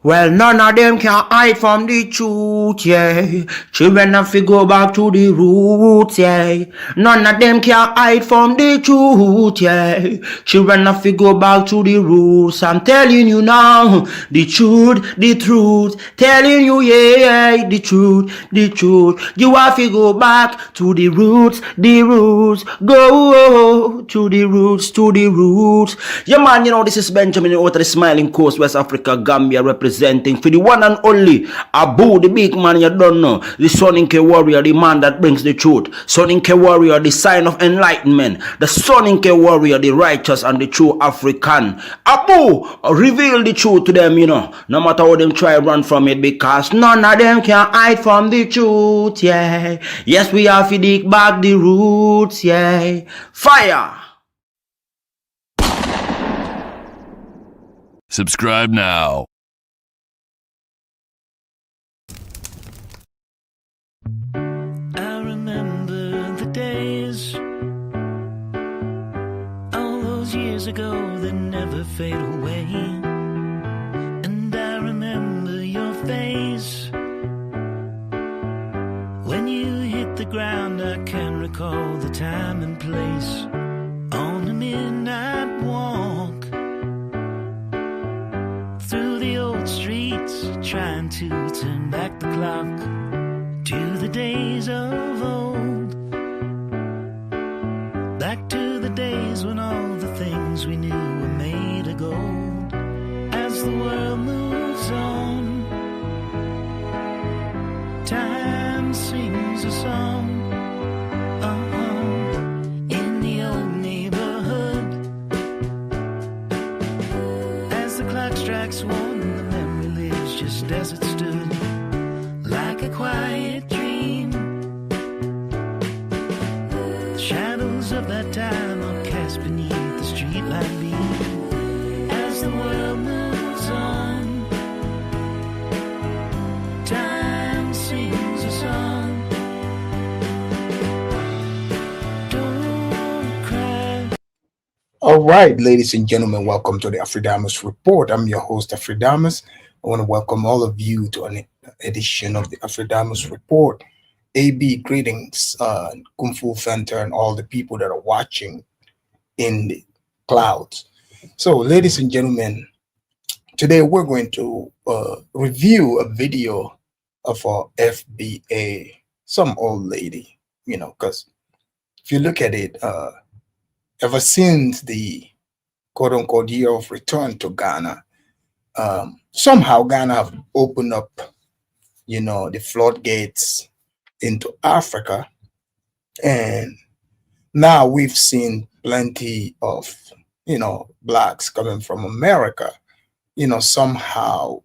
Well, none of them can hide from the truth, yeah. Children have to go back to the roots, yeah. None of them can hide from the truth, yeah. Children have to go back to the roots. I'm telling you now, the truth, the truth. Telling you, yeah, the truth, the truth. You have to go back to the roots, the roots. Go to the roots, to the roots. Yeah, man, you know, this is Benjamin out of the Smiling Coast, West Africa, Gambia, representing for the one and only Abu, the big man you don't know, the Soninke warrior, the man that brings the truth. Soninke warrior, the sign of enlightenment. The Soninke warrior, the righteous and the true African. Abu, reveal the truth to them, you know, no matter how them try run from it, because none of them can hide from the truth, yeah. Yes, we have to dig back the roots, yeah. Fire! Subscribe now. I remember the days, all those years ago that never fade away. And I remember your face when you hit the ground. I can recall the time and place on the midnight walk through the old streets, trying to turn back the clock to the days of old, back to the days when all the things we knew were made of gold. As the world moves on, time sings a song. In the old neighborhood, as the clock strikes one, the memory lives just as it stood, like a quiet dream. The shadows of that time are cast beneath the streetlight beam. As the world moves on, time sings a song. Don't cry. All right, ladies and gentlemen, welcome to the Afridamus Report. I'm your host, Afridamus. I want to welcome all of you to an edition of the Afridamus Report. AB, greetings, Kung Fu Fenter, and all the people that are watching in the clouds. So, ladies and gentlemen, today we're going to review a video of our FBA, some old lady, you know, because if you look at it, ever since the quote-unquote year of return to Ghana, somehow Ghana have opened up, you know, the floodgates into Africa, and now we've seen plenty of, you know, blacks coming from America, you know, somehow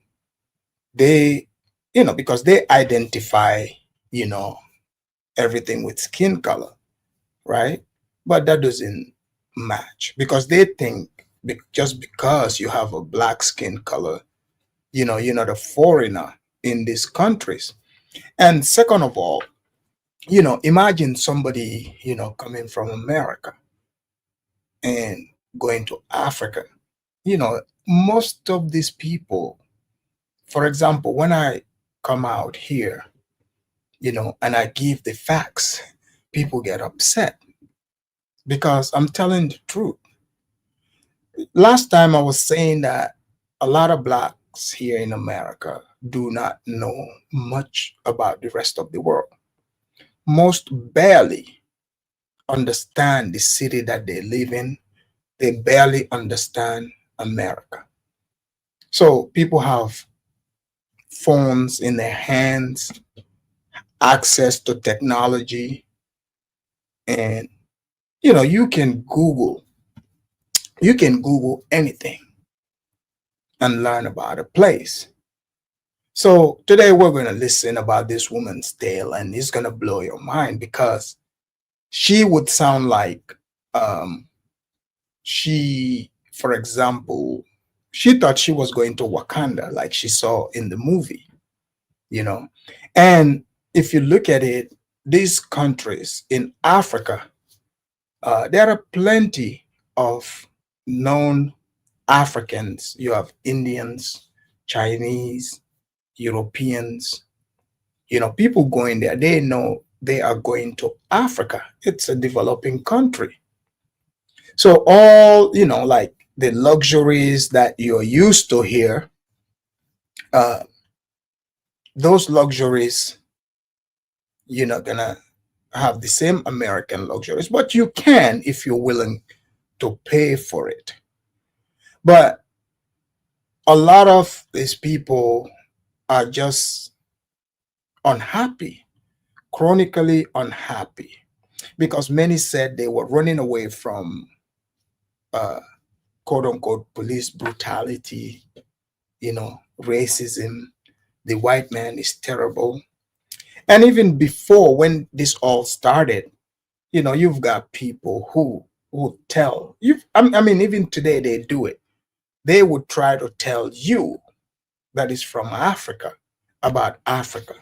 they, you know, because they identify, you know, everything with skin color, right? But that doesn't match, because they think just because you have a black skin color, you know, you're not a foreigner in these countries. And second of all, you know, imagine somebody, you know, coming from America and going to Africa. You know, most of these people, for example, when I come out here, you know, and I give the facts, people get upset because I'm telling the truth. Last time I was saying that a lot of blacks here in America do not know much about the rest of the world. Most barely understand the city that they live in. They barely understand America. So people have phones in their hands, access to technology, and you know, you can Google anything and learn about a place. So today we're going to listen about this woman's tale, and it's going to blow your mind, because she would sound like she, for example, she thought she was going to Wakanda, like she saw in the movie, you know. And if you look at it, these countries in Africa, there are plenty of known Africans. You have Indians, Chinese, Europeans, people going there, they know they are going to Africa. It's a developing country. So all, like the luxuries that you're used to here, uh, those luxuries, you're not gonna have the same American luxuries, but you can if you're willing to pay for it. But a lot of these people are just unhappy, chronically unhappy, because many said they were running away from uh, quote unquote police brutality, racism. The white man is terrible. And even before, when this all started, you've got people who tell you, I mean, even today they do it. They would try to tell you that is from Africa about Africa.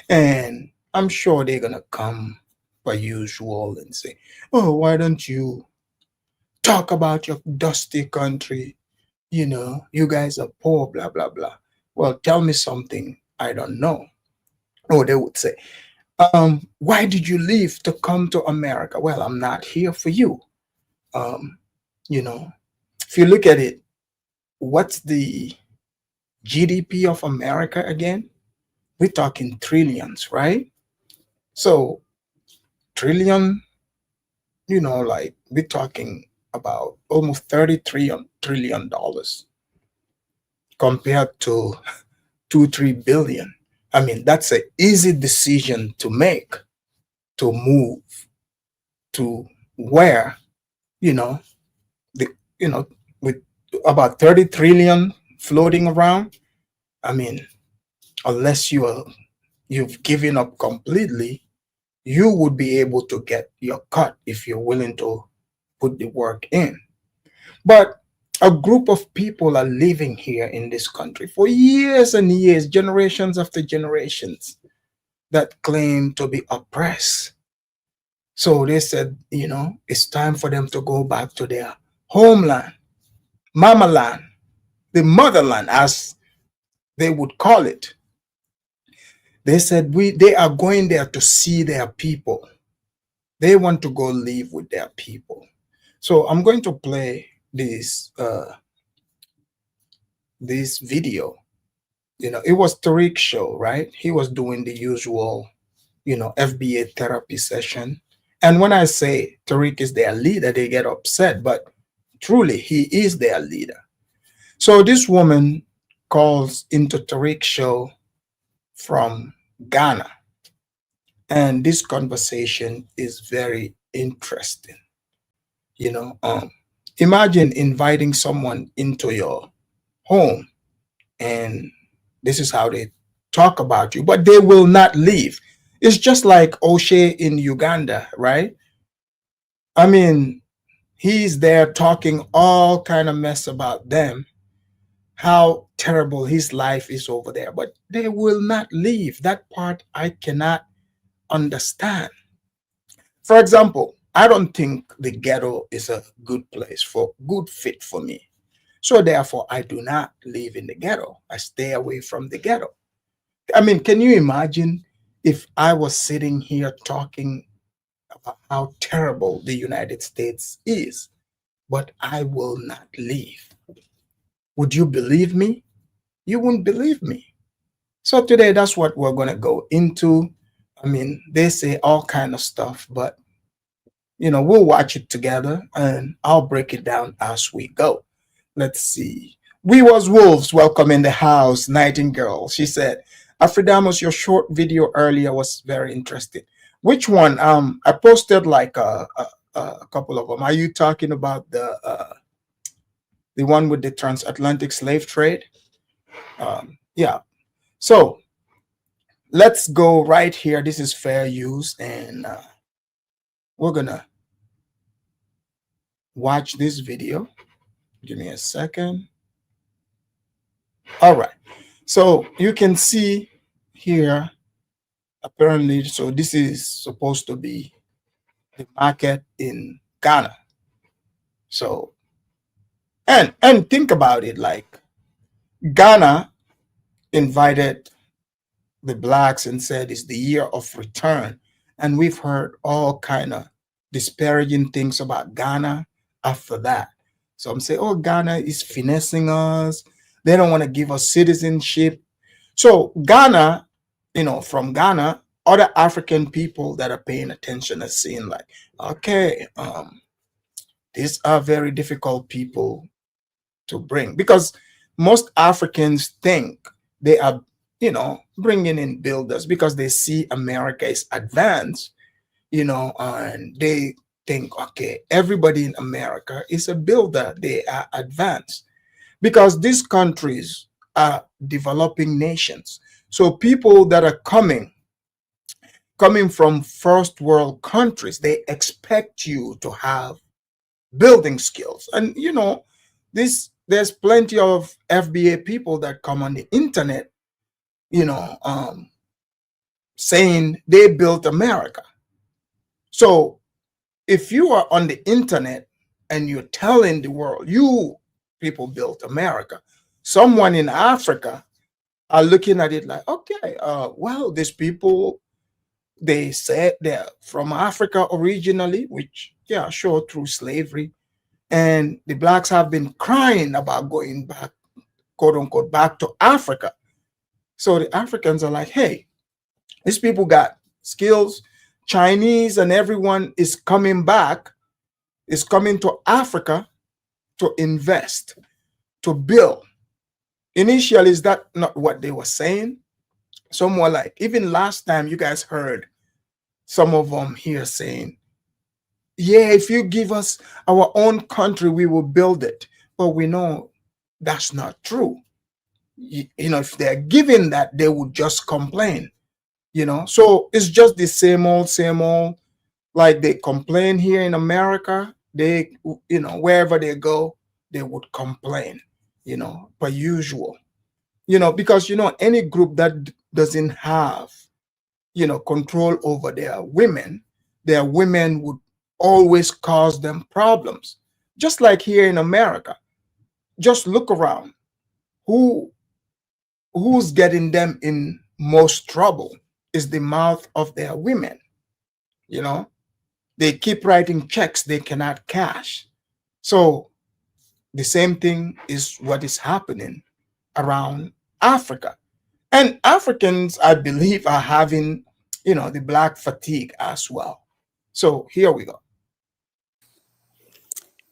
And I'm sure they're going to come by usual and say, oh, why don't you talk about your dusty country? You guys are poor, blah, blah, blah. Well, tell me something I don't know. Or they would say, why did you leave to come to America? Well, I'm not here for you. Um, you know, if you look at it, what's the GDP of America again? We're talking trillions, right? So trillion, like we're talking about almost 33 trillion dollars compared to 2-3 billion. I mean, that's an easy decision to make, to move to where, you know, the with about 30 trillion floating around. I mean, unless you've given up completely, you would be able to get your cut if you're willing to put the work in. But a group of people are living here in this country for years and years, generations after generations, that claim to be oppressed. So they said, it's time for them to go back to their homeland, mama land, the motherland, as they would call it. They said they are going there to see their people. They want to go live with their people. So I'm going to play this video. It was Tariq's show, right? He was doing the usual, FBA therapy session. And when I say Tariq is their leader, they get upset, but truly he is their leader. So this woman calls into Tariq's show from Ghana. And this conversation is very interesting. Imagine inviting someone into your home, and this is how they talk about you, but they will not leave. It's just like O'Shea in Uganda, right? I mean, he's there talking all kind of mess about them, how terrible his life is over there, but they will not leave. That part I cannot understand. For example, I don't think the ghetto is a good fit for me. So therefore, I do not live in the ghetto. I stay away from the ghetto. I mean, can you imagine if I was sitting here talking about how terrible the United States is, but I will not leave? Would you believe me? You wouldn't believe me. So today, that's what we're going to go into. I mean, they say all kind of stuff, but we'll watch it together and I'll break it down as we go. Let's see. We was wolves. Welcome in the house, Nightingale. She said, Afridamus, your short video earlier was very interesting. Which one? I posted like a couple of them. Are you talking about the one with the transatlantic slave trade? Yeah. So let's go right here. This is fair use, and we're gonna watch this video. Give me a second. All right. So you can see here, apparently, so this is supposed to be the market in Ghana. So, and think about it, like Ghana invited the blacks and said it's the year of return. And we've heard all kind of disparaging things about Ghana after that. So I'm saying, oh, Ghana is finessing us. They don't want to give us citizenship. So Ghana, from Ghana, other African people that are paying attention are seeing like, okay, these are very difficult people to bring, because most Africans think they are, bringing in builders because they see America is advanced, and they think, okay, everybody in America is a builder. They are advanced because these countries are developing nations. So people that are coming from first world countries, they expect you to have building skills. And there's plenty of FBA people that come on the internet, you know, um, saying they built America. So if you are on the internet and you're telling the world you people built America, someone in Africa are looking at it like, okay, well, these people, they said they're from Africa originally, which, yeah, sure, through slavery. And the blacks have been crying about going back, quote unquote, back to Africa. So the Africans are like, hey, these people got skills. Chinese and everyone is coming back, is coming to Africa to invest, to build. Initially, is that not what they were saying? Some were like, even last time you guys heard some of them here saying, yeah, if you give us our own country, we will build it. But we know that's not true. If they're giving that, they would just complain, So it's just the same old, like they complain here in America. They, wherever they go, they would complain, per usual, because, any group that doesn't have, control over their women would always cause them problems. Just like here in America, just look around. Who who's getting them in most trouble is the mouth of their women. You know, they keep writing checks they cannot cash. So the same thing is what is happening around Africa. And Africans, I believe, are having, the black fatigue as well. So here we go.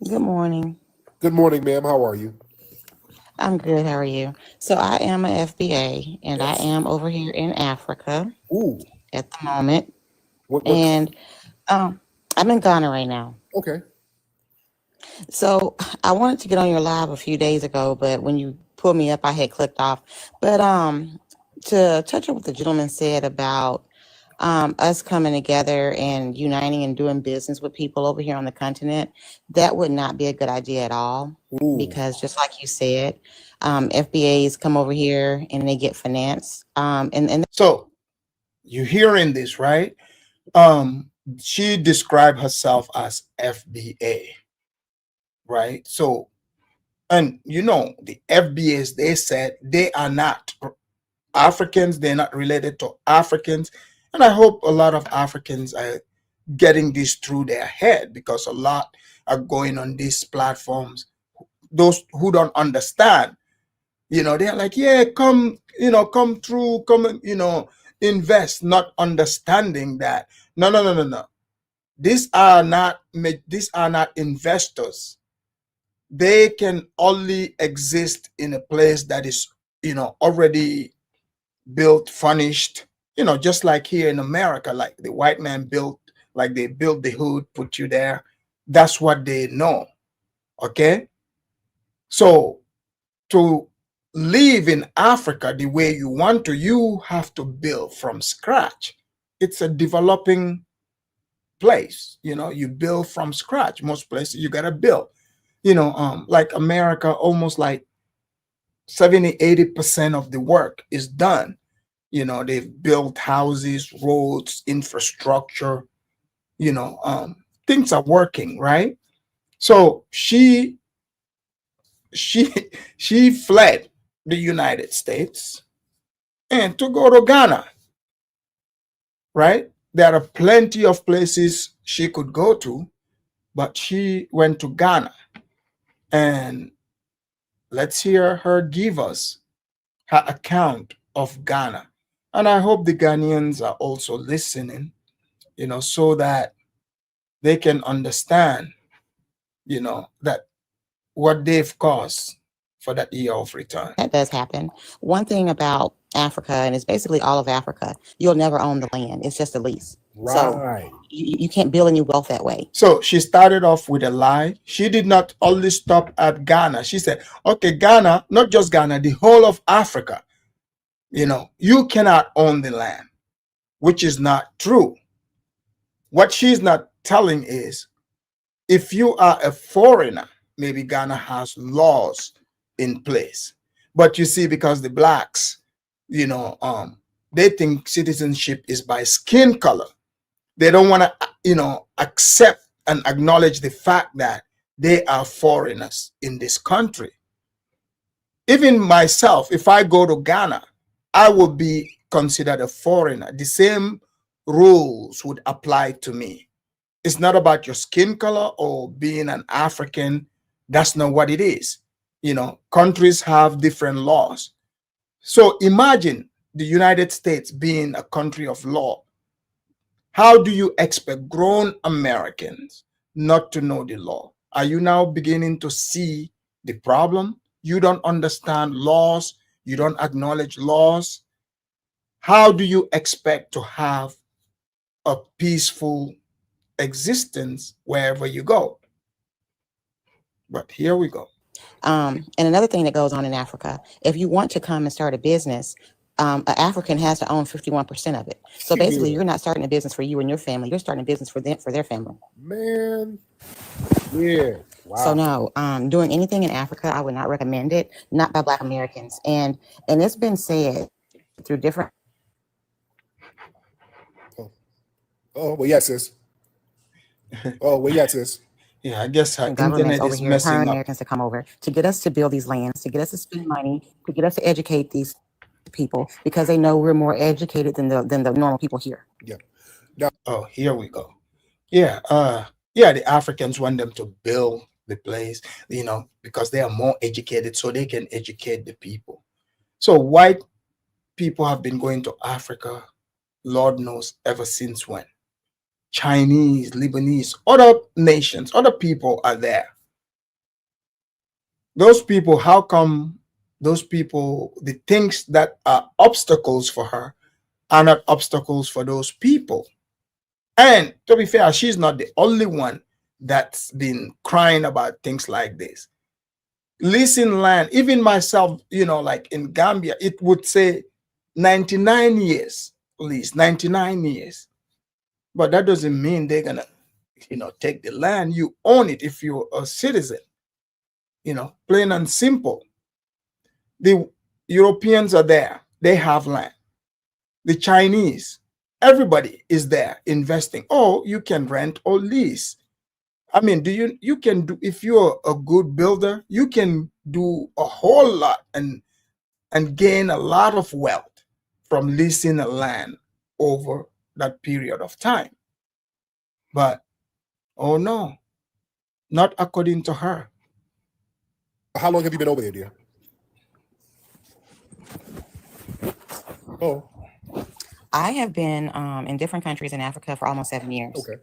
Good morning. Good morning, ma'am. How are you? I'm good. How are you? So I am a FBA and I Yes. am over here in Africa Ooh. at the moment. What? And I'm in Ghana right now. Okay. So I wanted to get on your live a few days ago, but when you pulled me up, I had clicked off. But to touch on what the gentleman said about us coming together and uniting and doing business with people over here on the continent, that would not be a good idea at all. Ooh. Because just like you said, FBAs come over here and they get finance. And So you're hearing this, right? Um, she described herself as FBA, right? So, and the FBAs, they said they are not Africans, they're not related to Africans. And I hope a lot of Africans are getting this through their head, because a lot are going on these platforms. Those who don't understand, they're like, yeah, come, come through, come, invest, not understanding that. No, no, no, no, no. These are not investors. They can only exist in a place that is, already built, furnished, just like here in America, like the white man built, like they built the hood, put you there. That's what they know. Okay. So to live in Africa the way you want to, you have to build from scratch. It's a developing place. You build from scratch. Most places you gotta build. Like America, almost like 70-80% of the work is done. They've built houses, roads, infrastructure. Things are working, right? So she she fled. the United States and to go to Ghana, right? There are plenty of places she could go to, but she went to Ghana. And let's hear her give us her account of Ghana. And I hope the Ghanaians are also listening, so that they can understand, that what they've caused for that year of return. That does happen. One thing about Africa, and it's basically all of Africa, you'll never own the land. It's just a lease. So Right. you can't build any wealth that way. So she started off with a lie. She did not only stop at Ghana. She said, okay, Ghana, not just Ghana, the whole of Africa, you cannot own the land, which is not true. What she's not telling is, if you are a foreigner, maybe Ghana has laws in place. But you see, because the blacks, they think citizenship is by skin color. They don't want to, accept and acknowledge the fact that they are foreigners in this country. Even myself, if I go to Ghana, I will be considered a foreigner. The same rules would apply to me. It's not about your skin color or being an African. That's not what it is. Countries have different laws. So imagine the United States being a country of law. How do you expect grown Americans not to know the law? Are you now beginning to see the problem? You don't understand laws. You don't acknowledge laws. How do you expect to have a peaceful existence wherever you go? But here we go. And another thing that goes on in Africa, if you want to come and start a business, an African has to own 51% of it. So basically, you're not starting a business for you and your family. You're starting a business for them, for their family. Man. Yeah. Wow. So no, doing anything in Africa, I would not recommend it. Not by Black Americans. And it's been said through different. Oh, well, yes, sis. Oh, well, yes, sis. Yeah, I guess her governments internet over is here messing hiring up. Americans to come over to get us to build these lands, to get us to spend money, to get us to educate these people, because they know we're more educated than the normal people here. Yeah. Oh, here we go. Yeah, the Africans want them to build the place, because they are more educated, so they can educate the people. So white people have been going to Africa, Lord knows, ever since when. Chinese, Lebanese, other nations, other people are there. Those people, how come those people, the things that are obstacles for her are not obstacles for those people? And to be fair, she's not the only one that's been crying about things like this. Leasing land, even myself, like in Gambia, it would say 99 years lease, 99 years. But that doesn't mean they're going to, take the land. You own it if you're a citizen, plain and simple. The Europeans are there. They have land. The Chinese, everybody is there investing. Oh, you can rent or lease. I mean, you can do, if you're a good builder, you can do a whole lot and gain a lot of wealth from leasing a land over that period of time. But oh no, not according to her. How long have you been over there, dear? Oh. I have been in different countries in Africa for almost 7 years. Okay.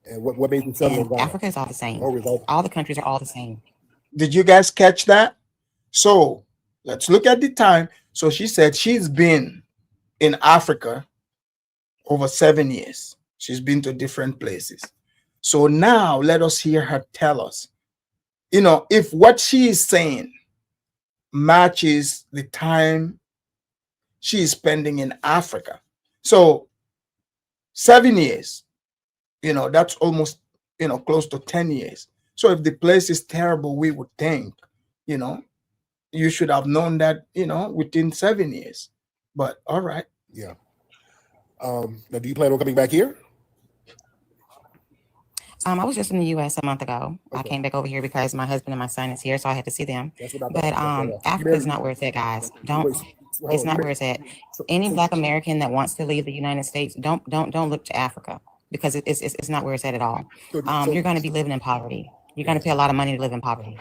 And what made you settle on Ghana? Africa is all the same. Oh, all the countries are all the same. Did you guys catch that? So let's look at the time. So she said she's been in Africa over 7 years. She's been to different places. So now let us hear her tell us, if what she is saying matches the time she is spending in Africa. So 7 years, that's almost, close to 10 years. So if the place is terrible, we would think, you should have known that, within 7 years. But all right. Yeah. Now, do you plan on coming back here? I was just in the U.S. a month ago. I Okay. came back over here because my husband and my son is here, so I had to see them. That's what I But thought. Okay. You Africa is married? not where it's at, guys. Wait. Don't. Hold It's on. You not where it's at. so, Any so Black American that wants to leave the United States, don't look to Africa because it's not where it's at all. so You're going to be living in poverty. You're going yeah. to pay a lot of money to live in poverty.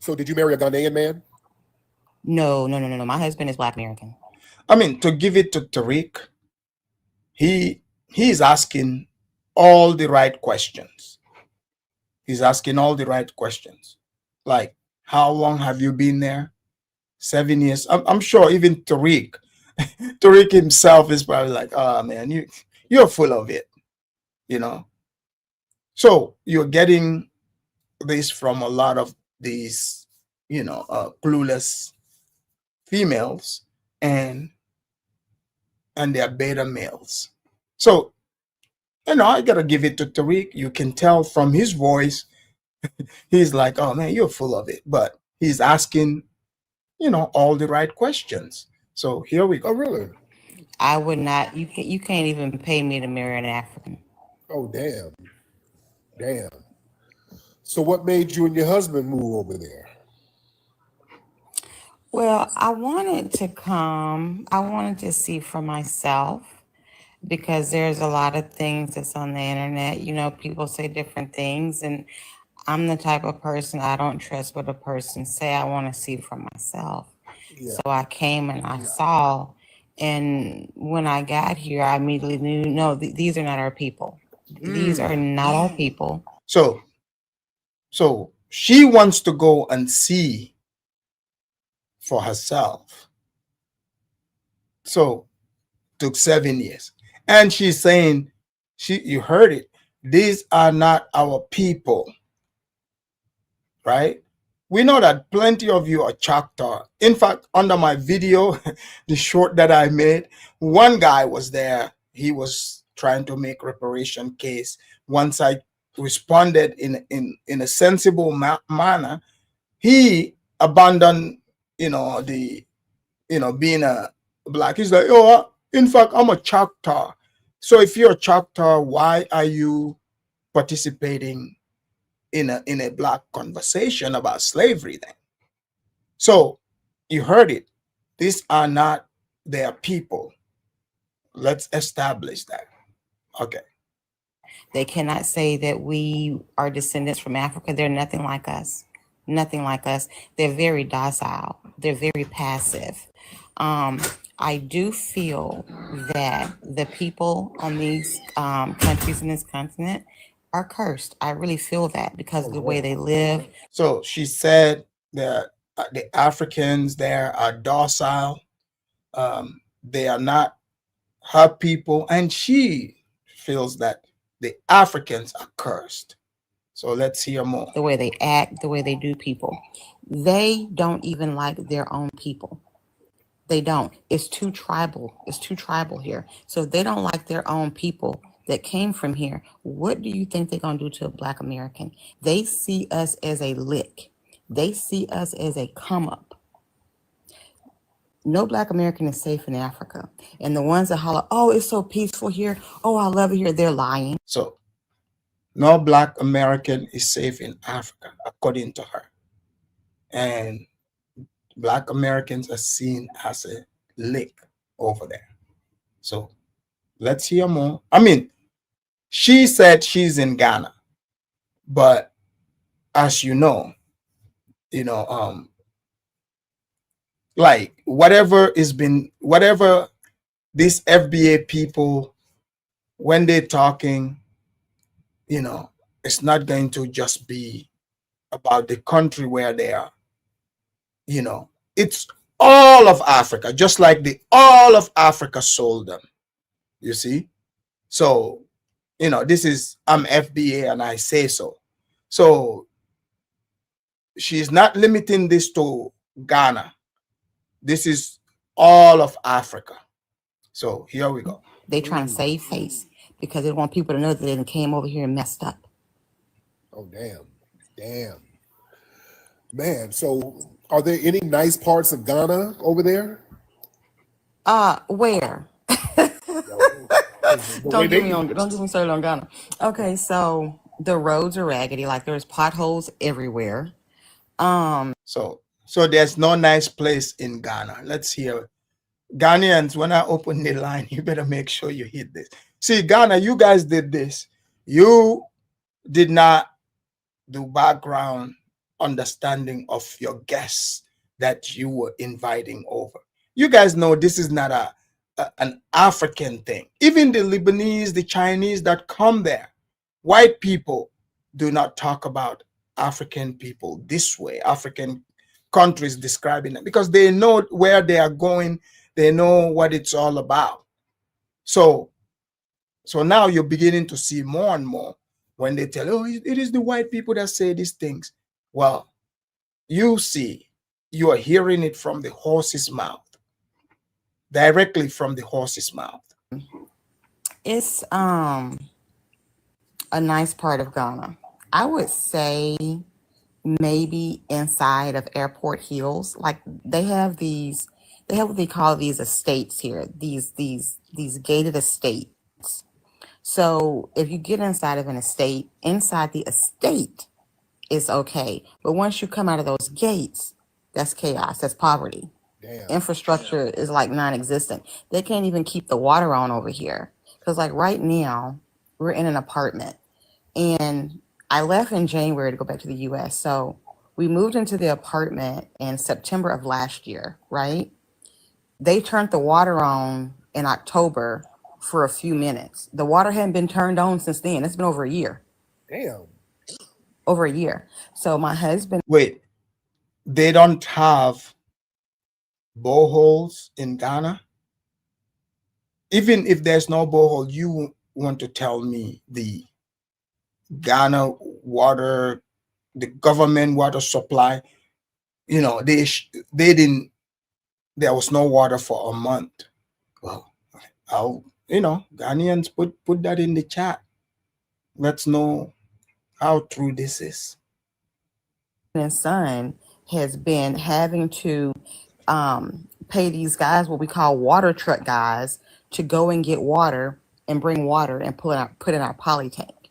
So did you marry a Ghanaian man? No, no, no, no, no. My husband is Black American. I mean, to give it to Tariq, he's asking all the right questions. He's asking all the right questions. Like, how long have you been there? 7 years. I'm sure even Tariq himself is probably like, oh man, you're full of it, you know. So you're getting this from a lot of these, clueless females and they're beta males. So, I gotta give it to Tariq. You can tell from his voice, he's like, oh man, you're full of it. But he's asking, all the right questions. So here we Oh, go. really? I would not. You can't even pay me to marry an African. Oh, damn. Damn. So what made you and your husband move over there? Well, I wanted to come. I wanted to see for myself because there's a lot of things that's on the internet. You know, people say different things, and I'm the type of person I don't trust what a person say. I want to see for myself. Yeah. So I came and I saw, and when I got here, I immediately knew, no, these are not our people. These are not our people. So she wants to go and see for herself. So took 7 years. And she's saying, you heard it, these are not our people. Right? We know that plenty of you are Choctaw. In fact, under my video, the short that I made, one guy was there. He was trying to make reparation case. Once I responded in a sensible manner, he abandoned, being a Black. He's like, oh, in fact, I'm a Choctaw. So if you're a Choctaw, why are you participating in a Black conversation about slavery then? So you heard it. These are not their people. Let's establish that. Okay. They cannot say that we are descendants from Africa. They're nothing like us. Nothing like us. They're very docile. They're very passive. I do feel that the people on these countries in this continent are cursed. I really feel that because of the way they live. So she said that the Africans there are docile. They are not her people, and she feels that the Africans are cursed. So let's hear more. The way they act, the way they do people. They don't even like their own people. They don't. It's too tribal. It's too tribal here. So if they don't like their own people that came from here, what do you think they're going to do to a Black American? They see us as a lick. They see us as a come up. No Black American is safe in Africa. And the ones that holler, oh, it's so peaceful here. Oh, I love it here. They're lying. So no Black American is safe in Africa, according to her. And Black Americans are seen as a lick over there. So let's hear more. I mean, she said she's in Ghana, but as you know, like whatever these FBA people, when they're talking, it's not going to just be about the country where they are. It's all of Africa, just like all of Africa sold them. You see? So, I'm FBA and I say so. So she's not limiting this to Ghana. This is all of Africa. So here we go. They trying to save face because they want people to know that they came over here and messed up. Oh, damn. Man, so are there any nice parts of Ghana over there? Where? Don't get me started on Ghana. Okay, so The roads are raggedy, like there's potholes everywhere. So there's no nice place in Ghana. Let's hear Ghanaians. When I open the line, you better make sure you hit this. See, Ghana, you guys did this. You did not do background understanding of your guests that you were inviting over. You guys know this is not an African thing. Even the Lebanese, the Chinese that come there, white people do not talk about African people this way. African countries describing them because they know where they are going. They know what it's all about. So now you're beginning to see more and more when they tell, oh, it is the white people that say these things. Well, you see, you are hearing it from the horse's mouth, directly from the horse's mouth. It's a nice part of Ghana. I would say maybe inside of Airport Hills. Like they have what they call these estates here. These gated estates. So if you get inside of an estate, inside the estate is okay. But once you come out of those gates, that's chaos. That's poverty. Damn. Infrastructure is like non-existent. They can't even keep the water on over here. Because like right now, we're in an apartment. And I left in January to go back to the US. So we moved into the apartment in September of last year, right? They turned the water on in October for a few minutes. The water hadn't been turned on since then. It's been over a year. Damn. Over a year. So my husband. Wait, they don't have boreholes in Ghana? Even if there's no borehole, you want to tell me the Ghana water, the government water supply, they didn't, there was no water for a month. Well, Ghanaians put that in the chat. Let's know how true this is. And son has been having to pay these guys, what we call water truck guys, to go and get water and bring water and put in our poly tank.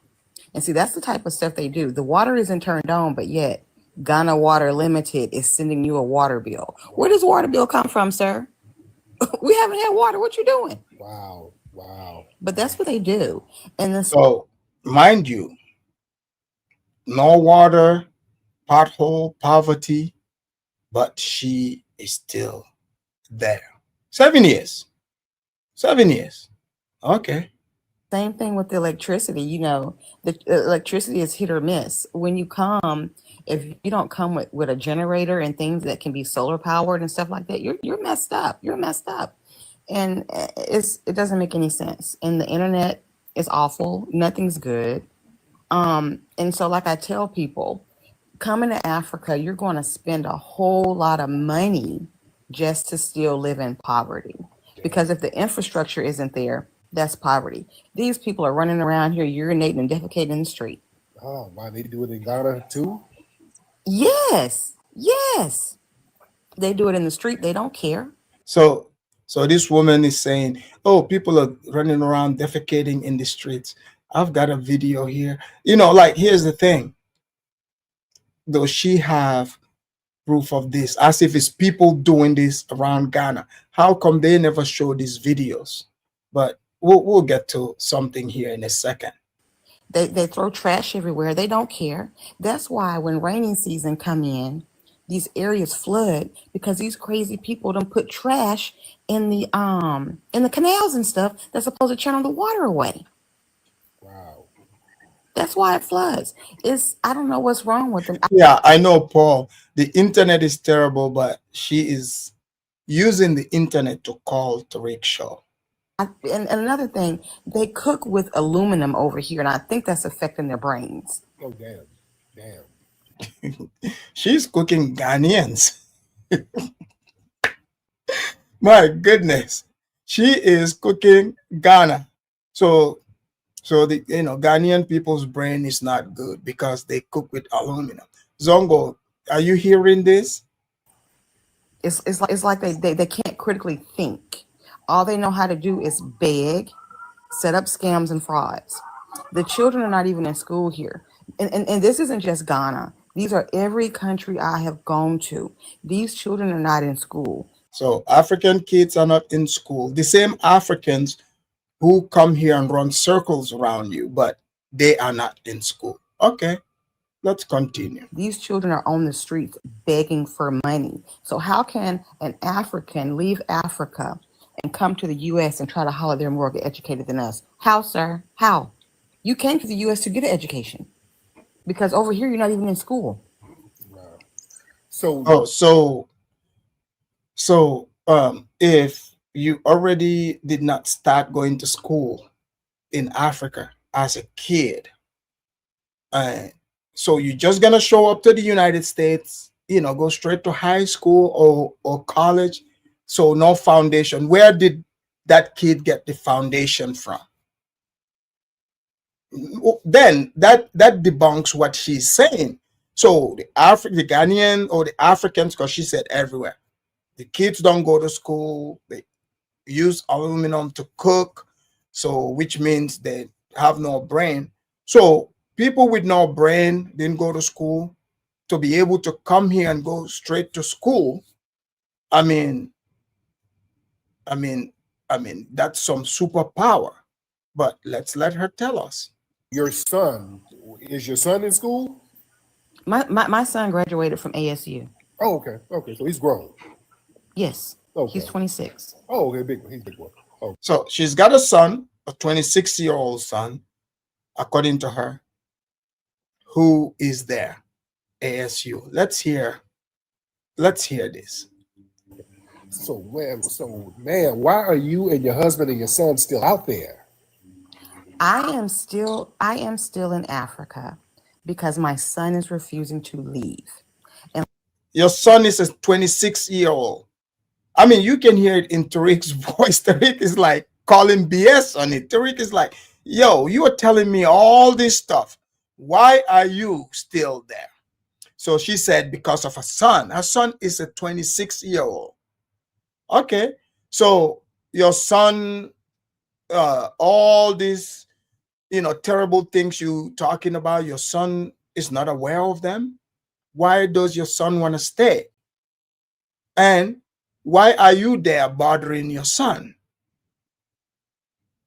And see, that's the type of stuff they do. The water isn't turned on, but yet Ghana Water Limited is sending you a water bill. Where does water bill come from, sir? We haven't had water. What you doing? Wow. But that's what they do. And so, mind you, no water, pothole, poverty, but she is still there. 7 years. 7 years. Okay. Same thing with the electricity. The electricity is hit or miss. When you come, if you don't come with a generator and things that can be solar powered and stuff like that, you're messed up. You're messed up. And it doesn't make any sense. And the internet is awful. Nothing's good. And so like I tell people, coming to Africa, you're going to spend a whole lot of money just to still live in poverty. Because if the infrastructure isn't there, that's poverty. These people are running around here urinating and defecating in the street. Oh, why they do it in Ghana too? Yes. They do it in the street. They don't care. So this woman is saying, oh, people are running around defecating in the streets. I've got a video here. Here's the thing. Does she have proof of this? As if it's people doing this around Ghana. How come they never show these videos? But we'll get to something here in a second. They throw trash everywhere. They don't care. That's why when rainy season come in, these areas flood because these crazy people don't put trash in the canals and stuff that's supposed to channel the water away. Wow. That's why it floods. I don't know what's wrong with them. Yeah, I know, Paul. The internet is terrible, but she is using the internet to call Tariq Shaw. And another thing, they cook with aluminum over here, and I think that's affecting their brains. Oh, damn. She's cooking Ghanaians. My goodness. She is cooking Ghana. So the Ghanaian people's brain is not good because they cook with aluminum. Zongo, are you hearing this? It's like they can't critically think. All they know how to do is beg, set up scams and frauds. The children are not even in school here. And this isn't just Ghana. These are every country I have gone to. These children are not in school. So African kids are not in school. The same Africans who come here and run circles around you, but they are not in school. Okay, let's continue. These children are on the streets begging for money. So how can an African leave Africa and come to the US and try to holler they're more educated than us? How, sir? How? You came to the US to get an education because over here you're not even in school. So Oh, so if you already did not start going to school in Africa as a kid, uh, so you're just gonna show up to the United States, go straight to high school or college. So no foundation. Where did that kid get the foundation from? Then that debunks what she's saying. So the Ghanaian or the Africans, because she said everywhere, the kids don't go to school. They use aluminum to cook, so which means they have no brain. So people with no brain didn't go to school to be able to come here and go straight to school. I mean, I mean, that's some superpower. But let's let her tell us. your son, is your son in school? My son graduated from ASU. Oh, okay. Okay. So he's grown. Yes. Okay. He's 26. Oh, okay. Big one. He's a big one. Oh. So she's got a son, a 26-year-old son, according to her, who is there, ASU. Let's hear this. So man, why are you and your husband and your son still out there? I am still in Africa because my son is refusing to leave. Your son is a 26-year-old. I mean, you can hear it in Tariq's voice. Tariq is like calling BS on it. Tariq is like, yo, you are telling me all this stuff. Why are you still there? So she said because of her son. Her son is a 26-year-old. Okay. So your son, all these, terrible things you talking about, your son is not aware of them. Why does your son want to stay? And why are you there bothering your son?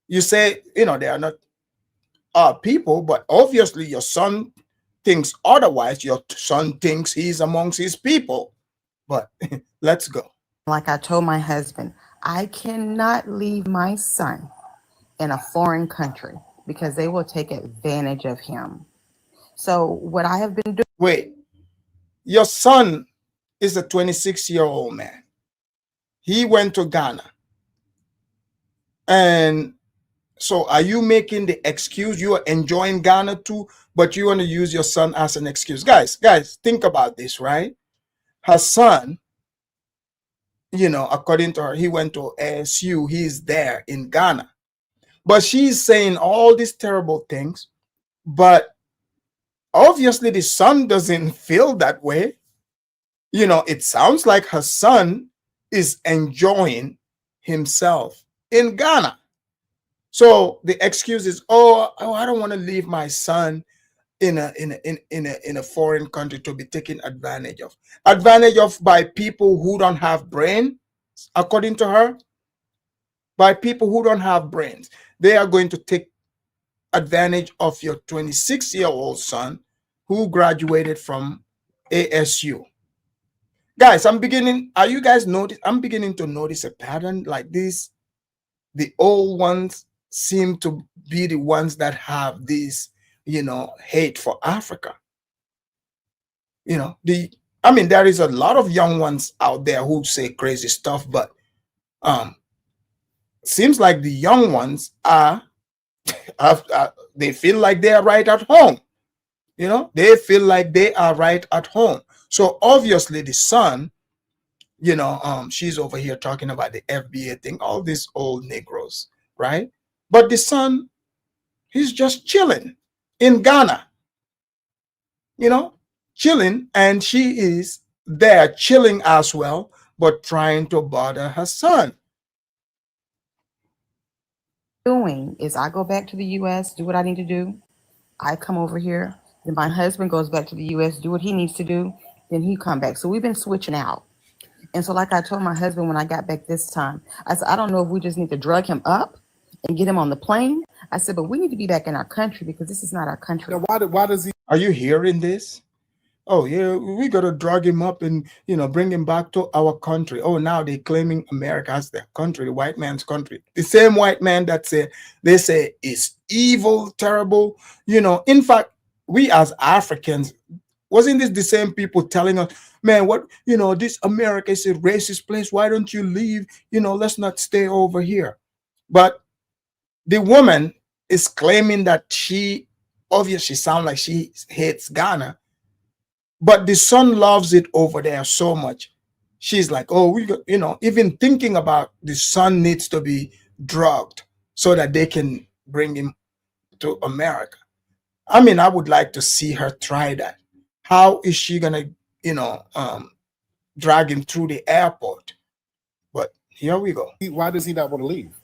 You say, they are not our people, but obviously your son thinks otherwise. Your son thinks he's amongst his people. But let's go. Like I told my husband, I cannot leave my son in a foreign country because they will take advantage of him. So what I have been doing. Wait, your son is a 26-year-old man. He went to Ghana. And so are you making the excuse you are enjoying Ghana too, but you want to use your son as an excuse? Guys, think about this, right? Her son, according to her, he went to ASU. He's there in Ghana. But she's saying all these terrible things. But obviously the son doesn't feel that way. It sounds like her son is enjoying himself in Ghana. So the excuse is, oh, I don't want to leave my son in a foreign country to be taken advantage of by people who don't have brain, according to her. By people who don't have brains. They are going to take advantage of your 26-year-old son who graduated from ASU. Guys, I'm beginning to notice a pattern like this. The old ones seem to be the ones that have this, hate for Africa. There is a lot of young ones out there who say crazy stuff, but seems like the young ones they feel like they are right at home. They feel like they are right at home. So obviously the son, she's over here talking about the FBA thing, all these old Negroes, right? But the son, he's just chilling in Ghana, chilling, and she is there chilling as well, but trying to bother her son. doing is I go back to the US, do what I need to do. I come over here. Then my husband goes back to the US, do what he needs to do. Then he come back. So we've been switching out. And so, like I told my husband when I got back this time, I said, I don't know if we just need to drug him up and get him on the plane. I said, but we need to be back in our country because this is not our country. Now, why does he? Are you hearing this? Oh yeah, we gotta drag him up and bring him back to our country. Oh, now they're claiming America as their country, the white man's country. The same white man that they say is evil, terrible. In fact, we as Africans, wasn't this the same people telling us, man, what this America is a racist place. Why don't you leave? Let's not stay over here. But the woman is claiming that she obviously sounds like she hates Ghana, but the son loves it over there so much. She's like, oh, even thinking about the son needs to be drugged so that they can bring him to America. I mean, I would like to see her try that. How is she gonna, drag him through the airport? But here we go. Why does he not want to leave?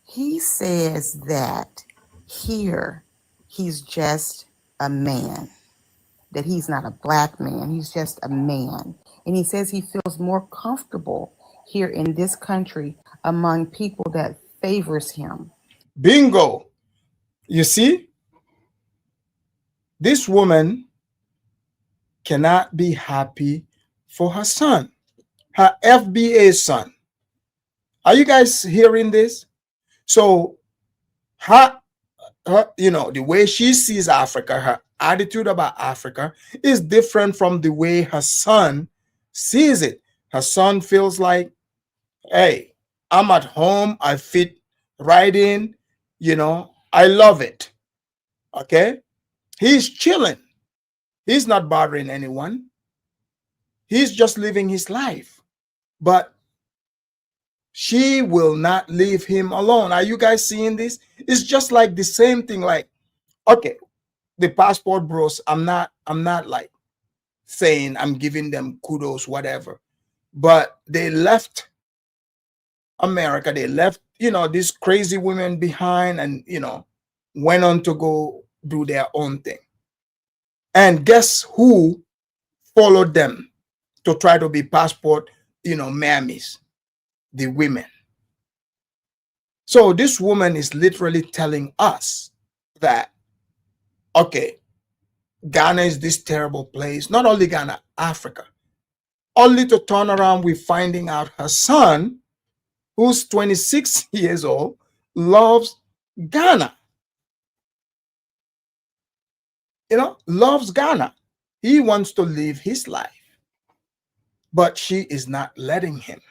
He says that here he's just a man, that he's not a black man, he's just a man. And he says he feels more comfortable here in this country among people that favors him. Bingo. You see, this woman cannot be happy for her son, her FBA son. Are you guys hearing this? So her the way she sees Africa, her attitude about Africa is different from the way her son sees it. Her son feels like, hey, I'm at home, I fit right in, I love it. Okay? He's chilling. He's not bothering anyone. He's just living his life. But she will not leave him alone. Are you guys seeing this? It's just like the same thing. Like, okay, the passport bros, I'm not like saying I'm giving them kudos, whatever. But they left America. They left, these crazy women behind and, went on to go do their own thing. And guess who followed them to try to be passport, mammies? The women. So this woman is literally telling us that, okay, Ghana is this terrible place. Not only Ghana, Africa. Only to turn around with finding out her son, who's 26 years old, loves Ghana. Loves Ghana. He wants to live his life, but she is not letting him.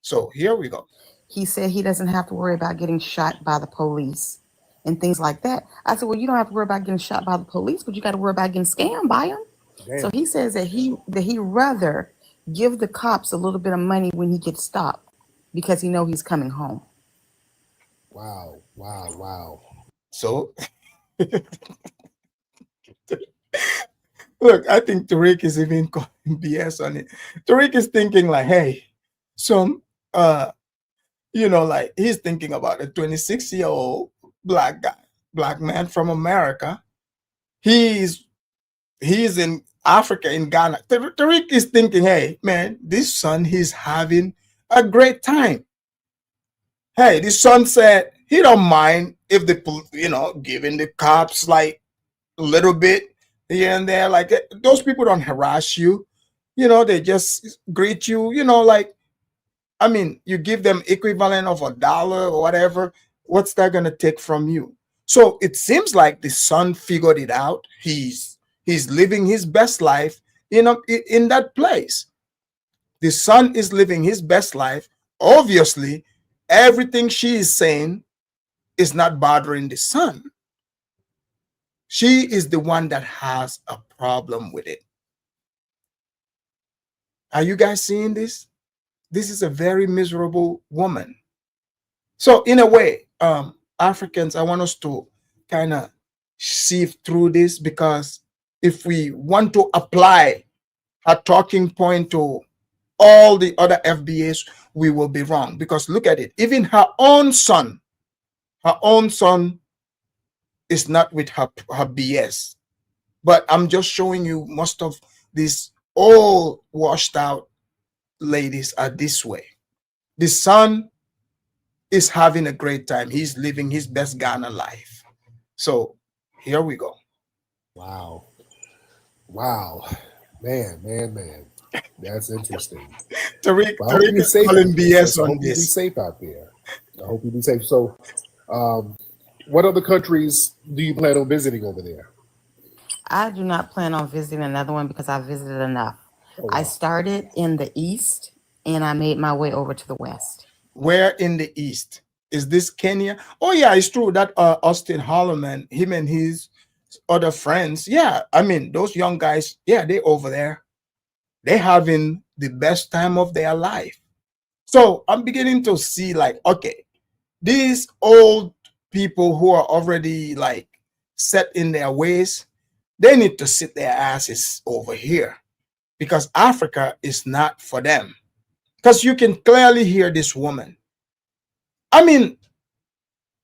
So here we go. He said he doesn't have to worry about getting shot by the police and things like that. I said, well, you don't have to worry about getting shot by the police, but you got to worry about getting scammed by them. Damn. So he says that he rather give the cops a little bit of money when he gets stopped because he know he's coming home. Wow. So look, I think Tariq is even calling BS on it. Tariq is thinking like, hey, some like he's thinking about a 26-year-old black guy, black man from America. He's in Africa, in Ghana. Tariq is thinking, hey, man, this son, he's having a great time. Hey, this son said he don't mind if the, giving the cops like a little bit here and there. Like those people don't harass you. They just greet you, like, I mean, you give them equivalent of $1 or whatever. What's that going to take from you? So it seems like the son figured it out. He's living his best life in that place. The son is living his best life. Obviously, everything she is saying is not bothering the son. She is the one that has a problem with it. Are you guys seeing this? This is a very miserable woman. So in a way, Africans, I want us to kind of sift through this, because if we want to apply a talking point to all the other FBAs, we will be wrong. Because look at it, even her own son is not with her BS. But I'm just showing you most of these old washed out ladies are this way. The son is having a great time. He's living his best Ghana life. So here we go. Wow. Wow. Man. That's interesting. Tariq, Well, I hope Tariq you're is safe calling out there, sis. BS I on hope you be this. safe out there. I hope you be safe. So, what other countries do you plan on visiting over there? I do not plan on visiting another one because I visited enough. Oh, I wow. started in the east and I made my way over to the west. Where in the East? Is this Kenya? Oh, yeah, it's true that Austin Holloman, him and his other friends, yeah, I mean, those young guys, yeah, they over there. They having the best time of their life. So I'm beginning to see like, okay, these old people who are already like set in their ways, they need to sit their asses over here because Africa is not for them. Because you can clearly hear this woman. I mean,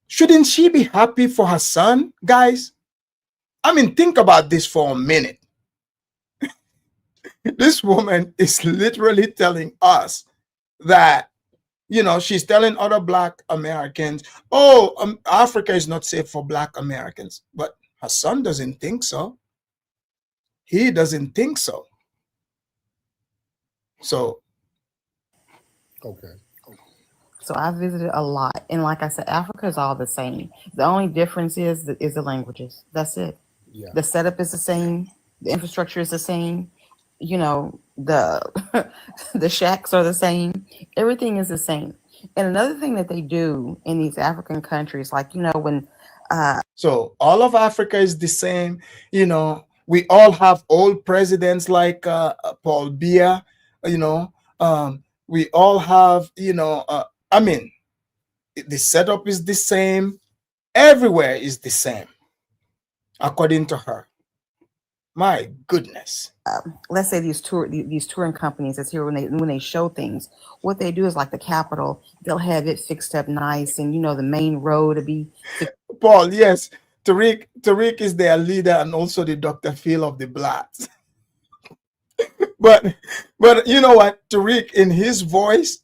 shouldn't she be happy for her son, guys? I mean, think about this for a minute. This woman is literally telling us that, she's telling other Black Americans, oh, Africa is not safe for Black Americans. But her son doesn't think so. He doesn't think so. So, Okay. So I visited a lot. And like I said, Africa is all the same. The only difference is the languages. That's it. Yeah. The setup is the same. The infrastructure is the same. The the shacks are the same. Everything is the same. And another thing that they do in these African countries, like when so all of Africa is the same. We all have old presidents like Paul Biya. You know, we all have. I mean, the setup is the same. Everywhere is the same, according to her. My goodness. let's say these touring companies that's here when they show things, what they do is like the Capitol, they'll have it fixed up nice, and the main road to be fixed. Paul, yes. Tariq is their leader and also the Dr. Phil of the Blacks. but you know what? Tariq in his voice,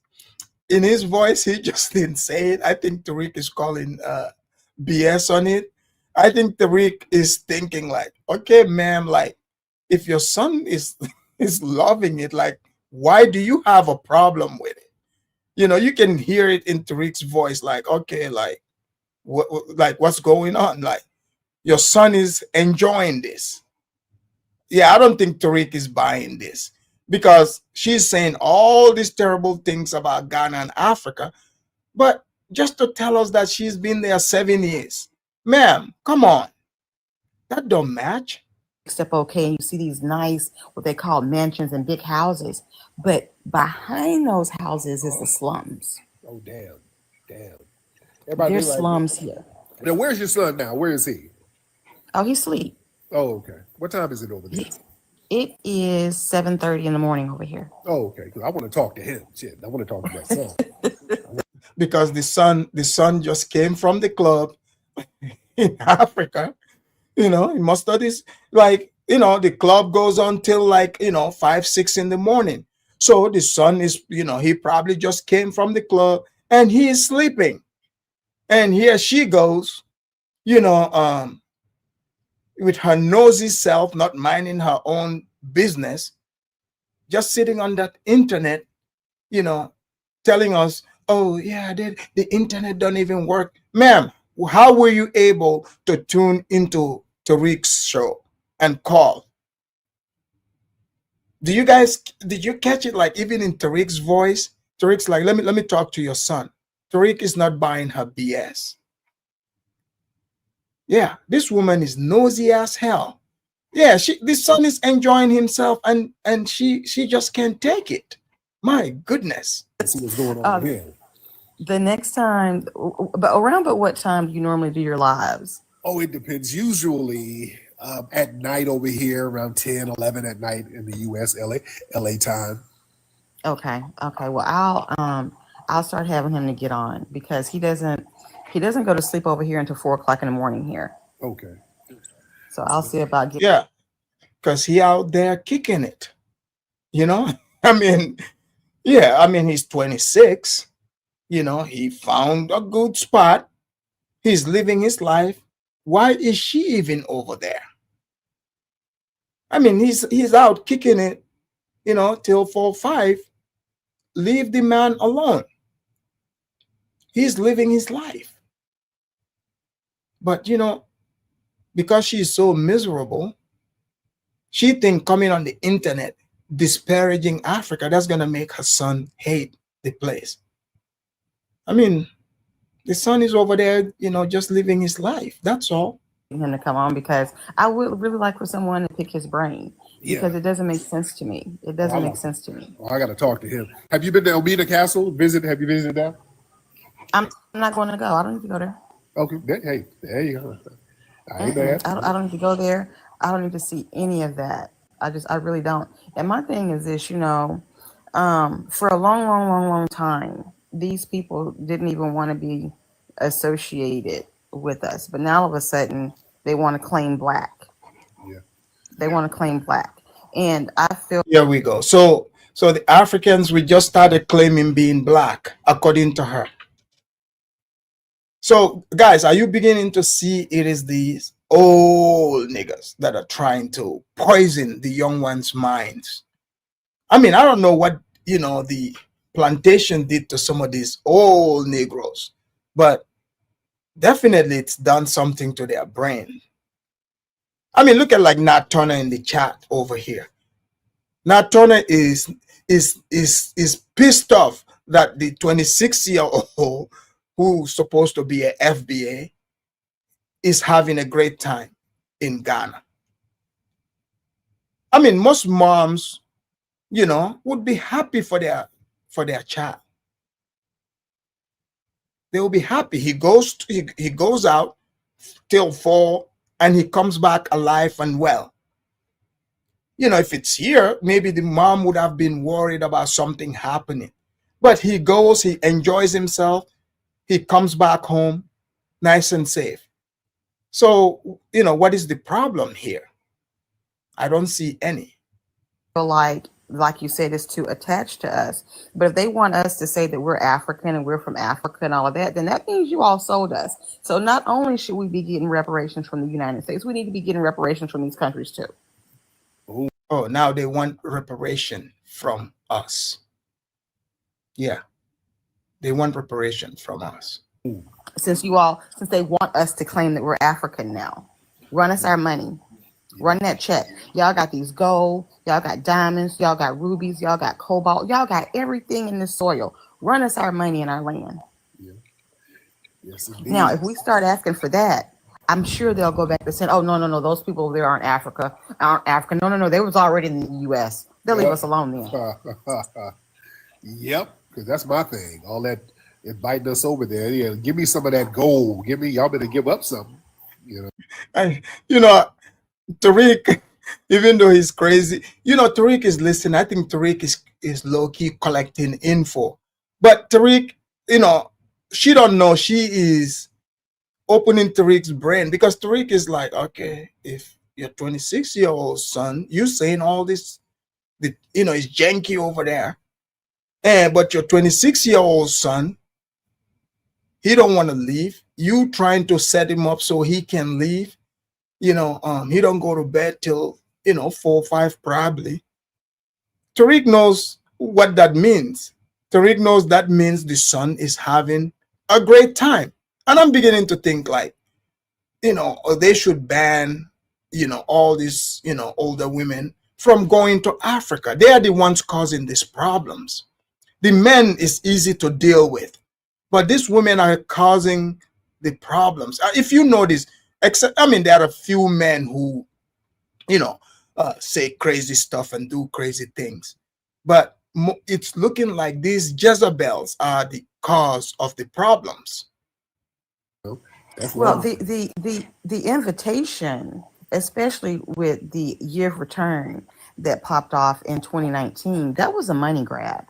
he just didn't say it. I think Tariq is calling BS on it. I think Tariq is thinking like, okay, ma'am, like if your son is is loving it, like why do you have a problem with it? You can hear it in Tariq's voice, like, okay, like what's going on? Like your son is enjoying this. Yeah, I don't think Tariq is buying this because she's saying all these terrible things about Ghana and Africa, but just to tell us that she's been there 7 years. Ma'am, come on. That don't match. up okay, and you see these nice what they call mansions and big houses, but behind those houses is the slums. Oh, damn. Everybody There's be like, slums here. now, where's your son now? Where is he? Oh, he's asleep. Oh, okay. What time is it over there? It is 7:30 in the morning over here. Oh, okay. 'Cause I want to talk to him. Shit, I want to talk to my son. Because the son just came from the club in Africa. He must have this, like, the club goes on till like 5, 6 in the morning. So the son is, he probably just came from the club and he is sleeping. And here she goes, with her nosy self, not minding her own business, just sitting on that internet, telling us, oh yeah, the internet don't even work. Ma'am, how were you able to tune into Tariq's show and call? Did you catch it? Like even in Tariq's voice, Tariq's like, let me talk to your son. Tariq is not buying her BS. Yeah, this woman is nosy as hell. Yeah, this son is enjoying himself and she just can't take it. My goodness. See what's going on here. The next time, but what time do you normally do your lives? Oh, it depends. Usually at night over here, around 10, 11 at night in the U.S., LA time. Okay. Okay. Well, I'll start having him to get on because he doesn't go to sleep over here until 4 o'clock in the morning here. Okay. So I'll see about getting. Yeah, because he out there kicking it. You know, I mean, yeah, I mean he's 26. You know, he found a good spot. He's living his life. Why is she even over there? I mean, he's out kicking it. You know, till 4 5. Leave the man alone. He's living his life. But you know, because she's so miserable, she think coming on the internet disparaging Africa, that's gonna make her son hate the place. I mean, the son is over there, you know, just living his life. That's all. him to come on because I would really like for someone to pick his brain because Yeah. it doesn't make sense to me. It Well, doesn't make sense to me. I got to talk to him. Have you been to Elmina Castle? Have you visited that? I'm not going to go. I don't need to go there. Okay. Hey, there you go. I ain't mad. I don't need to go there. I don't need to see any of that. I really don't. And my thing is this, for a long, long, long, long time, these people didn't even want to be associated with us. But now all of a sudden, they want to claim black. Yeah. They want to claim black. And I feel Here we go. So the Africans, we just started claiming being black, according to her. So guys, are you beginning to see it is these old niggas that are trying to poison the young ones' minds? I mean, I don't know what, you know, the plantation did to some of these old Negroes, but definitely it's done something to their brain. I mean, look at like Nat Turner in the chat over here. Nat Turner is pissed off that the 26-year-old who's supposed to be a FBA is having a great time in Ghana. I mean, most moms, you know, would be happy for their child. They will be happy. He goes out till 4 and he comes back alive and well. You know, if it's here, maybe the mom would have been worried about something happening. But he goes, he enjoys himself, he comes back home nice and safe. So, you know, what is the problem here? I don't see any. like you said, is too attached to us. But if they want us to say that we're African and we're from Africa and all of that, then that means you all sold us. So not only should we be getting reparations from the United States, we need to be getting reparations from these countries too. Oh, now they want reparation from us. Yeah, they want reparation from us. Since they want us to claim that we're African now, run us our money. Run that check. Y'all got these gold, y'all got diamonds, y'all got rubies, y'all got cobalt, y'all got everything in this soil. Run us our money and our land. Yeah. Yes, indeed. Now, if we start asking for that, I'm sure they'll go back to saying, "Oh no, those people over there aren't African. No, they was already in the U.S. They'll leave us alone then." Yep, because that's my thing. All that inviting us over there. Yeah, give me some of that gold. Y'all better give up something. You know. And you know, Tariq, even though he's crazy, you know, Tariq is listening. I think Tariq is low-key collecting info. But Tariq, you know, she don't know she is opening Tariq's brain, because Tariq is like, okay, if your 26-year-old son, you saying all this, you know, is janky over there. But your 26-year-old son, he don't want to leave. You trying to set him up so he can leave. You know, he don't go to bed till, you know, 4 or 5 probably. Tariq knows what that means. Tariq knows that means the son is having a great time. And I'm beginning to think like, you know, they should ban, you know, all these, you know, older women from going to Africa. They are the ones causing these problems. The men is easy to deal with, but these women are causing the problems. If you notice, except, I mean, there are a few men who, you know, say crazy stuff and do crazy things, but it's looking like these Jezebels are the cause of the problems. Well, the invitation, especially with the year of return that popped off in 2019, that was a money grab.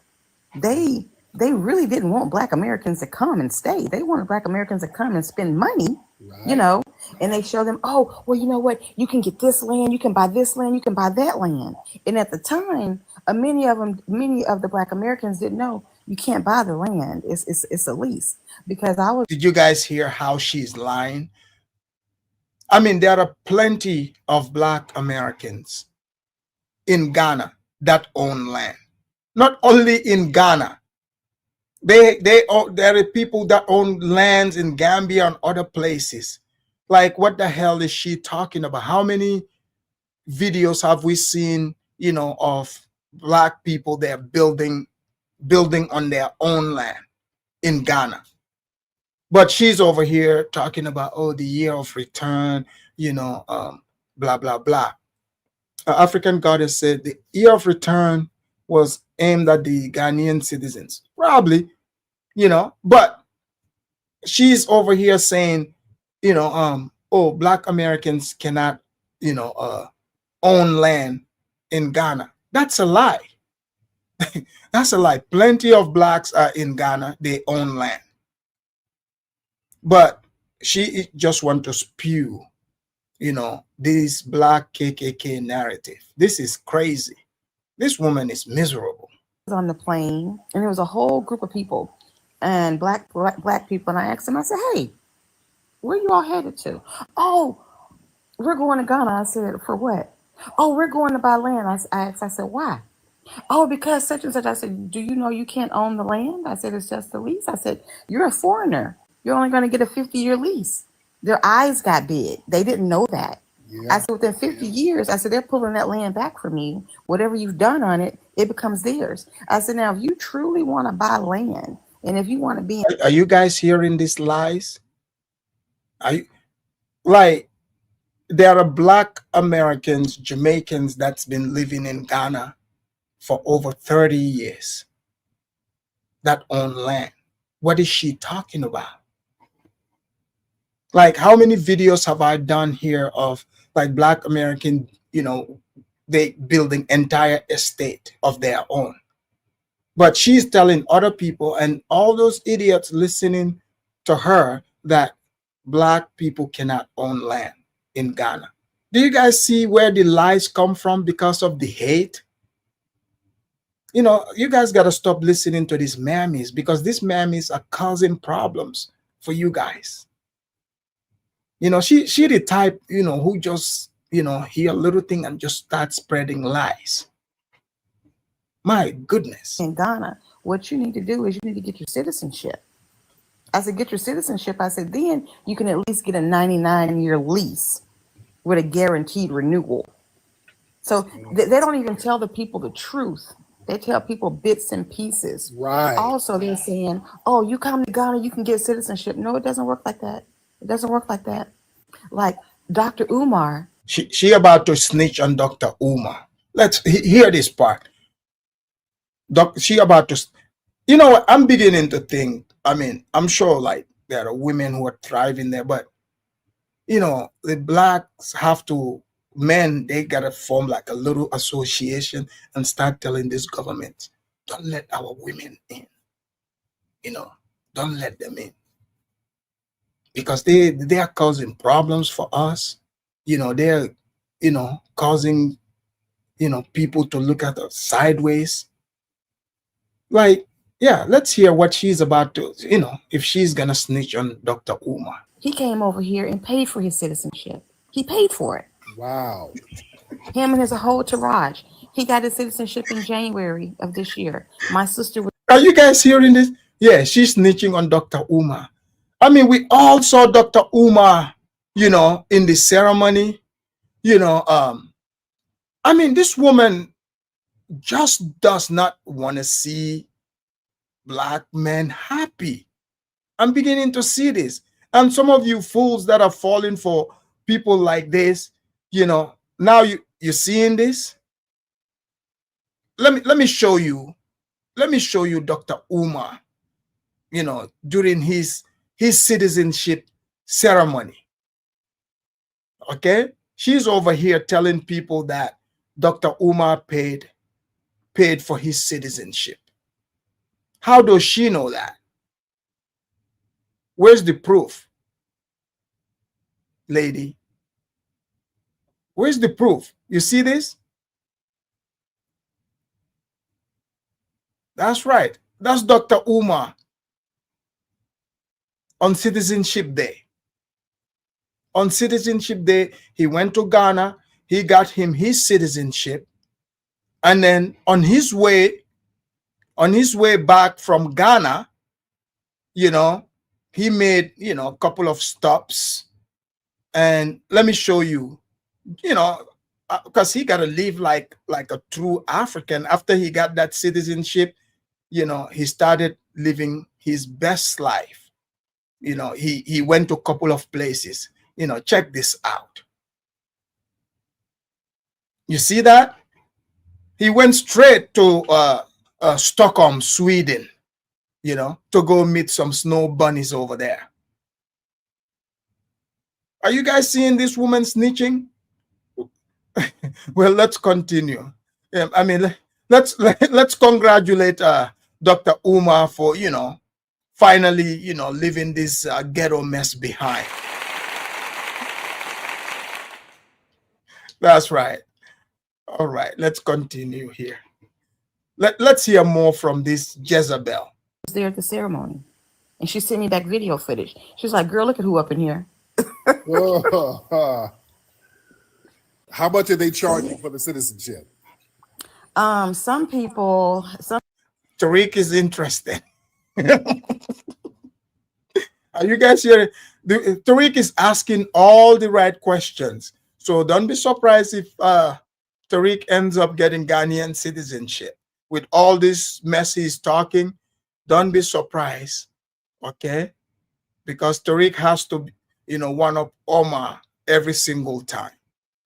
they really didn't want Black Americans to come and stay. They wanted Black Americans to come and spend money, you Right. know, and they show them, oh, well, you know what? You can get this land, you can buy this land, you can buy that land. And at the time, many of the Black Americans didn't know you can't buy the land. It's a lease because I was Did you guys hear how she's lying? I mean, there are plenty of Black Americans in Ghana that own land. Not only in Ghana, there are people that own lands in Gambia and other places. Like, what the hell is she talking about? How many videos have we seen, of Black people there building on their own land in Ghana? But she's over here talking about, oh, the year of return, blah blah blah. African Goddess said the year of return was aimed at the Ghanaian citizens, probably, but she's over here saying, oh, Black Americans cannot, own land in Ghana. That's a lie. That's a lie. Plenty of Blacks are in Ghana, they own land. But she just want to spew, this Black KKK narrative. This is crazy. This woman is miserable. on the plane and there was a whole group of people and black people, and I asked them, I said, hey, where you all headed to? Oh, we're going to Ghana. I said, for what? Oh, we're going to buy land. I asked, I said, why? Oh, because such and such. I said, do you know you can't own the land? I said, it's just a lease. I said, you're a foreigner. You're only going to get a 50-year lease. Their eyes got big. They didn't know that. I Yeah. said, within 50 years, I said, they're pulling that land back from you. Whatever you've done on it, it becomes theirs. I said, now, if you truly want to buy land and if you want to be Are you guys hearing these lies? Are you, like, there are Black Americans, Jamaicans that's been living in Ghana for over 30 years that own land. What is she talking about? Like, how many videos have I done here of like Black American, they building entire estate of their own? But she's telling other people and all those idiots listening to her that Black people cannot own land in Ghana. Do you guys see where the lies come from because of the hate? You guys got to stop listening to these mammies because these mammies are causing problems for you guys. She the type, who just, hear a little thing and just start spreading lies. My goodness. in Ghana, what you need to do is you need to get your citizenship. I said, get your citizenship. I said, then you can at least get a 99-year lease with a guaranteed renewal. So they don't even tell the people the truth. They tell people bits and pieces. Right. Also, they're saying, oh, you come to Ghana, you can get citizenship. No, it doesn't work like that. It doesn't work like that. Like Dr. Umar. She about to snitch on Dr. Umar. Let's hear this part. She about to, what? I'm beginning to think, I mean, I'm sure like there are women who are thriving there, but the Blacks have to, men, they gotta form like a little association and start telling this government, don't let our women in. Don't let them in. Because they are causing problems for us. They're, causing, people to look at us sideways. Like, yeah, let's hear what she's about to, if she's gonna snitch on Dr. Umar. He came over here and paid for his citizenship. He paid for it. Wow. Him and his whole entourage. He got his citizenship in January of this year. My sister was. Are you guys hearing this? Yeah, she's snitching on Dr. Umar. I mean, we all saw Dr. Umar, in the ceremony. I mean, this woman just does not want to see Black men happy. I'm beginning to see this. And some of you fools that are falling for people like this, now you're seeing this. Let me show you. Let me show you Dr. Umar, during his citizenship ceremony. Okay? She's over here telling people that Dr. Umar paid for his citizenship. How does she know that? Where's the proof, lady? Where's the proof? You see this? That's right. That's Dr. Umar on Citizenship Day. On Citizenship Day, he went to Ghana. He got him his citizenship. And then on his way back from Ghana, you know, he made, you know, a couple of stops. And let me show you, you know, because he got to live like a true African. After he got that citizenship, you know, he started living his best life. You know, he went to a couple of places. You know, check this out. You see that? He went straight to Stockholm, Sweden, you know, to go meet some snow bunnies over there. Are you guys seeing this woman snitching? Well, let's continue. I mean, let's congratulate Dr. Umar for, you know, finally, you know, leaving this ghetto mess behind. That's right. All right, let's continue here. Let's hear more from this Jezebel. Was there at the ceremony, and she sent me back video footage. She was like, "Girl, look at who up in here." How much are they charging for the citizenship? Some people, Tariq is interested. Are you guys hearing? Tariq is asking all the right questions. So don't be surprised if Tariq ends up getting Ghanaian citizenship. With all this mess he's talking, don't be surprised, okay? Because Tariq has to, you know, one up Omar every single time.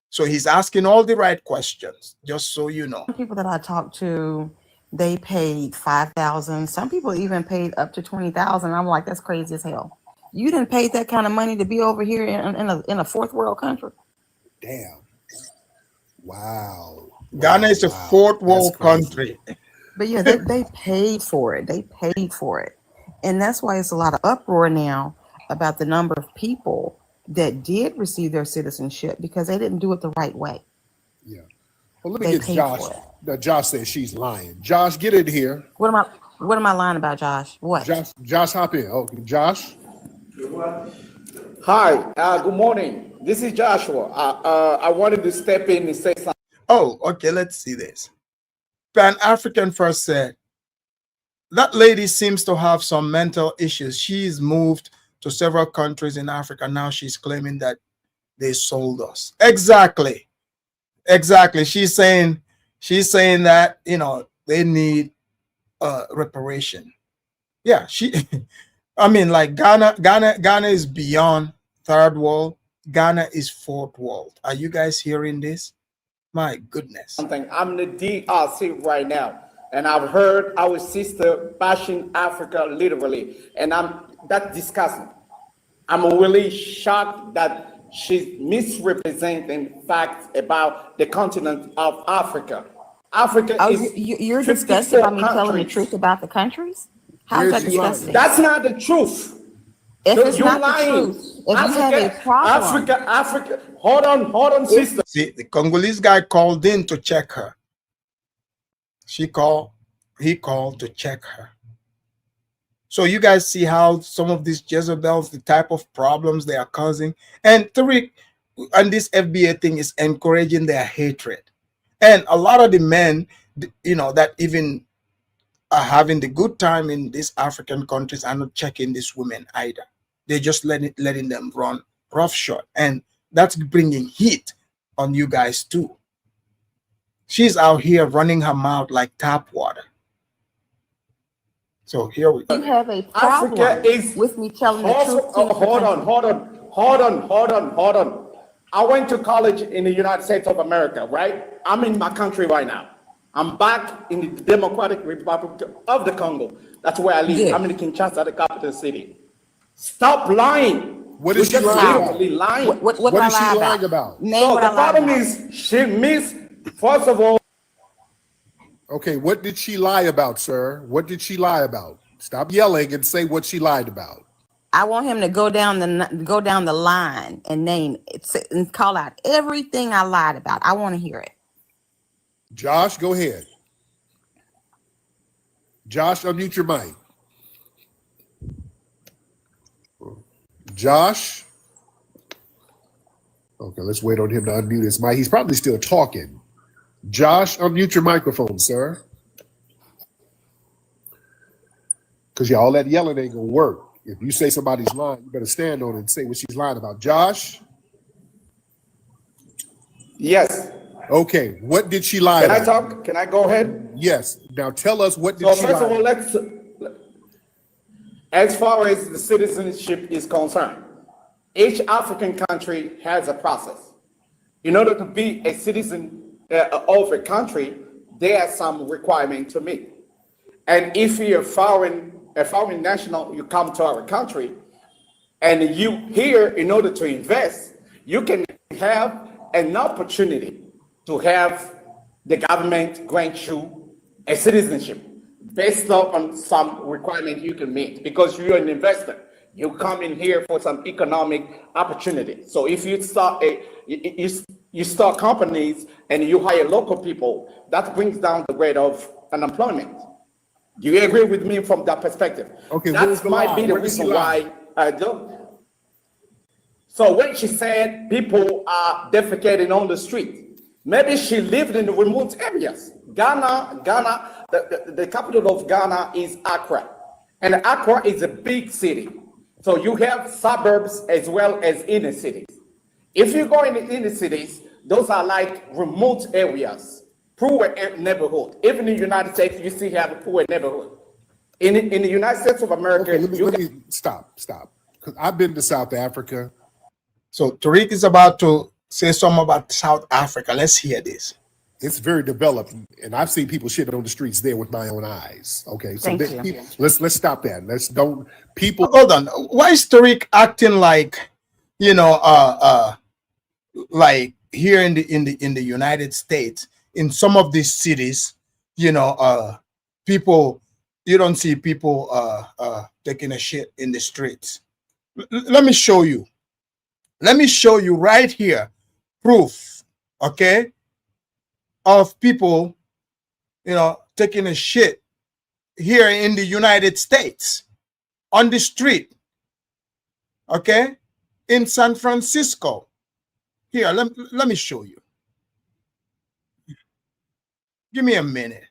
So he's asking all the right questions, just so you know. some people that I talked to, they paid $5,000. Some people even paid up to $20,000. I'm like, that's crazy as hell. You didn't pay that kind of money to be over here in a fourth world country. Damn. Wow. Ghana is a Wow. fourth world That's crazy. country. But yeah, they paid for it. They paid for it. And that's why it's a lot of uproar now about the number of people that did receive their citizenship because they didn't do it the right way. Yeah. Well, let me They get paid Josh. for it. Now, Josh says she's lying. Josh, get in here. What am I lying about, Josh? What? Josh, hop in. Oh, Josh. Hi, good morning. This is Joshua. I wanted to step in and say something. Oh, okay, let's see this. Pan-African First said, that lady seems to have some mental issues. She's moved to several countries in Africa. Now she's claiming that they sold us. Exactly. She's saying that, you know, they need reparation. Yeah, I mean, like Ghana is beyond third world. Ghana is fourth world. Are you guys hearing this? My goodness. I'm in the DRC right now, and I've heard our sister bashing Africa literally, and that's disgusting. I'm really shocked that she's misrepresenting facts about the continent of Africa. Africa is You're disgusted by me telling the countries. truth about the countries? How's that Where's she lying? disgusting? That's not the truth. If it's You're not lying. the truth, if you have a problem, Africa. Hold on, sister. See, the Congolese guy called in to check her. He called to check her. So you guys see how some of these Jezebels, the type of problems they are causing. And Tariq, and this FBA thing is encouraging their hatred. And a lot of the men, you know, that even are having the good time in these African countries are not checking these women either. They're just letting them run roughshod. And that's bringing heat on you guys too. She's out here running her mouth like tap water. So here we go. you have a problem Africa is with me telling the truth. Hold on. I went to college in the United States of America, right? I'm in my country right now. I'm back in the Democratic Republic of the Congo. That's where I live. Yeah. I'm in Kinshasa, the capital city. Stop lying. What is You're she just lying about? literally lying. What What I is she lie lying about? Name So what the I lied problem about. is she missed, first of all, Okay, what did she lie about, sir? What did she lie about? Stop yelling and say what she lied about. I want him to go down the line and name it and call out everything I lied about. I want to hear it. Josh, go ahead. Josh, unmute your mic. Josh? Okay, let's wait on him to unmute his mic. He's probably still talking. Josh, unmute your microphone, sir. Because yeah, all that yelling ain't gonna work. If you say somebody's lying, you better stand on it and say what she's lying about. Josh? Yes. Okay, what did she lie Can I about? talk? Can I go ahead? Yes. Now tell us what did So she first lie of all, about. as far as the citizenship is concerned, each African country has a process. In order to be a citizen of a country, there are some requirements to meet. And if you're a foreign national, you come to our country, and you here in order to invest, you can have an opportunity to have the government grant you a citizenship based on some requirement you can meet because you're an investor. You come in here for some economic opportunity. So if you start you start companies and you hire local people, that brings down the rate of unemployment. Do you agree with me from that perspective? Okay, what was That the might lie? be the Where did she reason lie? why I don't. So when she said people are defecating on the street, maybe she lived in the remote areas. Ghana, the capital of Ghana is Accra. And Accra is a big city. So you have suburbs as well as inner cities. If you go in the inner cities, those are like remote areas, poor neighborhood. Even in the United States, you still have a poor neighborhood. In the United States of America, Okay, let me stop. Because I've been to South Africa. So Tariq is about to say something about South Africa. Let's hear this. It's very developed, and I've seen people shit on the streets there with my own eyes. Okay, so Thank you. let's stop that. Let's don't people. Hold on. Why is Tariq acting like, like here in the United States, in some of these cities, people, you don't see people taking a shit in the streets. Let me show you. Let me show you right here proof, okay, of people, taking a shit here in the United States on the street, okay, in San Francisco. Here, let me show you. Give me a minute,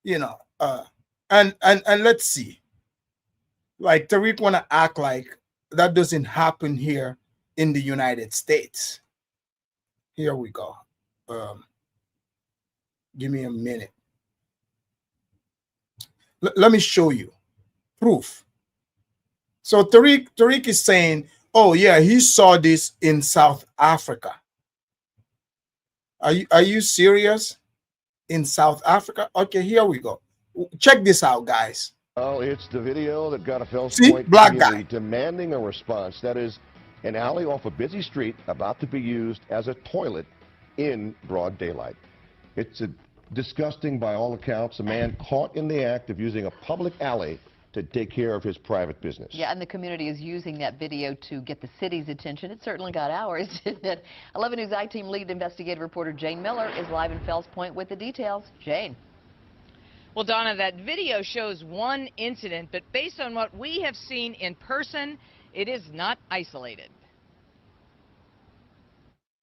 and let's see. Like Tariq want to act like that doesn't happen here in the United States. Here we go. Give me a minute. Let me show you proof. So Tariq is saying, oh yeah, he saw this in South Africa. Are you serious? In South Africa? Okay, here we go. Check this out, guys. Oh, it's the video that got a Fells See, Point black community guy. demanding a response. That is an alley off a busy street about to be used as a toilet in broad daylight. It's disgusting by all accounts. A man caught in the act of using a public alley to take care of his private business. Yeah, and the community is using that video to get the city's attention. It certainly got ours, didn't it? 11 News I-Team lead investigative reporter Jane Miller is live in Fells Point with the details. Jane. Well, Donna, that video shows one incident, but based on what we have seen in person, it is not isolated.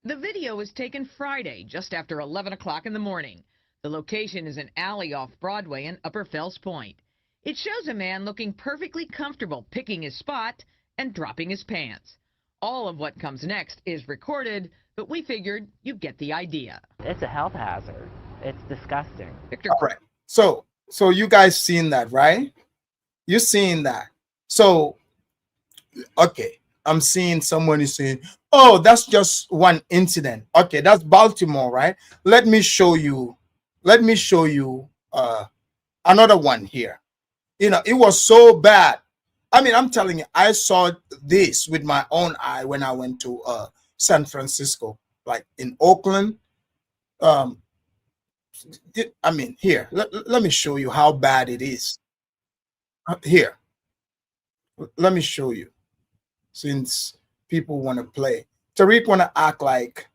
The video was taken Friday, just after 11 o'clock in the morning. The location is an alley off Broadway in Upper Fells Point. It shows a man looking perfectly comfortable picking his spot and dropping his pants. All of what comes next is recorded, but we figured you get the idea. It's a health hazard. It's disgusting. Victor. All right. So you guys seen that, right? You're seeing that. So, okay, I'm seeing someone is saying, oh, that's just one incident. Okay, that's Baltimore, right? Let me show you another one here. It was so bad. I mean, I'm telling you, I saw this with my own eye when I went to San Francisco, like in Oakland. I mean, here, let me show you how bad it is. Here, let me show you, since people want to play. Tariq want to act like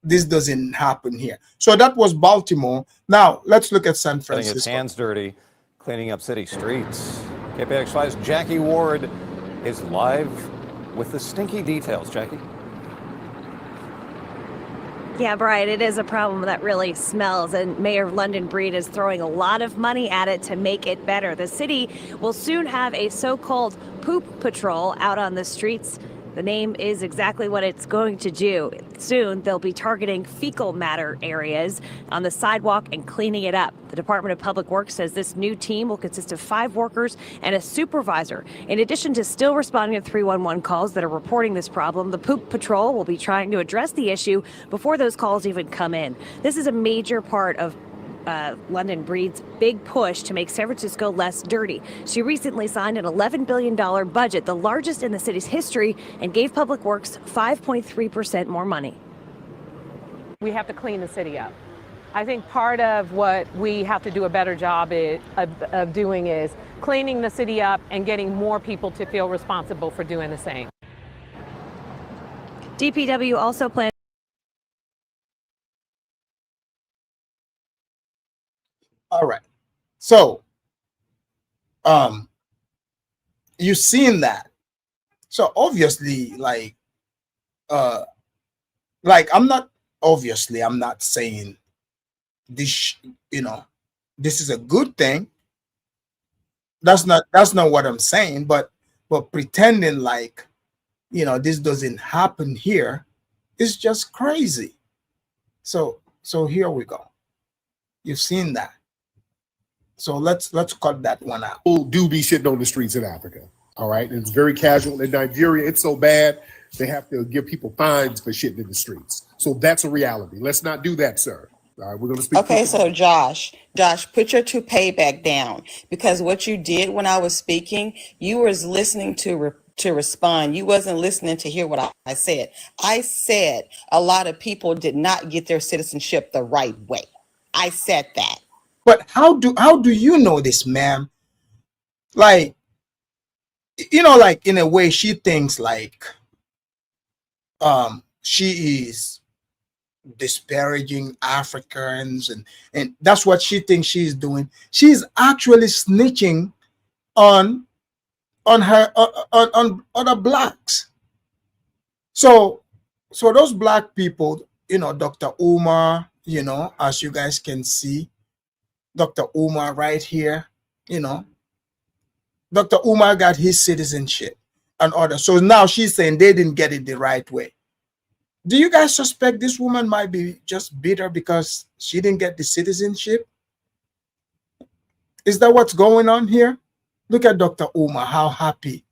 this doesn't happen here. So that was Baltimore. Now let's look at San Getting its Francisco. hands dirty, cleaning up city streets. KPX 5's Jackie Ward is live with the stinky details. Jackie? Yeah, Brian, it is a problem that really smells, and Mayor London Breed is throwing a lot of money at it to make it better. The city will soon have a so-called poop patrol out on the streets. The name is exactly what it's going to do. Soon, they'll be targeting fecal matter areas on the sidewalk and cleaning it up. The Department of Public Works says this new team will consist of 5 workers and a supervisor. In addition to still responding to 311 calls that are reporting this problem, the Poop Patrol will be trying to address the issue before those calls even come in. This is a major part of London Breed's big push to make San Francisco less dirty. She recently signed an $11 billion budget, the largest in the city's history, and gave Public Works 5.3% more money. We have to clean the city up. I think part of what we have to do a better job of doing is cleaning the city up and getting more people to feel responsible for doing the same. DPW also plans. All right. So, you've seen that. So obviously, like I'm not saying this, this is a good thing. That's not what I'm saying, but pretending like, this doesn't happen here is just crazy. So here we go. You've seen that. So let's cut that one out. People do be shitting on the streets in Africa. All right. And it's very casual. In Nigeria, it's so bad they have to give people fines for shitting in the streets. So that's a reality. Let's not do that, sir. All right, we're going to speak. Okay, so Josh, put your toupee back down, because what you did when I was speaking, you was listening to respond. You wasn't listening to hear what I said. I said a lot of people did not get their citizenship the right way. I said that. But how do you know this, ma'am? Like, like in a way she thinks like she is disparaging Africans, and that's what she thinks she's doing. She's actually snitching on other blacks. So those black people, Dr. Umar, as you guys can see, Dr. Umar right here, Dr. Umar got his citizenship and order. So now she's saying they didn't get it the right way. Do you guys suspect this woman might be just bitter because she didn't get the citizenship? Is that what's going on here? Look at Dr. Umar, how happy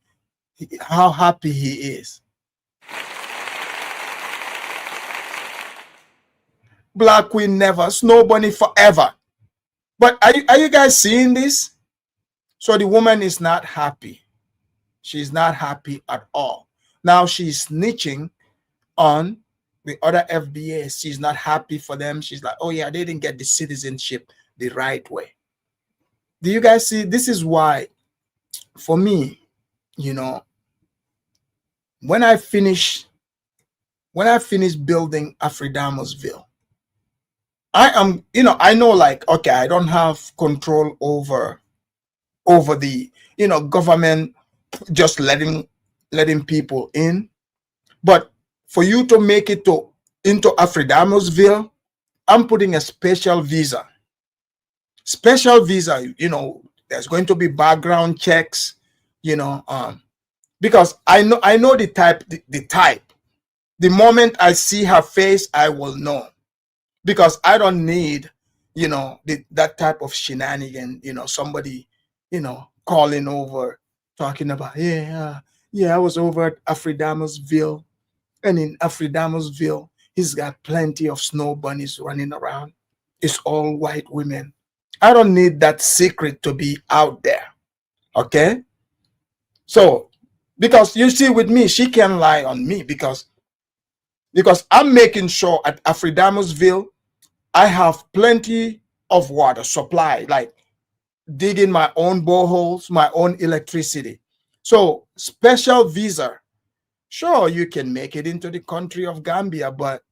he is. Black Queen never, Snow Bunny forever. But are you guys seeing this? So the woman is not happy. She's not happy at all. Now she's snitching on the other FBA. She's not happy for them. She's like, oh yeah, they didn't get the citizenship the right way. Do you guys see? This is why, for me, when I finish building Afridamusville, I am, I know, like, okay, I don't have control over the, government just letting people in. But for you to make it into Afridamusville, I'm putting a special visa. Special visa, there's going to be background checks, because I know the type. The moment I see her face, I will know. Because I don't need, that type of shenanigan, somebody, calling over, talking about, yeah, I was over at Afridamusville, and in Afridamusville, he's got plenty of snow bunnies running around. It's all white women. I don't need that secret to be out there, okay? So, because you see with me, she can lie on me because I'm making sure at Afridamusville, I have plenty of water supply, like digging my own boreholes, my own electricity. So special visa, sure, you can make it into the country of Gambia, but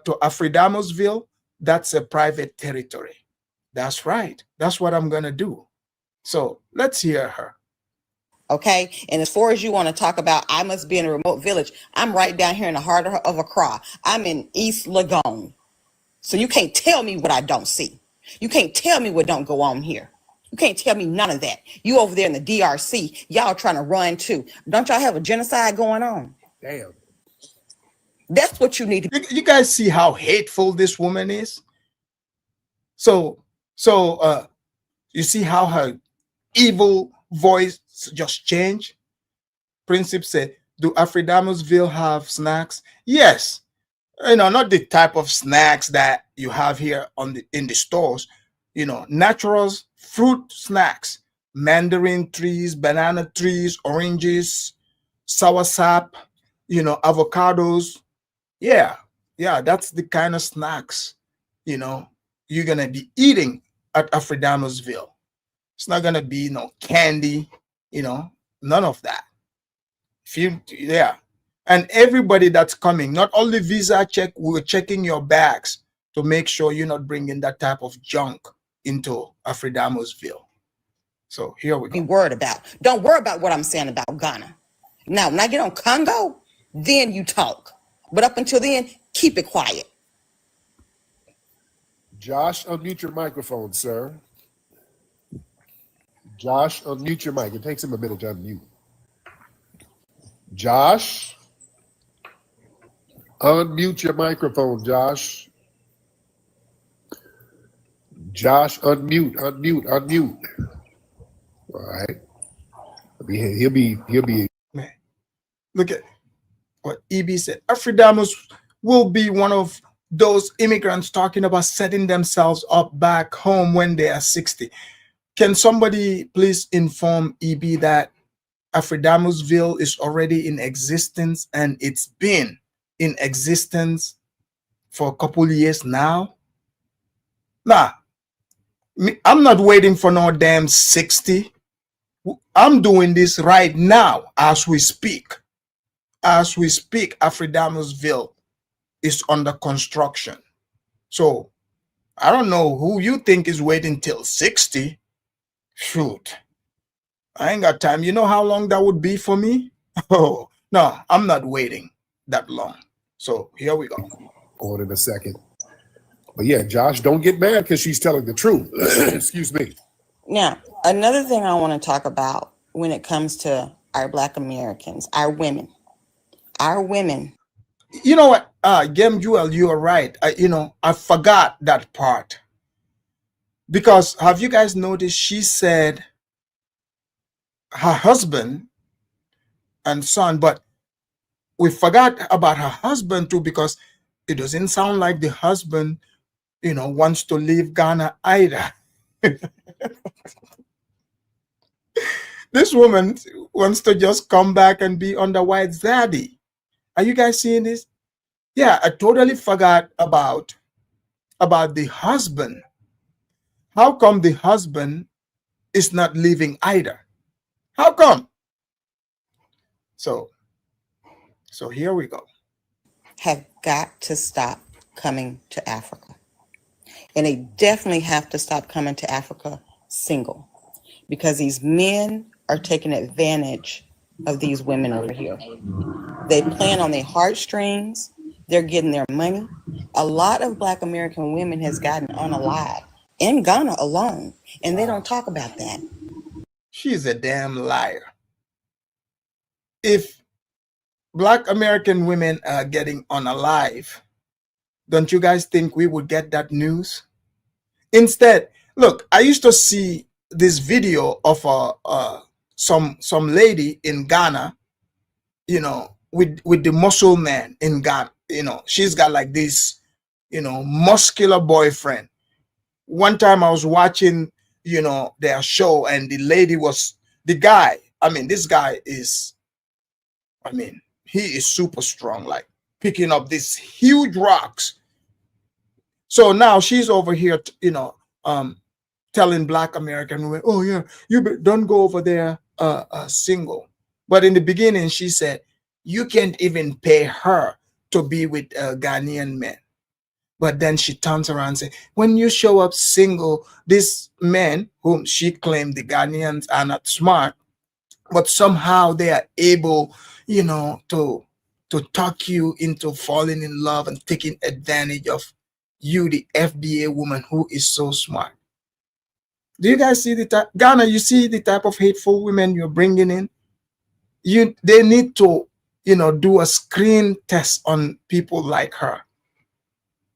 to Afridamosville, that's a private territory. That's right. That's what I'm gonna do. So let's hear her. Okay. And as far as you want to talk about, I must be in a remote village. I'm right down here in the heart of Accra. I'm in East Legon. So you can't tell me what I don't see. You can't tell me what don't go on here. You can't tell me none of that. You over there in the DRC, y'all trying to run too. Don't y'all have a genocide going on? Damn. That's what you need to. You guys see how hateful this woman is? So you see how her evil voice just changed? Princip said, do Afridamosville have snacks? Yes. You know, not the type of snacks that you have here in the stores. You know, natural fruit snacks, mandarin trees, banana trees, oranges, soursop, you know, avocados. Yeah, that's the kind of snacks, you know, you're gonna be eating at Afridamosville. It's not gonna be no candy, you know, none of that. Yeah. And everybody that's coming, not only visa check, we're checking your bags to make sure you're not bringing that type of junk into Afridamosville. So here we go. Be worried about. Don't worry about what I'm saying about Ghana. Now, when I get on Congo, then you talk. But up until then, keep it quiet. Josh, unmute your microphone, sir. Josh, unmute your mic. It takes him a minute to unmute. Josh, unmute your microphone, Josh. Josh, unmute. All right. He'll be. Man, look at what EB said. Afridamos will be one of those immigrants talking about setting themselves up back home when they are 60. Can somebody please inform EB that Afridamosville is already in existence, and it's been in existence for a couple years now? Nah, I'm not waiting for no damn 60. I'm doing this right now as we speak. As we speak, Afridamosville is under construction. So I don't know who you think is waiting till 60. Shoot, I ain't got time. You know how long that would be for me? Oh, no, I'm not waiting that long. So here we go. On in a second. But yeah, Josh, don't get mad because she's telling the truth. Excuse me. Now, another thing I want to talk about when it comes to our Black Americans, our women. You know what, Gem Jewel, you are right. I forgot that part. Because have you guys noticed she said her husband and son, but we forgot about her husband too, because it doesn't sound like the husband, wants to leave Ghana either. This woman wants to just come back and be under White's daddy. Are you guys seeing this? Yeah, I totally forgot about the husband. How come the husband is not leaving either? How come? So here we go. Have got to stop coming to Africa. And they definitely have to stop coming to Africa single, because these men are taking advantage of these women over here. They playing on their heartstrings. They're getting their money. A lot of Black American women has gotten unalived in Ghana alone, and they don't talk about that. She's a damn liar. If Black American women are getting unalive, don't you guys think we would get that news? Instead, look, I used to see this video of some lady in Ghana, with the muscle man in Ghana. She's got like this, muscular boyfriend. One time I was watching, their show, and the guy. This guy is, he is super strong, like picking up these huge rocks. So now she's over here, telling Black American women, "Oh yeah, don't go over there single." But in the beginning, she said, "You can't even pay her to be with Ghanaian men." But then she turns around and says, "When you show up single, these men whom she claimed the Ghanaians are not smart, but somehow they are able, to talk you into falling in love and taking advantage of you, the FBA woman who is so smart." Do you guys see the type, Ghana? You see the type of hateful women you're bringing in. They need to, do a screen test on people like her.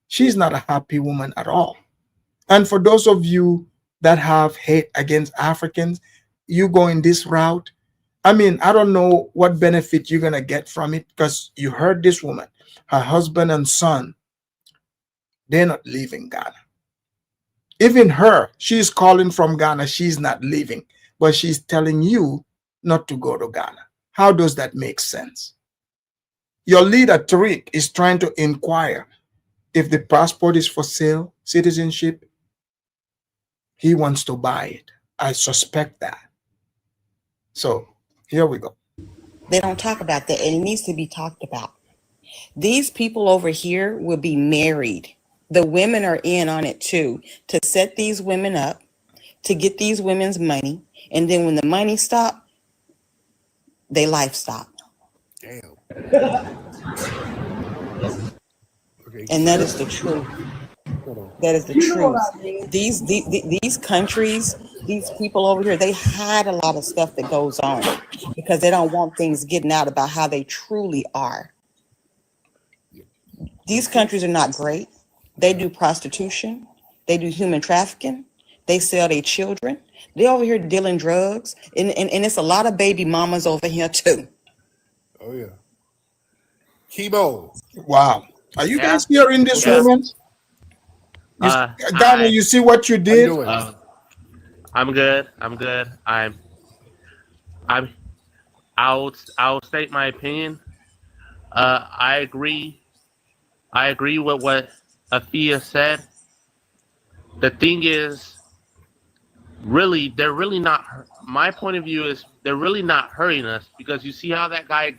She's not a happy woman at all. And for those of you that have hate against Africans, you go in this route. I mean, I don't know what benefit you're gonna get from it, because you heard this woman, her husband and son, they're not leaving Ghana. Even her, she's calling from Ghana, she's not leaving, but she's telling you not to go to Ghana. How does that make sense? Your leader, Tariq, is trying to inquire if the passport is for sale, citizenship. He wants to buy it. I suspect that. So here we go. They don't talk about that, and it needs to be talked about. These people over here will be married. The women are in on it too, to set these women up, to get these women's money, and then when the money stops, their life stops. Damn. Okay. And that is the truth. That is the truth. These countries, these people over here, they hide a lot of stuff that goes on because they don't want things getting out about how they truly are. These countries are not great. They do prostitution. They do human trafficking. They sell their children. They're over here dealing drugs. And it's a lot of baby mamas over here too. Oh yeah. Chemo. Wow. Are you guys hearing this woman? Ghana, you see what you did? I'm good. I'll state my opinion. I agree with what Afia said. The thing is, they're really not. My point of view is they're really not hurting us, because you see how that guy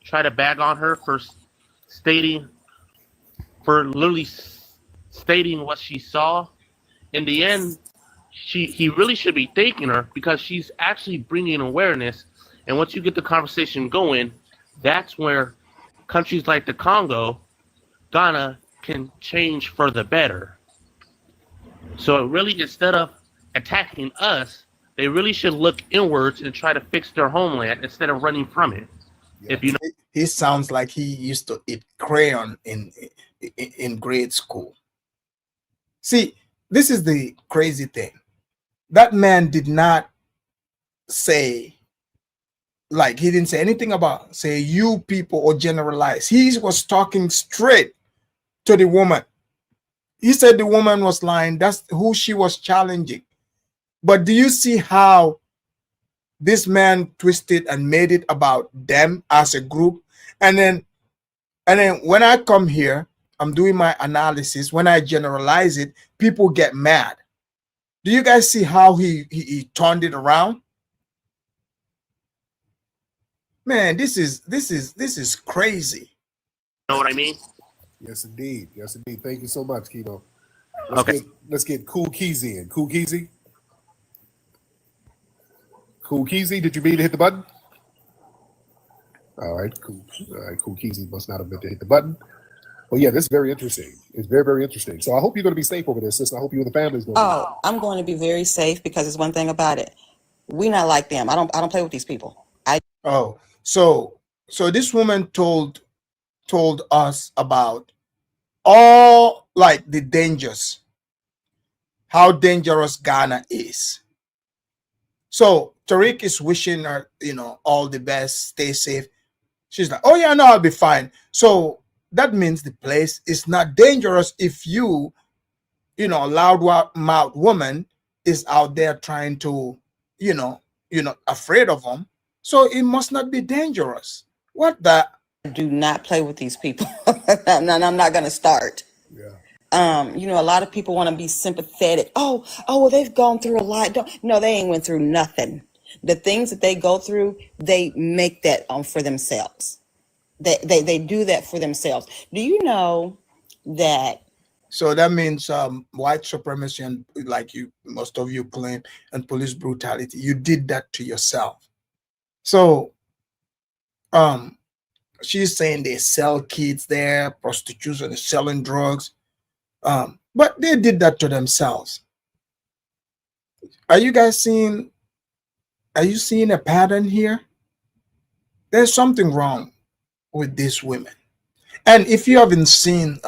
tried to bag on her for literally stating what she saw. In the end, he really should be thanking her, because she's actually bringing awareness. And once you get the conversation going, that's where countries like the Congo, Ghana, can change for the better. So really, instead of attacking us, they really should look inwards and try to fix their homeland instead of running from it. Yeah. If you know, he sounds like he used to eat crayon in grade school. See, this is the crazy thing. That man did not say, like, he didn't say anything about, say, you people or generalize. He was talking straight to the woman. He said the woman was lying. That's who she was challenging. But do you see how this man twisted and made it about them as a group? And then when I come here, I'm doing my analysis. When I generalize it, people get mad. Do you guys see how he turned it around? Man, this is crazy. You know what I mean? Yes, indeed. Yes, indeed. Thank you so much, Kimo. Let's get Cool Keezy in. Cool Keezy? Cool Keezy, did you mean to hit the button? All right, cool. All right, Cool Keezy must not have meant to hit the button. Well, yeah, this is very interesting. It's very, very interesting. So I hope you're going to be safe over there, sis. I hope you and the family's going to be. I'm going to be very safe, because there's one thing about it. We're not like them. I don't play with these people. So this woman told us about all, like, the dangers, how dangerous Ghana is. So Tariq is wishing her, all the best, stay safe. She's like, oh yeah, no, I'll be fine. So that means the place is not dangerous if a loud-mouthed woman is out there trying to, afraid of them. So it must not be dangerous. What the? Do not play with these people. And I'm not going to start. Yeah. You know, a lot of people want to be sympathetic. Well, they've gone through a lot. No, they ain't went through nothing. The things that they go through, they make that for themselves. They do that for themselves. Do you know that? So that means white supremacy and, like you, most of you claim, and police brutality. You did that to yourself. So she's saying they sell kids there, prostitution, selling drugs. But they did that to themselves. Are you guys seeing? Are you seeing a pattern here? There's something wrong with these women. And if you haven't seen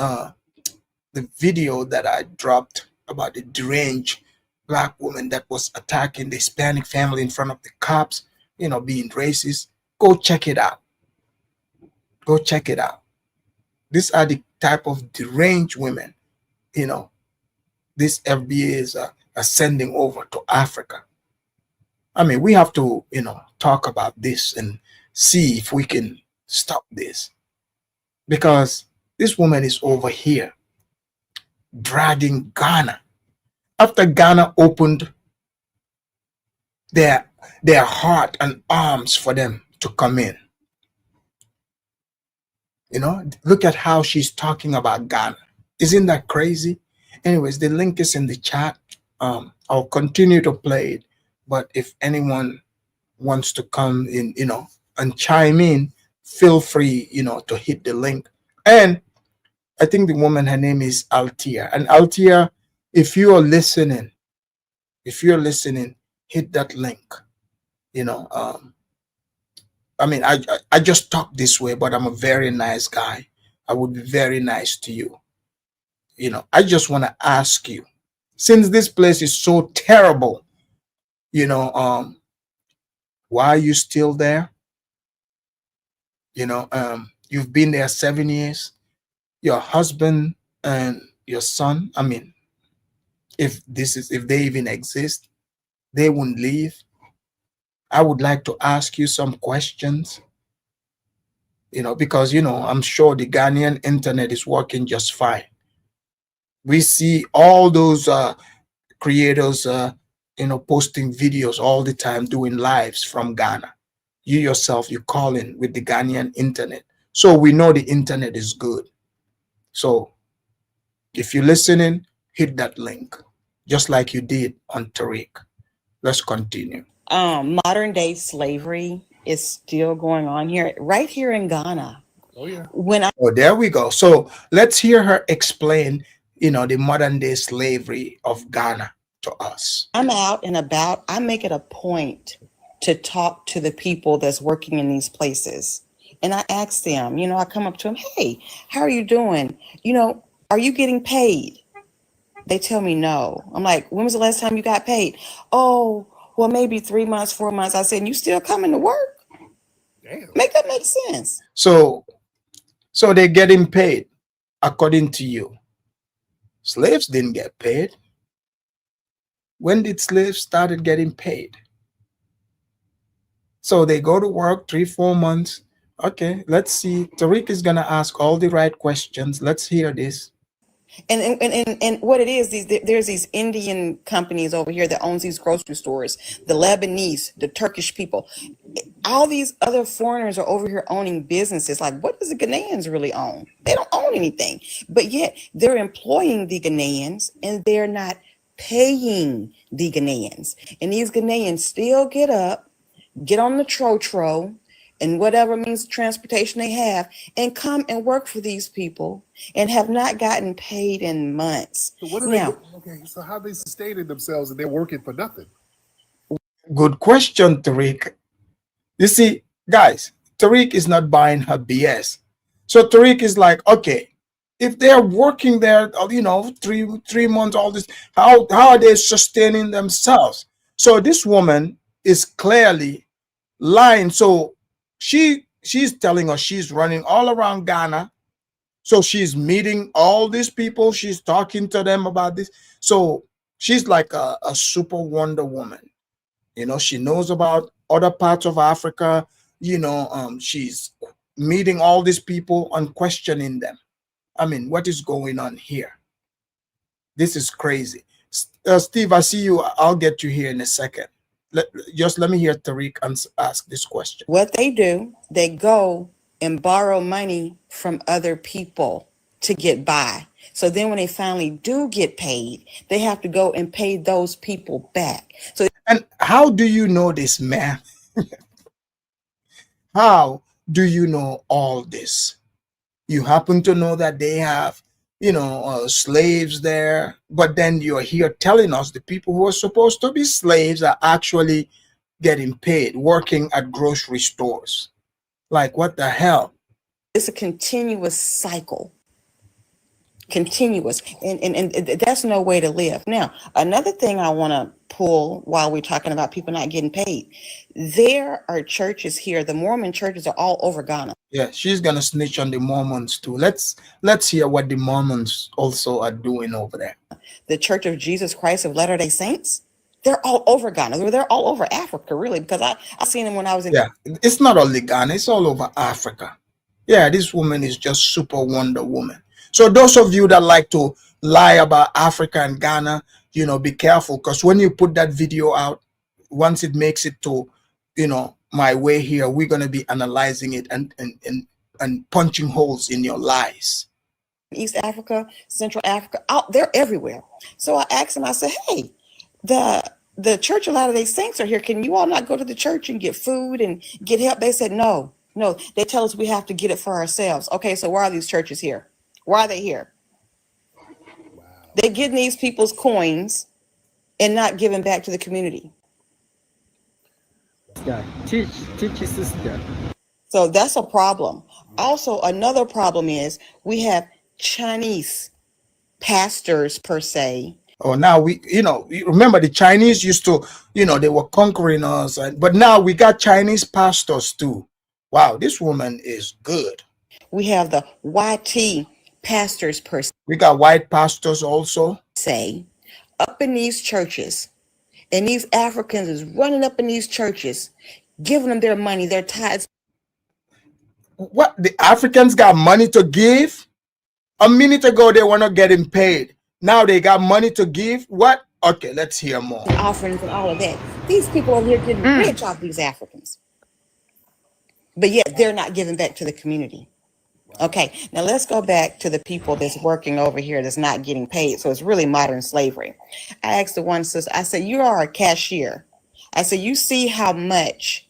the video that I dropped about the deranged black woman that was attacking the Hispanic family in front of the cops, you know, being racist, go check it out. Go check it out. These are the type of deranged women, you know, this FBA is sending over to Africa. I mean, we have to, you know, talk about this and see if we can stop this, because this woman is over here dragging Ghana after Ghana opened their heart and arms for them to come in. You know, look at how she's talking about Ghana. Isn't that crazy? Anyways, the link is in the chat. I'll continue to play it, but if anyone wants to come in, you know, and chime in, feel free, you know, to hit the link. And I think the woman, her name is Altia. And Altia, if you are listening, hit that link. You know, I mean, I just talk this way, but I'm a very nice guy. I would be very nice to you. You know, I just want to ask you, since this place is so terrible, you know, why are you still there? You know, you've been there 7 years. Your husband and your son, I mean, if they even exist, they wouldn't leave. I would like to ask you some questions, you know, because, you know, I'm sure the Ghanaian internet is working just fine. We see all those creators, you know, posting videos all the time, doing lives from Ghana. You yourself, you call in with the Ghanaian internet. So we know the internet is good. So if you're listening, hit that link, just like you did on Tariq. Let's continue. Modern day slavery is still going on here, right here in Ghana. Oh yeah. Oh, there we go. So let's hear her explain, you know, the modern day slavery of Ghana to us. I'm out and about, I make it a point to talk to the people that's working in these places. And I ask them, you know, I come up to them, hey, how are you doing? You know, are you getting paid? They tell me no. I'm like, when was the last time you got paid? Oh, well, maybe 3 months, 4 months. I said, and you still coming to work? Damn. Make that make sense. So they're getting paid according to you. Slaves didn't get paid. When did slaves started getting paid? So they go to work 3-4 months. Okay, let's see. Tariq is gonna ask all the right questions. Let's hear this. And what it is, there's these Indian companies over here that owns these grocery stores, the Lebanese, the Turkish people. All these other foreigners are over here owning businesses. Like, what does the Ghanaians really own? They don't own anything. But yet they're employing the Ghanaians and they're not paying the Ghanaians. And these Ghanaians still get up, get on the trotro and whatever means of transportation they have, and come and work for these people and have not gotten paid in months. So what are Now, okay, so how are they sustaining themselves and they're working for nothing? Good question, Tariq. You see, guys, Tariq is not buying her BS. So Tariq is like, okay, if they're working there, you know, three months, all this, how are they sustaining themselves? So this woman is clearly lying. So she's telling us she's running all around Ghana. So she's meeting all these people. She's talking to them about this. So she's like a super Wonder Woman. You know, she knows about other parts of Africa. You know, she's meeting all these people and questioning them. I mean, what is going on here? This is crazy. Steve, I see you. I'll get you here in a second. Just let me hear Tariq ask this question. What they do, they go and borrow money from other people to get by. So then when they finally do get paid, they have to go and pay those people back. So, and how do you know this, man? How do you know all this? You happen to know that they have, slaves there, but then you're here telling us the people who are supposed to be slaves are actually getting paid, working at grocery stores. Like, what the hell? It's a continuous cycle. Continuous. And that's no way to live. Now, another thing I want to pull while we're talking about people not getting paid, there are churches here. The Mormon churches are all over Ghana. Yeah, she's gonna snitch on the Mormons too. Let's hear what the Mormons also are doing over there. The Church of Jesus Christ of Latter-day Saints, they're all over Ghana. They're all over Africa, really, because I seen them when I was in. Yeah, it's not only Ghana, it's all over Africa. Yeah, this woman is just super Wonder Woman. So those of you that like to lie about Africa and Ghana, be careful, because when you put that video out, once it makes it to, my way here, we're going to be analyzing it and punching holes in your lies. East Africa, Central Africa, they're everywhere. So I asked them, I said, hey, the Church of Latter-day Saints are here. Can you all not go to the church and get food and get help? They said, no, they tell us we have to get it for ourselves. Okay, so why are these churches here? Why are they here? Wow. They're getting these people's coins and not giving back to the community. Teach sister. So that's a problem. Also, another problem is we have Chinese pastors per se. Oh, now you remember the Chinese used to, they were conquering us, but now we got Chinese pastors too. Wow, this woman is good. We have the YT pastors per se. We got white pastors also. Say, up in these churches, and these Africans is running up in these churches, giving them their money, their tithes. What, the Africans got money to give? A minute ago they were not getting paid. Now they got money to give. What? Okay, let's hear more. Offerings and all of that. These people over here getting rich off these Africans. But yet they're not giving back to the community. Okay, now let's go back to the people that's working over here that's not getting paid. So it's really modern slavery. I asked the one sister, I said, you are a cashier. I said, you see how much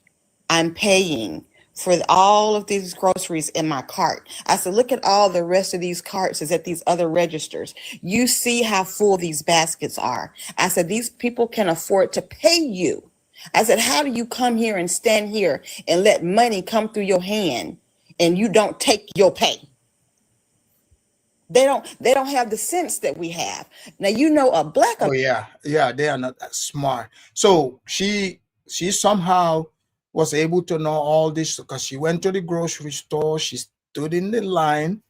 I'm paying for all of these groceries in my cart. I said, look at all the rest of these carts is at these other registers. You see how full these baskets are. I said, these people can afford to pay you. I said, how do you come here and stand here and let money come through your hand and you don't take your pay? They don't have the sense that we have. Now, a black. Oh yeah, they are not that smart. So she somehow was able to know all this because she went to the grocery store, she stood in the line,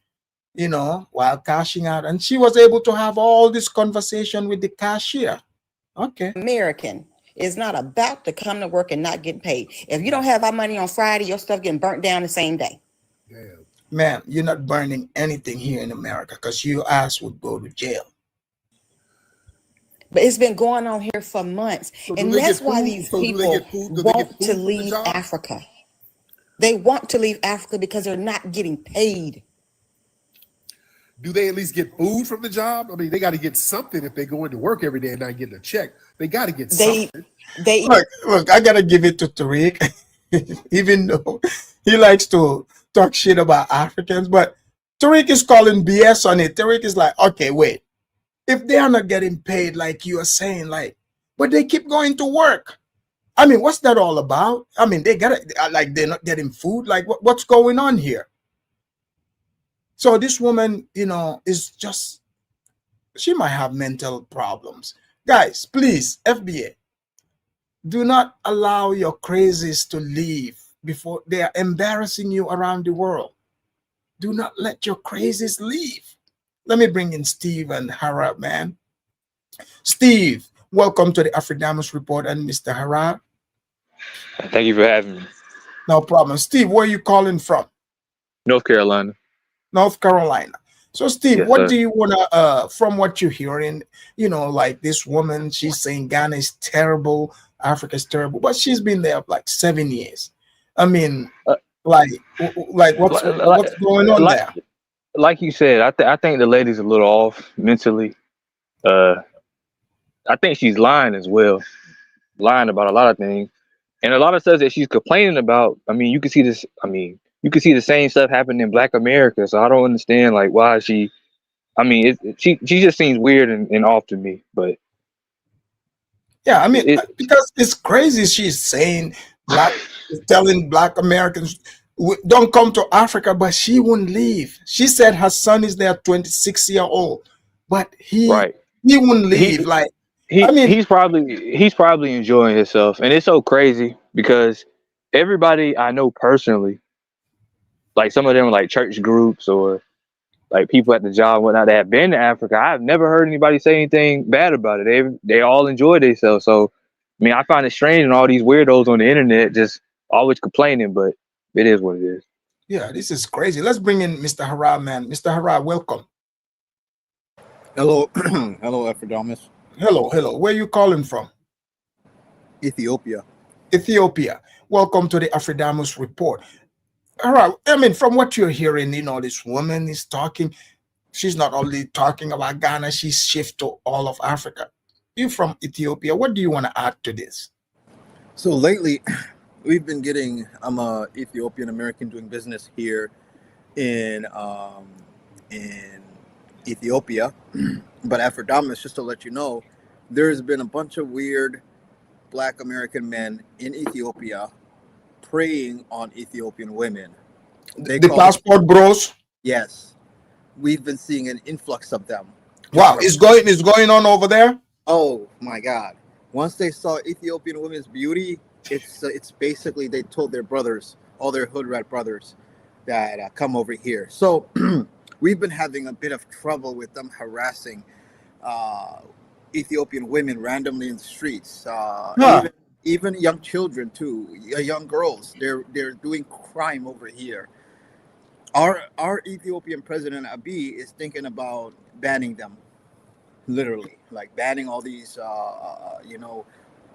while cashing out, and she was able to have all this conversation with the cashier. Okay. American is not about to come to work and not get paid. If you don't have our money on Friday, your stuff getting burnt down the same day. Damn. Man, you're not burning anything here in America because your ass would go to jail. But it's been going on here for months. So and that's why these people want to leave Africa. They want to leave Africa because they're not getting paid. Do they at least get food from the job? I mean, they got to get something if they go into work every day and not getting a check. They got to get something. Look, I got to give it to Tariq, even though he likes to talk shit about Africans. But Tariq is calling BS on it. Tariq is like, okay, wait. If they are not getting paid like you are saying, but they keep going to work. I mean, what's that all about? I mean, they're not getting food. Like, what's going on here? So this woman, is just, she might have mental problems. Guys, please, FBA, do not allow your crazies to leave before they are embarrassing you around the world. Do not let your crazies leave. Let me bring in Steve and Harab, man. Steve, welcome to the Afridamus Report, and Mr. Harab. Thank you for having me. No problem. Steve, where are you calling from? North Carolina. North Carolina. So, Steve, Yes, what sir. do you want to, from what you're hearing, like this woman, she's saying Ghana is terrible, Africa is terrible, but she's been there like 7 years. I mean, Uh, like like, what's going on like, there? like you said, I think the lady's a little off mentally. Uh, I think she's lying as well, lying about a lot of things, and a lot of stuff that she's complaining about. I mean, you can see this. I mean, you can see the same stuff happening in Black America. So I don't understand like why she. I mean, she just seems weird and off to me. But Yeah, I mean, it because it's crazy. She's saying black, telling Black Americans don't come to Africa, but she wouldn't leave. She said her son is there, 26-year-old, but right. he wouldn't leave. He Like, I mean, he's probably enjoying himself, and it's so crazy because everybody I know personally, like some of them are like church groups or like people at the job and whatnot that have been to Africa. I've never heard anybody say anything bad about it. They all enjoy themselves. So I mean, I find it strange and all these weirdos on the internet just always complaining, but it is what it is. yeah, this is crazy. Let's bring in Mr. Hara, man. Mr. Hara, welcome. Hello, hello, Ephrodimus. Hello. Where you calling from? Ethiopia. Ethiopia. Welcome to the Afrodamus Report. All right. I mean, from what you're hearing, this woman is talking. She's not only talking about Ghana, she's shift to all of Africa. You from Ethiopia. What do you want to add to this? So lately, we've been getting. I'm a Ethiopian American doing business here in Ethiopia. But Ephrodimus, just to let you know, there's been a bunch of weird Black American men in Ethiopia preying on Ethiopian women. The passport bros. Yes, we've been seeing an influx of them. Wow, it's going on over there. Oh my God! Once they saw Ethiopian women's beauty, it's basically they told their brothers, all their hood rat brothers, that come over here. So we've been having a bit of trouble with them harassing Ethiopian women randomly in the streets. Even young children too, young girls. They're doing crime over here. Our Ethiopian president Abiy is thinking about banning them, literally, like banning all these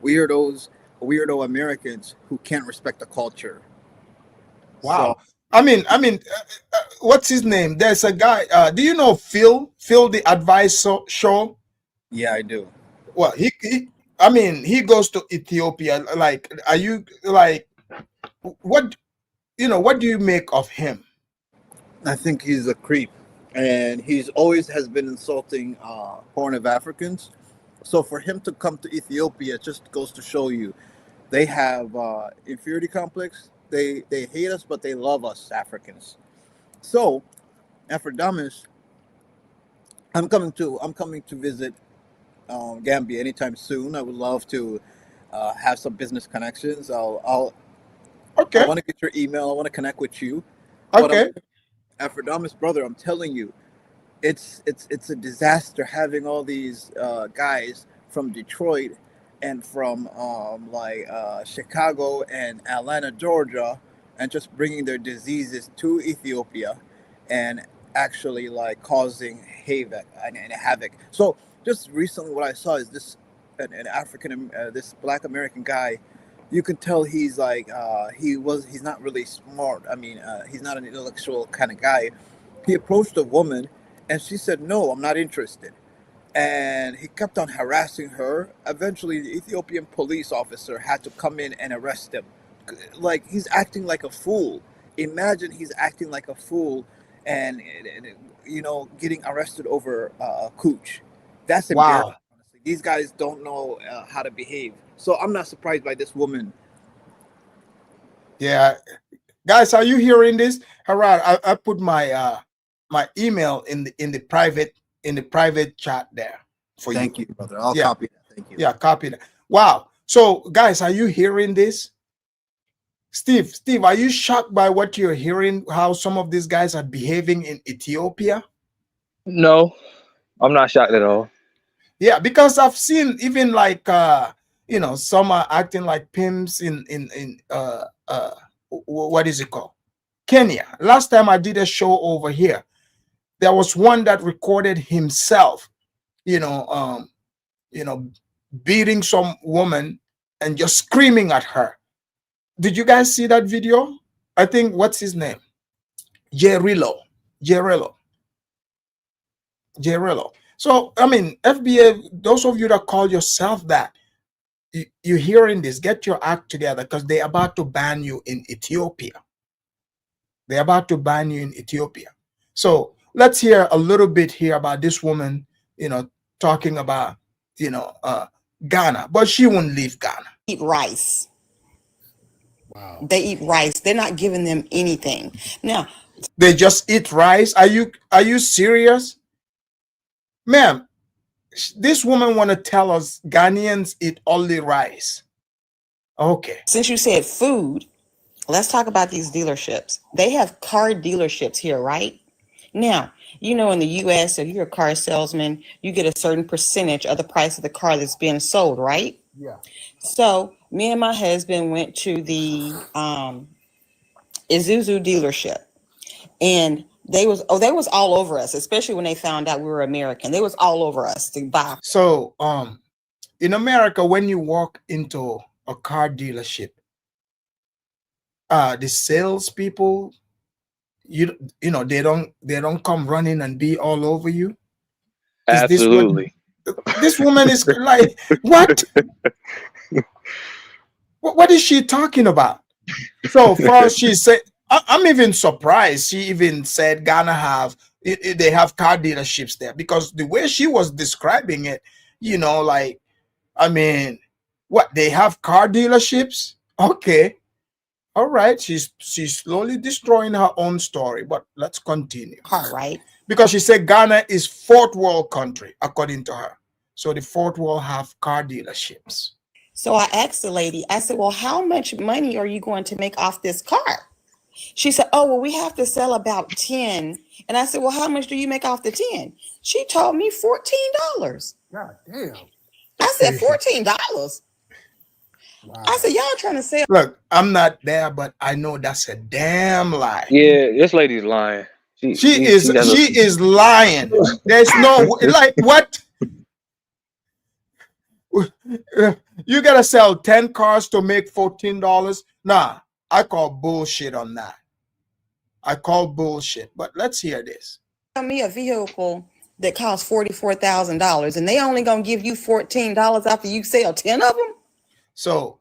weirdo Americans who can't respect the culture. Wow. I mean, what's his name? There's a guy. Do you know Phil? Phil, the Advice Show. Yeah, I do. Well, he goes to Ethiopia. Like, are you like, what do you make of him? I think he's a creep, and he's always has been insulting Horn of Africans. So for him to come to Ethiopia just goes to show you, they have inferiority complex. They hate us, but they love us Africans. So, Ephrodimus, I'm coming to visit Gambia anytime soon. I would love to have some business connections. Okay. I want to get your email. I want to connect with you. Okay. Ephrodimus, brother, I'm telling you, it's a disaster having all these guys from Detroit and from Chicago and Atlanta, Georgia, and just bringing their diseases to Ethiopia and actually like causing havoc. So just recently, what I saw is this an African this Black American guy. You can tell he's like he's not really smart. I mean, he's not an intellectual kind of guy. He approached a woman, and she said, "No, I'm not interested." And he kept on harassing her. Eventually, the Ethiopian police officer had to come in and arrest him. Like, he's acting like a fool. Imagine he's acting like a fool and getting arrested over a cooch. That's embarrassing. Wow. Honestly. These guys don't know how to behave. So I'm not surprised by this woman. Yeah, guys, are you hearing this? Harad, I put my my email in the private chat there for you. Thank you, brother. I'll Yeah. copy that. Thank you. Yeah, copy that. Wow. So, guys, are you hearing this? Steve, are you shocked by what you're hearing? How some of these guys are behaving in Ethiopia? No, I'm not shocked at all. Yeah, because I've seen even like some are acting like pimps in what is it called? Kenya. Last time I did a show over here, There was one that recorded himself, you know, beating some woman and just screaming at her. Did you guys see that video? I think, what's his name? Jerillo. So, I mean, FBA, those of you that call yourself that, you're hearing this, get your act together, because they're about to ban you in Ethiopia. They're about to ban you in Ethiopia. So let's hear a little bit here about this woman, talking about, Ghana, but she won't leave Ghana. Eat rice. Wow. They eat rice. They're not giving them anything. Now, they just eat rice. Are you serious? Ma'am, this woman want to tell us Ghanaians eat only rice. Okay. Since you said food, let's talk about these dealerships. They have car dealerships here, right? Now, in the US, if you're a car salesman, you get a certain percentage of the price of the car that's being sold, right? Yeah. So me and my husband went to the Isuzu dealership, and they was all over us, especially when they found out we were American. They was all over us to buy. So in America, when you walk into a car dealership, the salespeople, they don't come running and be all over you. Is Absolutely. This woman is like, what? What is she talking about? So first she said, I'm even surprised. She even said Ghana they have car dealerships there, because the way she was describing it, like, I mean, what, they have car dealerships? Okay. All right. She's slowly destroying her own story, but let's continue. Car, right? Because she said Ghana is fourth world country, according to her. So the fourth world have car dealerships. So I asked the lady, I said, well, how much money are you going to make off this car? She said, oh, well, we have to sell about 10. And I said, well, how much do you make off the 10? She told me $14. God damn. I said, $14? Wow. I said, y'all trying to sell. Look, I'm not there, but I know that's a damn lie. Yeah, this lady's lying. She is lying. There's no, like, what? You gotta sell 10 cars to make $14? Nah, I call bullshit on that. I call bullshit. But let's hear this. Tell me a vehicle that costs $44,000, and they only gonna give you $14 after you sell 10 of them. So,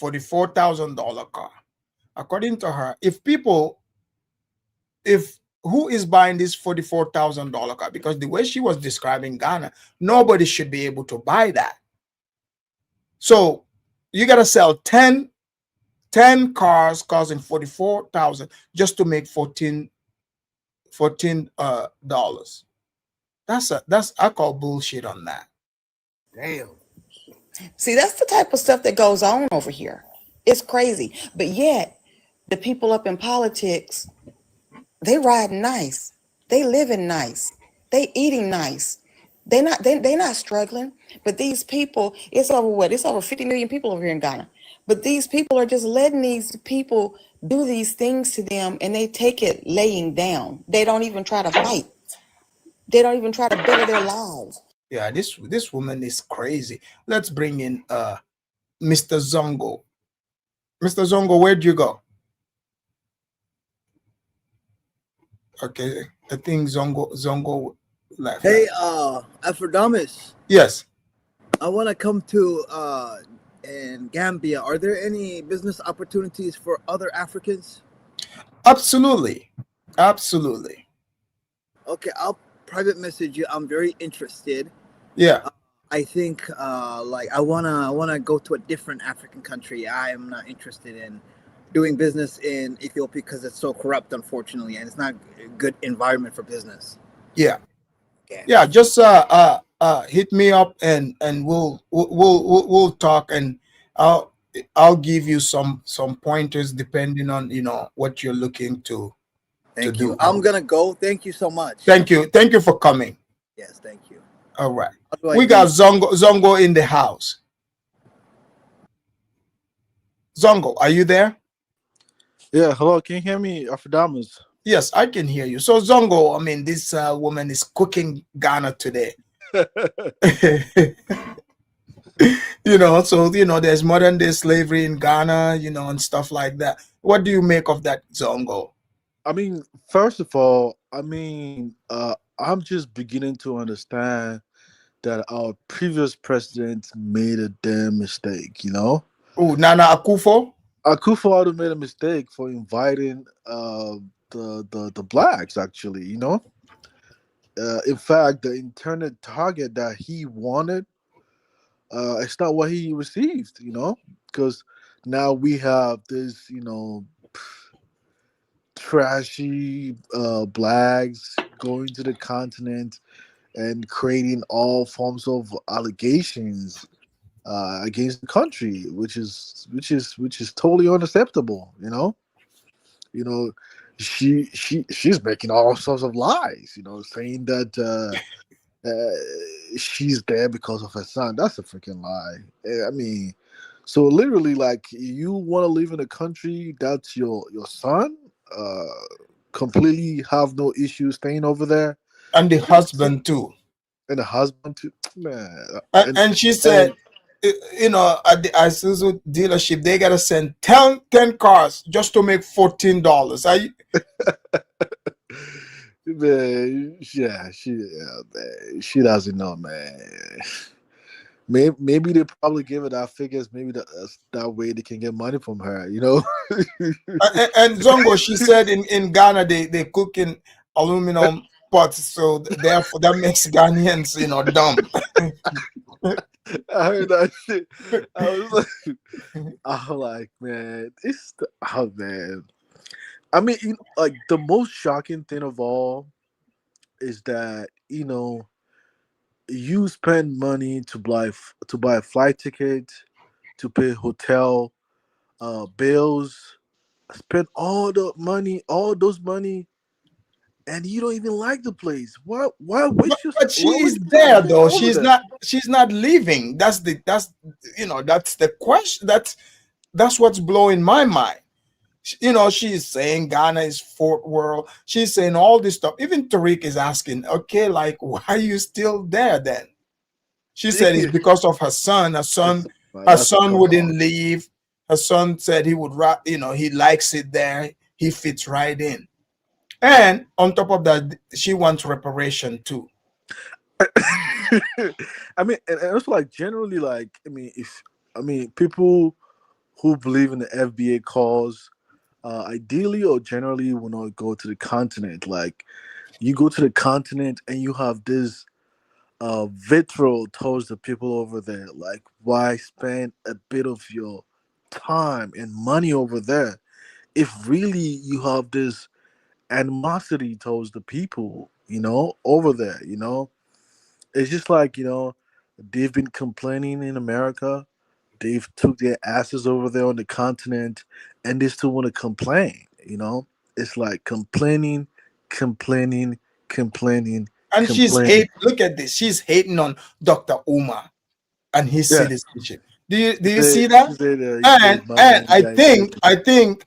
$44,000 car. According to her, who is buying this $44,000 car? Because the way she was describing Ghana, nobody should be able to buy that. So you got to sell 10 cars costing $44,000 just to make $14. That's I call bullshit on that. Damn. See, that's the type of stuff that goes on over here. It's crazy. But yet, the people up in politics, they riding nice. They living nice. They eating nice. They not struggling. But these people, it's over what? It's over 50 million people over here in Ghana. But these people are just letting these people do these things to them, and they take it laying down. They don't even try to fight. They don't even try to better their lives. Yeah, this woman is crazy. Let's bring in Mr. Zongo. Mr. Zongo, where'd you go? Okay, I think Zongo left. Hey, Afrodamus. Yes. I want to come to in Gambia. Are there any business opportunities for other Africans? Absolutely. Absolutely. Okay, I'll private message you. I'm very interested. Yeah. I think like I wanna go to a different African country. I am not interested in doing business in Ethiopia because it's so corrupt, unfortunately, and it's not a good environment for business. Yeah. Yeah, just hit me up and we'll talk, and I'll give you some pointers depending on what you're looking to Thank do. you. I'm gonna go. Thank you so much. Thank you for coming. Yes, thank you. All right. We got Zongo in the house. Zongo, are you there? Yeah, hello. Can you hear me, Afrodamus? Yes, I can hear you. So Zongo, I mean, this woman is cooking Ghana today. So there's modern day slavery in Ghana, and stuff like that. What do you make of that, Zongo? I mean, first of all, I'm just beginning to understand that our previous president made a damn mistake. Oh, Nana Akufo. Akufo-Addo made a mistake for inviting the blacks. Actually, in fact, the intended target that he wanted, it's not what he received. Because now we have this, trashy blacks going to the continent and creating all forms of allegations against the country, which is totally unacceptable. You know, she's making all sorts of lies. Saying that she's there because of her son. That's a freaking lie. I mean, so literally, like, you want to live in a country that's your son, uh, completely have no issue staying over there, And the husband too. and the husband too, man. And she said, at the Isuzu dealership, they gotta send 10 cars just to make $14. Man, yeah, man, she doesn't know, man. Maybe they probably give her that figures. Maybe that way they can get money from her. And Zongo, she said in Ghana they cook in aluminum pots, so therefore that makes Ghanaians dumb. I heard that shit. I was like, man, man. I mean, like, the most shocking thing of all is that you spend money to buy a flight ticket, to pay hotel bills, spend all those money, and you don't even like the place. Why But she why is waste your time there going though. over She's there? not leaving. That's the question. That's what's blowing my mind. She's saying Ghana is fourth world. She's saying all this stuff. Even Tariq is asking, okay, like, why are you still there then? She said it's because of her son. Man, Her that's a son cop out. wouldn't leave. Her son said he would, he likes it there. He fits right in. And on top of that, she wants reparation too. I mean, and also, like, generally, like, people who believe in the FBA cause, ideally or generally will not go to the continent. Like, you go to the continent and you have this vitriol towards the people over there. Like, why spend a bit of your time and money over there if really you have this animosity towards the people, over there? It's just like, they've been complaining in America. They've took their asses over there on the continent, and they still want to complain. It's like complaining, complaining, complaining, And she's complaining. hate. Look at this. She's hating on Dr. Umar and his Yeah, citizenship. Do you see she that? said he said And my and man I got think infected. I think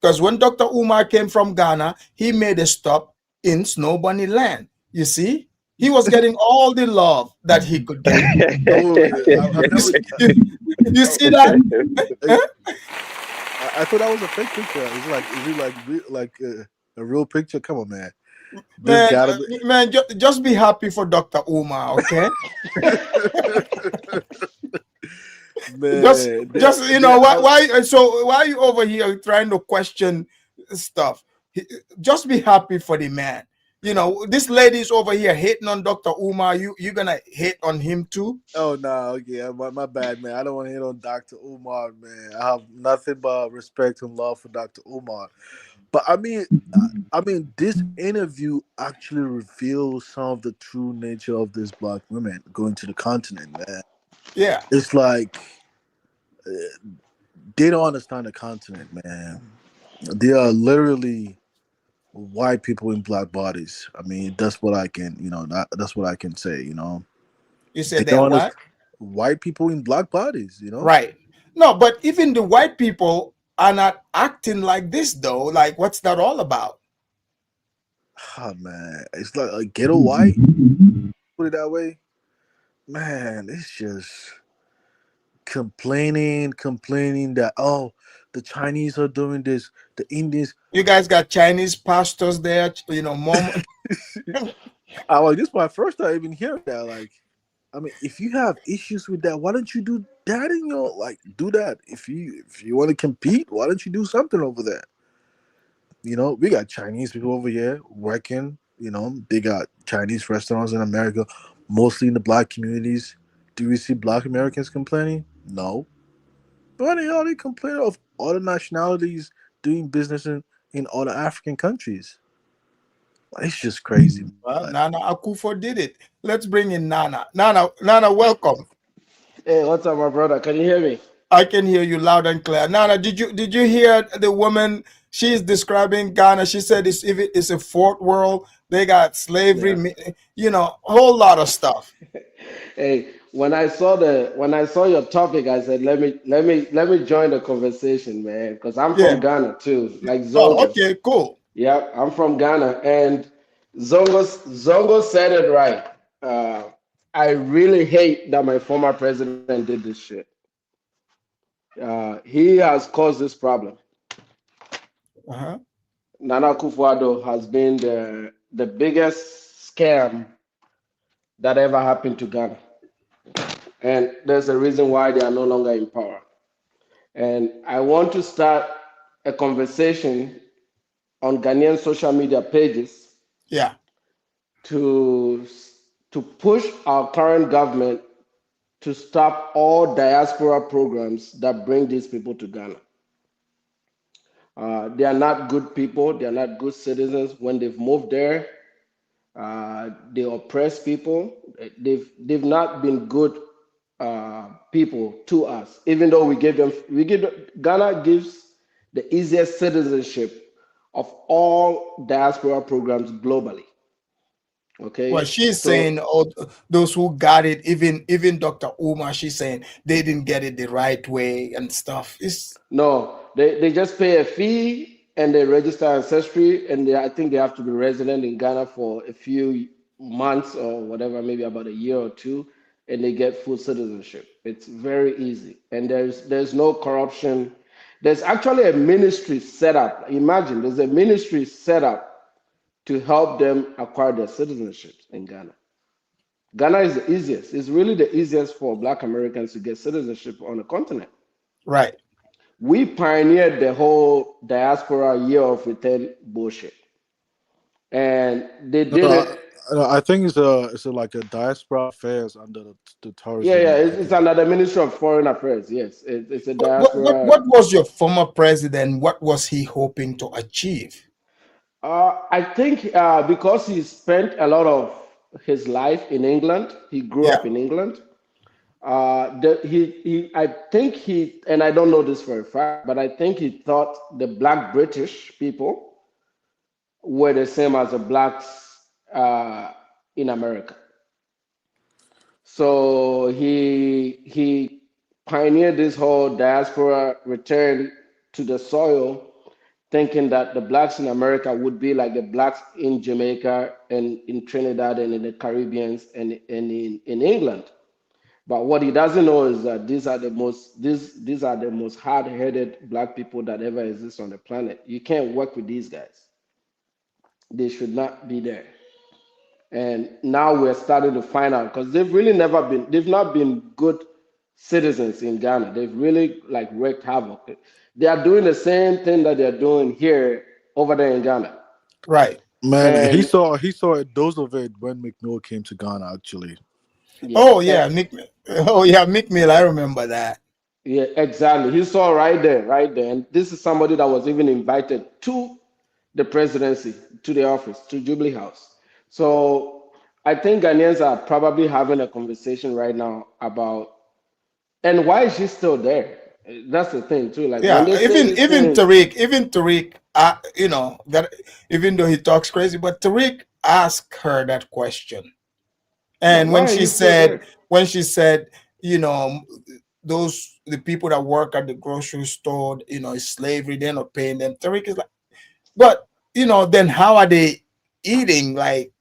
because when Dr. Umar came from Ghana, he made a stop in Snow Bunny Land. You see, he was getting all the love that he could get. Oh, I've You never. see, you see that? I thought that was a fake picture. Is it like a real picture? Come on, man. This Man, gotta be. just be happy for Dr. Umar, okay? just Man, just why are you over here trying to question stuff? Just be happy for the man. This lady's over here hating on Dr. Umar. You're gonna hate on him too? Oh no, okay, my bad, man. I don't want to hit on Dr. Umar, man. I have nothing but respect and love for Dr. Umar. But this interview actually reveals some of the true nature of these black women going to the continent, man. Yeah. It's like they don't understand the continent, man. They are literally white people in black bodies. I mean, that's what I can, that's what I can say. You They said they're don't what? understand white people in black bodies. Right. No, but even the white people are not acting like this though. Like, what's that all about? Ah, man, it's like a ghetto white. Put it that way, man. It's just complaining that oh, the Chinese are doing this, the Indians. You guys got Chinese pastors there, mom. I like this. Is my first time even hearing that. Like, I mean, if you have issues with that, why don't you do that in your like do that? If you want to compete, why don't you do something over there? We got Chinese people over here working. They got Chinese restaurants in America, mostly in the black communities. Do we see black Americans complaining? No. But they complain of other nationalities doing business in other African countries. It's just crazy. Well, Nana Akufo did it. Let's bring in Nana. Nana, welcome. Hey, what's up, my brother? Can you hear me? I can hear you loud and clear. Nana, did you hear the woman? She's describing Ghana. She said it's a fourth world. They got slavery, a whole lot of stuff. Hey, when I saw your topic, I said let me join the conversation, man, because I'm Yeah. from Ghana too, like Oh, Zongo. okay, cool. Yeah, I'm from Ghana, and Zongo said it right. I really hate that my former president did this shit. He has caused this problem. Uh-huh. Nana Akufo-Addo has been the biggest scam that ever happened to Ghana. And there's a reason why they are no longer in power. And I want to start a conversation on Ghanaian social media pages Yeah. to, to push our current government to stop all diaspora programs that bring these people to Ghana. They are not good people. They are not good citizens. When they've moved there, they oppress people. They've not been good people to us. Even though Ghana gives the easiest citizenship of all diaspora programs globally. Well, Okay, she's saying so all those who got it, even Dr. Uma, she's saying they didn't get it the right way and stuff. It's no, they just pay a fee and they register ancestry, and I think they have to be resident in Ghana for a few months or whatever, maybe about a year or two, and they get full citizenship. It's very easy, and there's no corruption. There's actually a ministry set up. Imagine there's a ministry set up to help them acquire their citizenship in Ghana. Ghana is the easiest. It's really the easiest for Black Americans to get citizenship on the continent. right. We pioneered the whole diaspora year of return bullshit, and they No, did it. I think it's like a diaspora affairs under the Yeah, tourism. yeah. I It's think. under the Ministry of Foreign Affairs. Yes, it's a What diaspora. was your former president? What was he hoping to achieve? I think because he spent a lot of his life in England, he grew Yeah. up in England. I think and I don't know this for a fact, but I think he thought the Black British people were the same as the blacks in America. So he pioneered this whole diaspora return to the soil, thinking that the blacks in America would be like the blacks in Jamaica and in Trinidad and in the Caribbean and in England. But what he doesn't know is that these are the most hard-headed black people that ever exist on the planet. You can't work with these guys. They should not be there. And now we're starting to find out because they've not been good citizens in Ghana. They've really like wreaked havoc. They are doing the same thing that they're doing here over there in Ghana. Right. Man, he And saw a dose of it when McNeil came to Ghana. Actually, yeah, Oh yeah, Mick. Oh yeah, Mick Mill. I remember that. yeah, exactly. He saw right there, right there. And this is somebody that was even invited to the presidency, to the office, to Jubilee House. So I think Ghanaians are probably having a conversation right now about, and why is she still there? That's the thing too. Like when Yeah, they say even these even things, Tariq, even Tariq, that even though he talks crazy, but Tariq asked her that question, yeah, and why are you still there? when she said, you know, the people that work at the grocery store, it's slavery. They're not paying them. Tariq is like, but then how are they? eating like,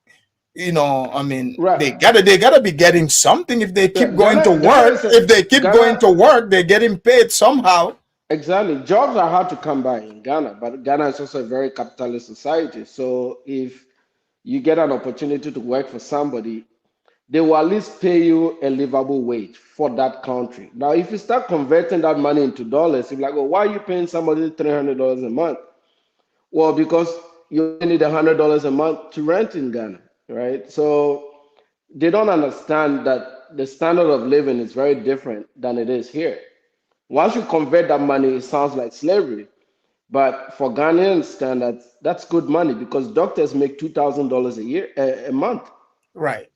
I mean, Right. they gotta be getting something if they keep going to Ghana work. is a, If they keep going to Ghana work, they're getting paid somehow. exactly. Jobs are hard to come by in Ghana, but Ghana is also a very capitalist society. So if you get an opportunity to work for somebody, they will at least pay you a livable wage for that country. Now, if you start converting that money into dollars, you're like, oh, why are you paying somebody $300 a month? Well, because you only need $100 a month to rent in Ghana, right? So they don't understand that the standard of living is very different than it is here. Once you convert that money, it sounds like slavery. But for Ghanaian standards, that's good money because doctors make $2,000 a year, a month. Right.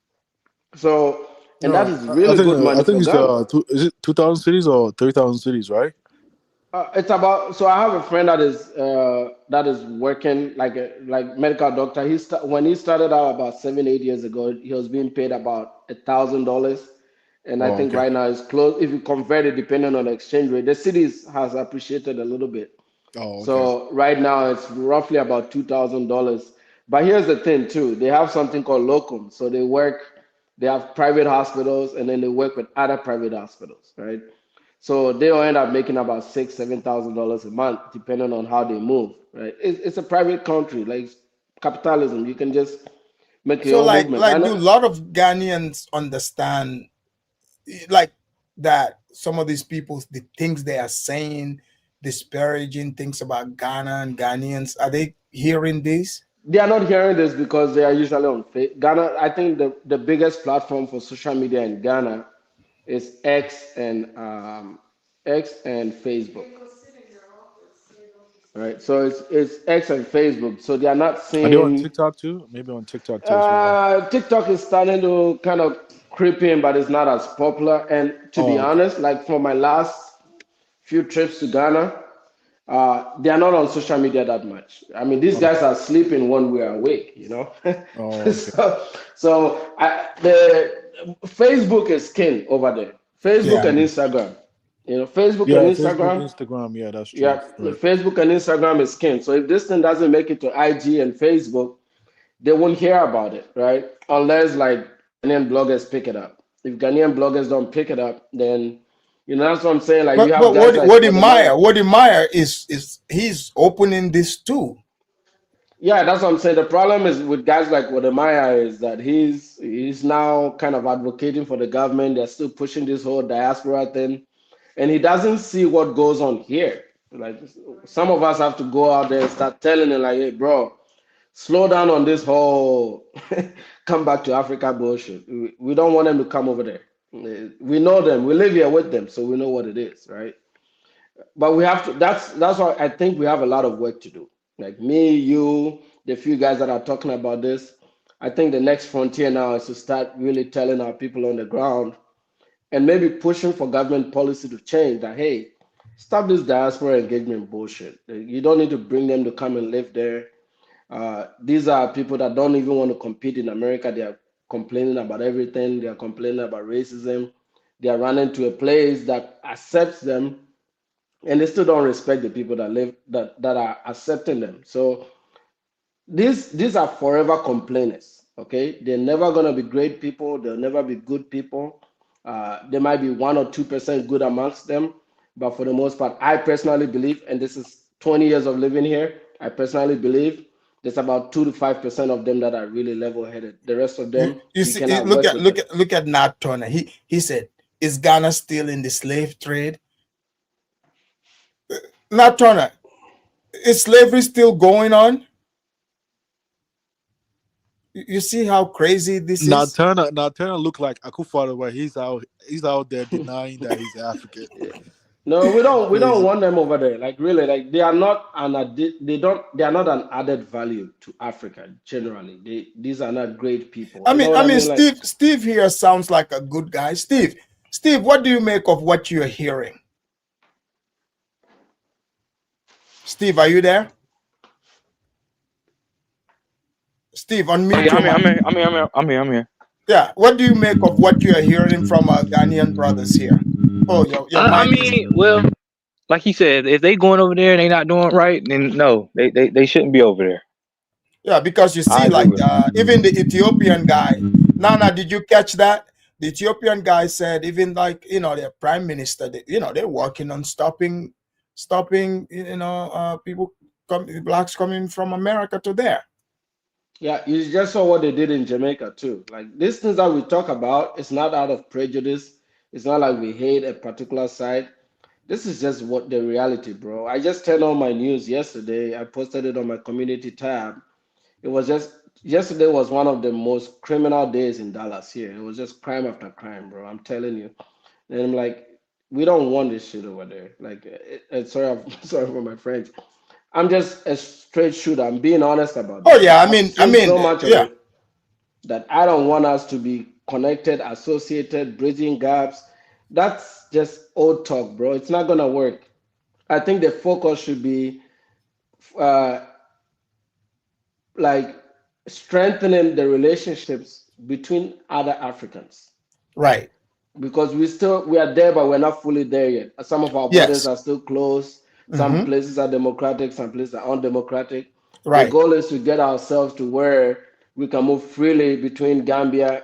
So, and that No, is I really think good money for it's Ghana. is it 2,000 cities or 3,000 cities, right? It's about. So I have a friend that is working like a like medical doctor. When he started out about 7 8 years ago, he was being paid about $1,000, and I Oh, think okay. right now it's close. If you convert it, depending on the exchange rate, the cities has appreciated a little bit. Oh, okay. So right now it's roughly about $2,000. But here's the thing too: they have something called locum. So they work. They have private hospitals, and then they work with other private hospitals, right? So they'll end up making about $6 7 thousand a month, depending on how they move. Right? It's a private country, like capitalism. You can just make So your own like movement. I do a know. lot of Ghanaians understand like that some of these people, the things they are saying, disparaging things about Ghana and Ghanaians, are they hearing this? They are not hearing this because they are usually on Ghana. I think the biggest platform for social media in Ghana is X and Facebook. Right. So it's X and Facebook. So they are not Are they on seeing. TikTok too? Maybe on TikTok too as well. TikTok is starting to kind of creep in, but it's not as popular. And to be Oh, okay. honest, like for my last few trips to Ghana, they are not on social media that much. I mean, these Oh, guys are sleeping when we are awake, you know. oh, okay. The Facebook is king over there. Facebook Yeah. and Instagram, Facebook Yeah, and Facebook, Instagram. Instagram. Yeah, that's true. Yeah, Right. Facebook and Instagram is king. So if this thing doesn't make it to IG and Facebook, they won't hear about it, right? Unless like Ghanaian bloggers pick it up. If Ghanaian bloggers don't pick it up, then that's what I'm saying. Like you have But guys like Wodemaya. Wody Meyer is he's opening this too. Yeah, that's what I'm saying. The problem is with guys like Wodemaya is that he's now kind of advocating for the government. They're still pushing this whole diaspora thing, and he doesn't see what goes on here. Like some of us have to go out there and start telling him, like, hey, bro, slow down on this whole come back to Africa bullshit. We don't want them to come over there. We know them. We live here with them, so we know what it is, right? But we have to. That's why I think we have a lot of work to do. Like me, you, the few guys that are talking about this. I think the next frontier now is to start really telling our people on the ground and maybe pushing for government policy to change that. Hey, stop this diaspora engagement bullshit. You don't need to bring them to come and live there. These are people that don't even want to compete in America. They are complaining about everything. They are complaining about racism. They are running to a place that accepts them, and they still don't respect the people that live that are accepting them. So these are forever complainers. Okay, they're never gonna be great people. They'll never be good people. There might be 1 or 2% good amongst them, but for the most part, I personally believe, and this is 20 years of living here, I personally believe there's about 2 to 5% of them that are really level-headed. The rest of them, You you see, cannot look work at with them. Nat Turner. He said, "Is Ghana still in the slave trade?" Nat Turner, is slavery still going on? You see how crazy this is? Now Turner look like Akufo, where he's out there denying that he's African. No, we don't Crazy. want them over there. Like really, like they are not they are not an added value to Africa generally. These are not great people. You know what I I mean, mean? Like Steve here sounds like a good guy. Steve, what do you make of what you're hearing? Steve, are you there? Steve, unmute Yeah, your mic. I'm here. Yeah, what do you make of what you're hearing from our Ghanaian brothers here? Oh, your I mic is. mean, well, like he said, if they going over there and they not doing right, then no, they shouldn't be over there. Yeah, because you I see, agree like with him. even the Ethiopian guy. Nana, did you catch that? The Ethiopian guy said even like their prime minister, they're working on stopping people blacks coming from America to there. Yeah, you just saw what they did in Jamaica too. Like these things that we talk about, it's not out of prejudice. It's not like we hate a particular side. This is just what the reality, bro. I just turned on my news yesterday. I posted it on my community tab. It was just yesterday was one of the most criminal days in Dallas here. It was just crime after crime, bro. I'm telling you. And I'm like, we don't want this shit over there. Like, sorry, sorry for my French. I'm just a straight shooter. I'm being honest about Oh this. yeah, I've I seen mean, so much of yeah, it that I don't want us to be connected, associated, bridging gaps. That's just old talk, bro. It's not gonna work. I think the focus should be uh, like strengthening the relationships between other Africans right. because we are there, but we're not fully there yet. Some of our borders Yes. are still closed. Some Mm-hmm. places are democratic, some places are undemocratic. The Right. goal is to get ourselves to where we can move freely between Gambia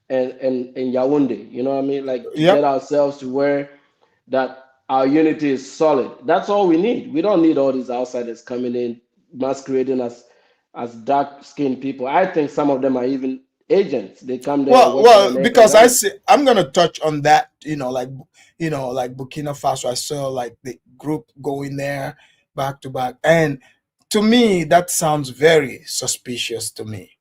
and Yaoundé. You know what I mean? Like to get Yep. ourselves to where that our unity is solid. That's all we need. We don't need all these outsiders coming in, masquerading as dark skinned people. I think some of them are even agents. They come there, Well, work for the well, American because I government. see, I'm gonna touch on that. Like Burkina Faso. I saw like the group going there back to back, and to me that sounds very suspicious to me.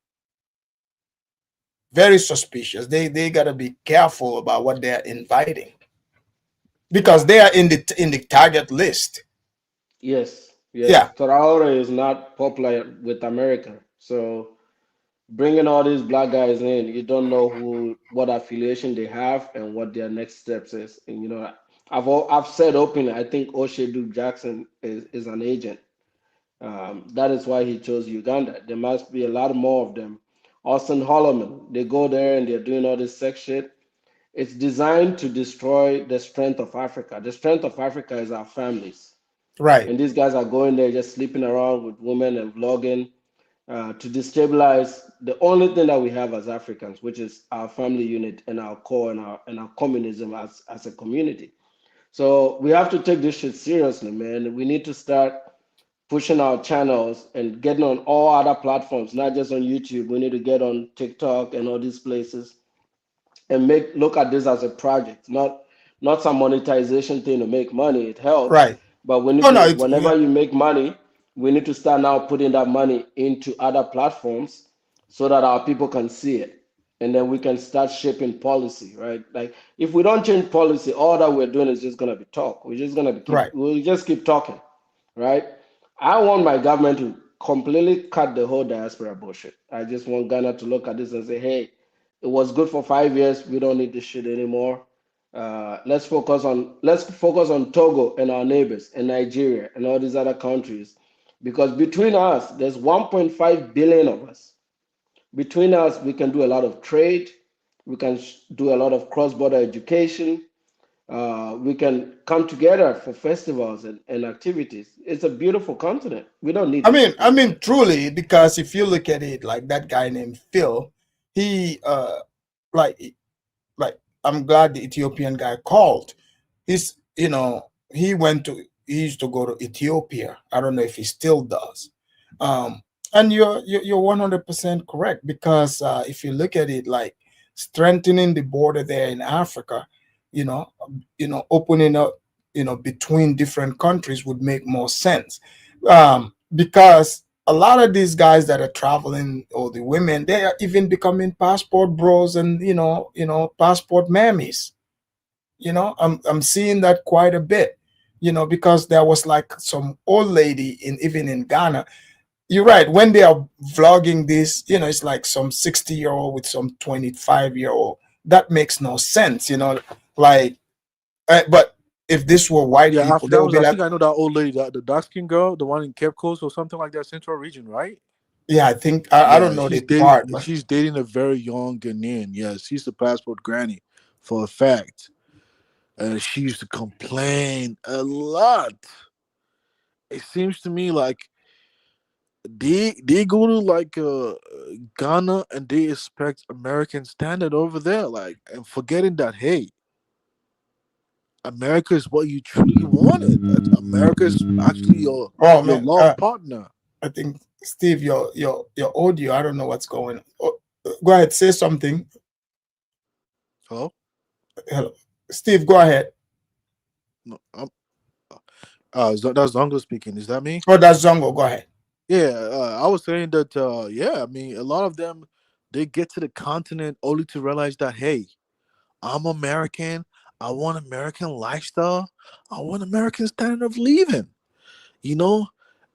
Very suspicious. They gotta be careful about what they're inviting because Yeah. they are in the target list. Yes, Yeah. yes. Traore is not popular with America. So bringing all these black guys in, you don't know what affiliation they have and what their next steps is. And I've said openly, I think Oshedu Jackson is an agent. That is why he chose Uganda. There must be a lot more of them. Austin Holloman, they go there and they're doing all this sex shit. It's designed to destroy the strength of Africa. The strength of Africa is our families. Right. And these guys are going there just sleeping around with women and vlogging to destabilize the only thing that we have as Africans, which is our family unit and our core and our communism as a community. So we have to take this shit seriously, man. We need to start pushing our channels and getting on all other platforms, not just on YouTube. We need to get on TikTok and all these places and look at this as a project, not some monetization thing to make money. It helps, Right. but we need Oh no. to Yeah. whenever you make money, we need to start now putting that money into other platforms so that our people can see it. And then we can start shaping policy, right? Like if we don't change policy, all that we're doing is just gonna be talk. We're just gonna Right. we'll just keep talking, right? I want my government to completely cut the whole diaspora bullshit. I just want Ghana to look at this and say, hey, it was good for 5 years. We don't need this shit anymore. Let's focus on Togo and our neighbors and Nigeria and all these other countries, because between us, there's 1.5 billion of us. Between us, we can do a lot of trade. We can do a lot of cross-border education. We can come together for festivals and activities. It's a beautiful continent. We don't need I this mean, shit I over mean, there. truly, because if you look at it, like that guy named Phil, he like like I'm glad the Ethiopian guy called. He's he used to go to Ethiopia. I don't know if he still does. Um, and you're 100% correct because if you look at it, like strengthening the border there in Africa, opening up, between different countries would make more sense. Because a lot of these guys that are traveling, or the women, they are even becoming passport bros and passport mammies. I'm seeing that quite a bit. Because there was like some old lady even in Ghana. You're right. When they are vlogging this, it's like some 60-year-old with some 25-year-old. That makes no sense. Like, but if this were white Yeah, people, after they that would was, be I like, think I know that old lady, the dark skinned girl, the one in Cape Coast or something like that, Central Region, right? yeah, I think I don't Yeah, know the part, but she's dating a very young Ghanaian. Yes, she's the passport granny for a fact. And she used to complain a lot. It seems to me like they go to like Ghana and they expect American standard over there, like, and forgetting that, hey, America is what you truly wanted. That America is actually Oh your man, love partner. I think Steve, your audio. I don't know what's going on. Oh, go ahead, say something. Hello, Hello, Steve. Go ahead. no, that's Zongo speaking. Is that me? Oh, that's Zongo. Go ahead. Yeah, I was saying that. Yeah, I mean, a lot of them they get to the continent only to realize that, hey, I'm American. I want American lifestyle. I want American standard of living. You know,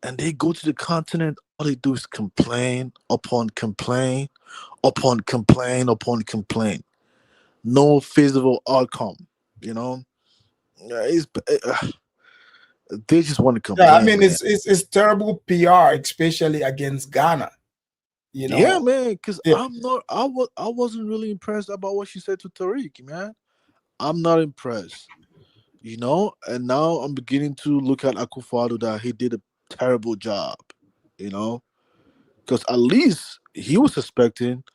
and they go to the continent. All they do is complain upon complain upon complain upon complain. No feasible outcome. You know, it's, they just want to Yeah, I complain, mean man. it's terrible PR, especially against Ghana. You Yeah, know, man. Because yeah. I wasn't really impressed about what she said to Tariq, man. I'm not impressed. You know, and now I'm beginning to look at Akufado that he did a terrible job. You know, because at least he was expecting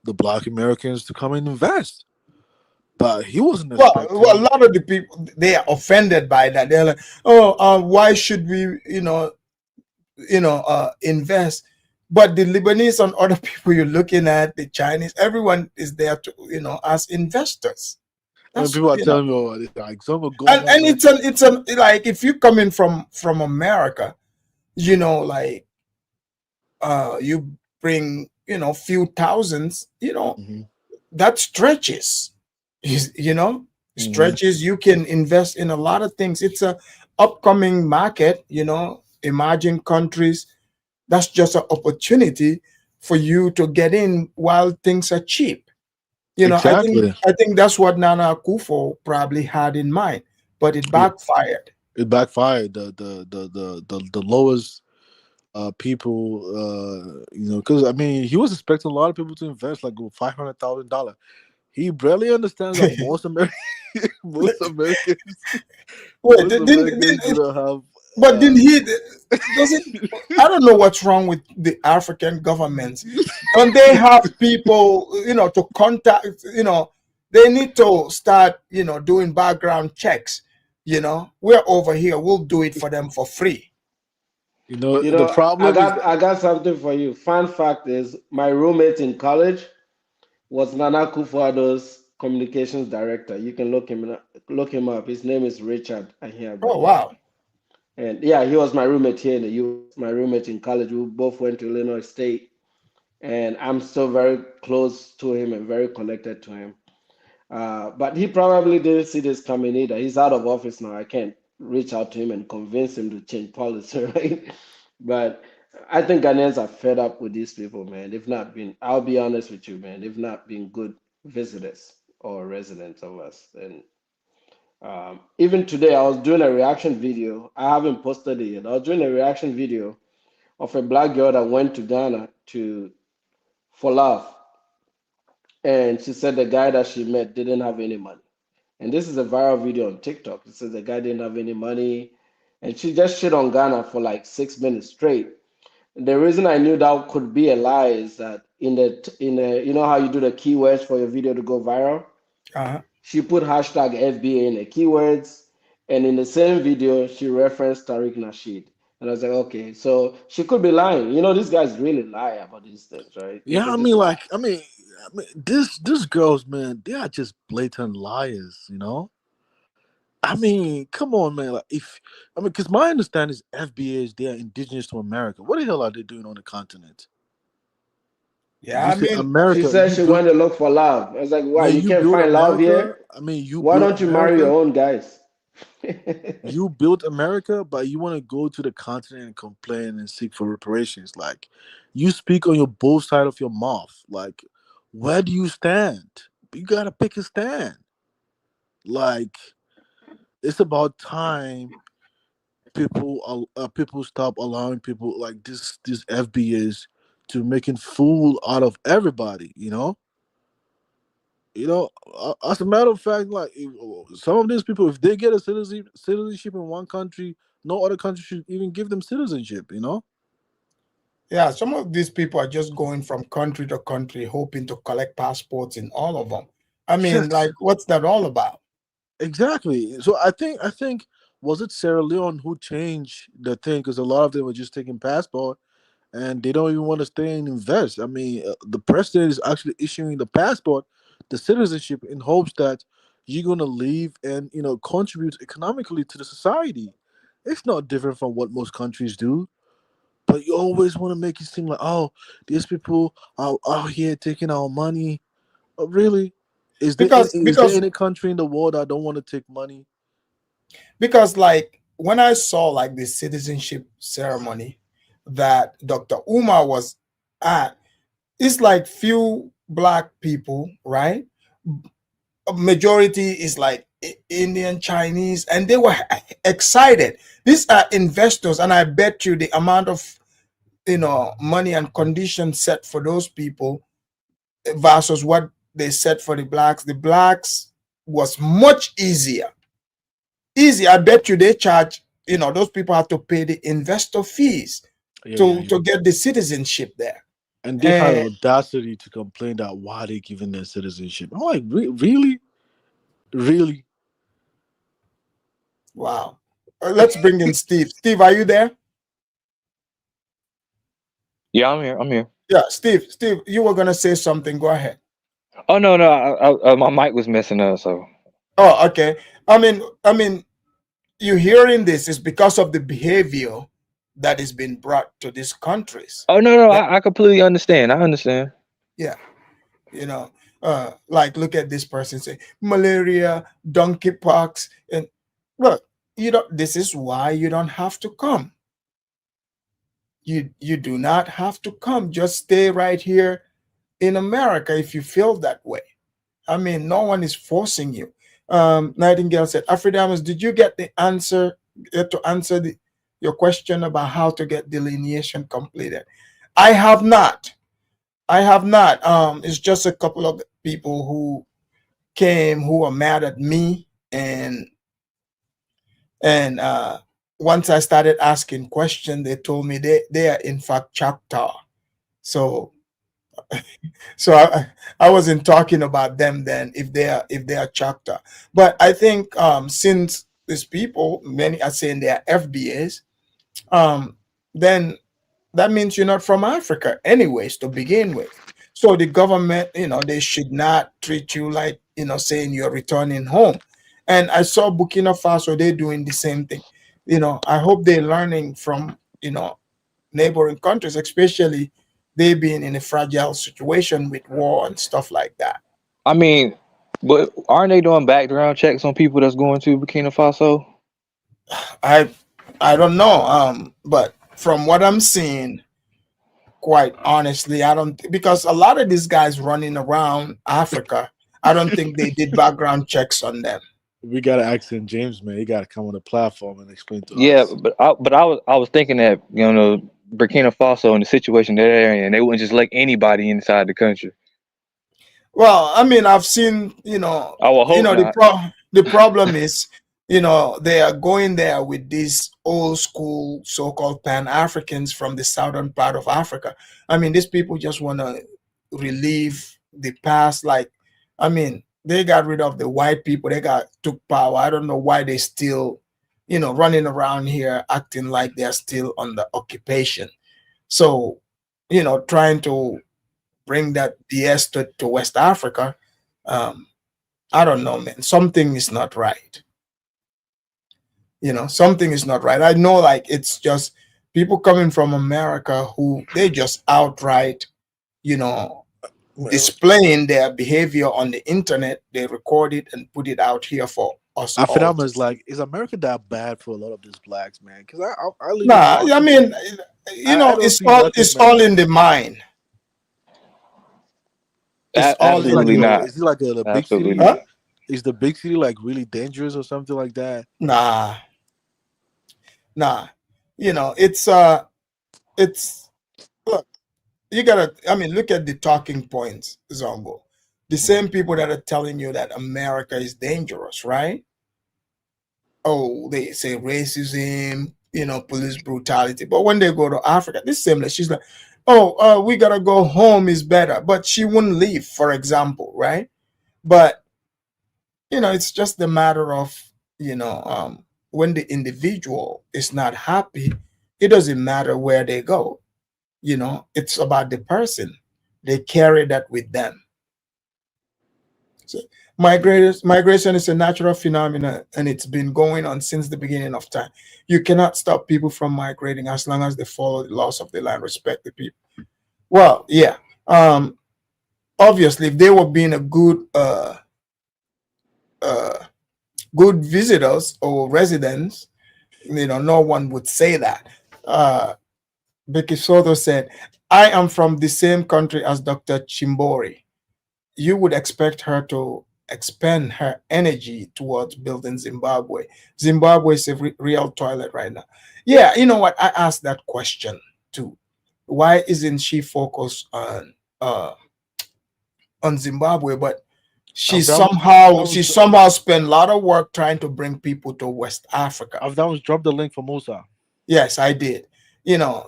the Black Americans to come and invest, but he wasn't Well, a expecting. lot of the people they are offended by that. They're like, "Oh, why should we, invest?" But the Lebanese and other people you're looking at, the Chinese, everyone is there to, as investors. And That's people are telling me, "Oh, it's like some will go and home and it's an like if you're coming from America, like you bring few thousands, Mhm, that stretches, you know mhm. stretches. You can invest in a lot of things. It's a upcoming market, emerging countries. That's just an opportunity for you to get in while things are cheap. I think Exactly. I think that's what Nana Akufo probably had in mind, but it It, backfired. it backfired. The lowest people, because I mean, he was expecting a lot of people to invest like $500,000. He barely understands that most Americans, most Americans, Wait, most Americans do not have. but didn't he? Does it? I don't know what's wrong with the African governments. Don't they have people, to contact? They need to start, doing background checks. We're over here. We'll do it for them for free. The I problem is got that I got something for you. Fun fact is, my roommate in college was Nana Akufo-Addo's communications director. You can look him up. His name is Richard Oh Ahiabe. wow! And yeah, he was my roommate here in the US, my roommate in college. We both went to Illinois State, and I'm still very close to him and very connected to him. But he probably didn't see this coming either. He's out of office now. I can't reach out to him and convince him to change policy, right? But I think Ghanaians are fed up with these people, man. They've not been, I'll be honest with you, man, they've not been good visitors or residents of us. And even today, I was doing a reaction video. I haven't posted it yet. I was doing a reaction video of a black girl that went to Ghana for love. And she said the guy that she met didn't have any money. And this is a viral video on TikTok. It says the guy didn't have any money. And she just shit on Ghana for like 6 minutes straight. The reason I knew that could be a lie is that you know how you do the keywords for your video to go viral? Uh-huh. She put hashtag FBA in the keywords, and in the same video she referenced Tariq Nasheed. And I was like, okay, so she could be lying. These guys really lie about these things, right? They yeah. could I just mean, lie. like, this girls, man, they are just blatant liars. I mean, come on, man. Like, because my understanding is FBA is they are indigenous to America. What the hell are they doing on the continent? Yeah, You I say mean, She America, said you she built, went to look for love. I was like, why? man, You you can't built find love America. here? I mean, you Why built don't you marry your America. own guys? You built America, but you want to go to the continent and complain and seek for reparations. Like, you speak on your both side of your mouth. Like, where do you stand? You gotta pick a stand. Like, it's about time people stop allowing people like this FBAs to making fool out of everybody. As a matter of fact, like, some of these people, if they get a citizenship in one country, no other country should even give them citizenship. Yeah, some of these people are just going from country to country, hoping to collect passports in all of them. I mean, Yes, like, what's that all about? exactly. So I think was it Sierra Leone who changed the thing because a lot of them were just taking passport and they don't even want to stay and invest. I mean, the president is actually issuing the passport, the citizenship, in hopes that you're gonna leave and contribute economically to the society. It's not different from what most countries do, but you always want to make it seem like, oh, these people are out here taking our money. Really? Because Is there because any country in the world that don't want to take money? because like when I saw like the citizenship ceremony that Dr. Umar was at, it's like few black people, right? A majority is like Indian, Chinese, and they were excited. These are investors, and I bet you the amount of money and conditions set for those people versus what they set for the blacks. The blacks was much easier. Easy. I bet you they charge, those people have to pay the investor fees Yeah, yeah, to get the citizenship there. and they had And audacity to complain that why they giving their citizenship. I'm like, really, really? wow. Let's bring in Steve. Steve, are you there? Yeah, I'm here. I'm here. Yeah, Steve, you were gonna say something. Go ahead. Oh no, no, my mic was messing up. So Oh, okay. I mean, you hearing this is because of the behavior that is being brought to these countries. oh no, no, That, I completely understand. I understand. yeah, you know, like look at this person say malaria, donkey pox, and look, you don't. This is why you don't have to come. You do not have to come. Just stay right here in America if you feel that way. I mean, no one is forcing you. Nightingale said, Afridamus, did you get the answer to answer your question about how to get delineation completed? I have not. I have not. It's just a couple of people who came who are mad at me, and once I started asking questions, they told me they are in fact Choctaw. So so I wasn't talking about them then if they are Choctaw. But I think since these people, many are saying they are FBAs, then that means you're not from Africa anyways to begin with. So the government, they should not treat you like, saying you're returning home. And I saw Burkina Faso, they're doing the same thing. I hope they're learning from, neighboring countries, especially they being in a fragile situation with war and stuff like that. I mean, but aren't they doing background checks on people that's going to Burkina Faso? I I don't know, but from what I'm seeing, quite honestly, I don't, because a lot of these guys running around Africa, I don't think they did background checks on them. We gotta ask St. James, man. He gotta come on the platform and explain to Yeah, us. but I was thinking that Burkina Faso and the situation they're in, they wouldn't just let anybody inside the country. Well, I mean, I've seen, I will hope not. the problem is, they are going there with these old school so-called Pan-Africans from the southern part of Africa. I mean, these people just want to relieve the past. Like, I mean, they got rid of the white people. They took power. I don't know why they still, running around here acting like they're still under occupation. So, trying to bring that BS to West Africa, um, I don't know, man. Something is not right. Something is not right. I know, like, it's just people coming from America who they just outright, you know, Well, displaying their behavior on the internet. They record it and put it out here for us all Afidama to is see. like, is America that bad for a lot of these blacks, man? Because I live in Nah, I Washington. mean, I don't it's see all nothing, it's all man. in the mind. It's all Is it in like Absolutely the a not. is it like a big Absolutely city? huh? not. Is the big city like really dangerous or something like that? Nah, nah. It's it's look, you gotta, I mean, look at the talking points, Zongo. The same people that are telling you that America is dangerous, right? Oh, they say racism, police brutality. But when they go to Africa, this same she's like, oh, we gotta go home is better. But she wouldn't leave, for example, right? But it's just a matter of when the individual is not happy, it doesn't matter where they go. It's about the person. They carry that with them. So migration is a natural phenomenon, and it's been going on since the beginning of time. You cannot stop people from migrating as long as they follow the laws of the land, respect the people. Well, yeah. Obviously, if they were being a uh, good visitors or residents, no one would say that. Becky Soto said, "I am from the same country as Dr. Chimbori. You would expect her to expend her energy towards building Zimbabwe. Zimbabwe is a real toilet right now." Yeah, you know what? I asked that question too. Why isn't she focused on Zimbabwe? But she somehow spent a lot of work trying to bring people to West Africa. Drop the link for Musa. Yes, I did.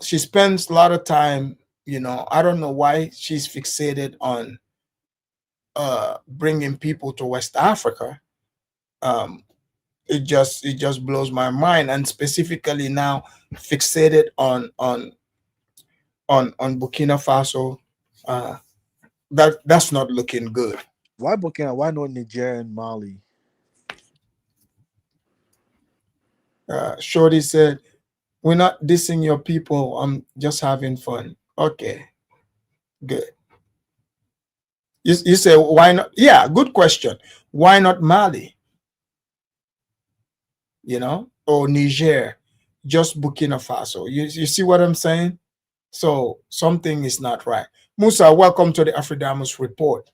She spends a lot of time. I don't know why she's fixated on bringing people to West Africa. It just blows my mind, and specifically now fixated on Burkina Faso. That's not looking good. Why Burkina? Why not Niger and Mali? Shorty said, "We're not dissing your people. I'm just having fun." Okay, good. You say, why not? Yeah, good question. Why not Mali? Or Niger? Just Burkina Faso. You see what I'm saying? So something is not right. Musa, welcome to the Afridamus report.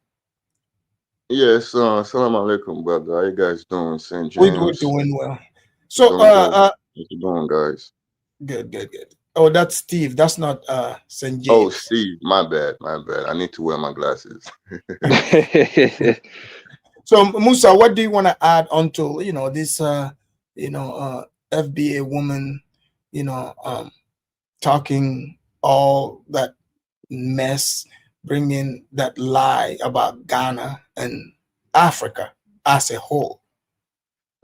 Yes, salam alaikum, brother. How you guys doing, St. We're James? doing well. So, Doing good. How you doing, guys? good. Oh, that's Steve. That's not St. James. Oh, Steve, my bad. I need to wear my glasses. So, Musa, what do you want to add onto this FBA woman, talking all that mess, bringing that lie about Ghana and Africa as a whole?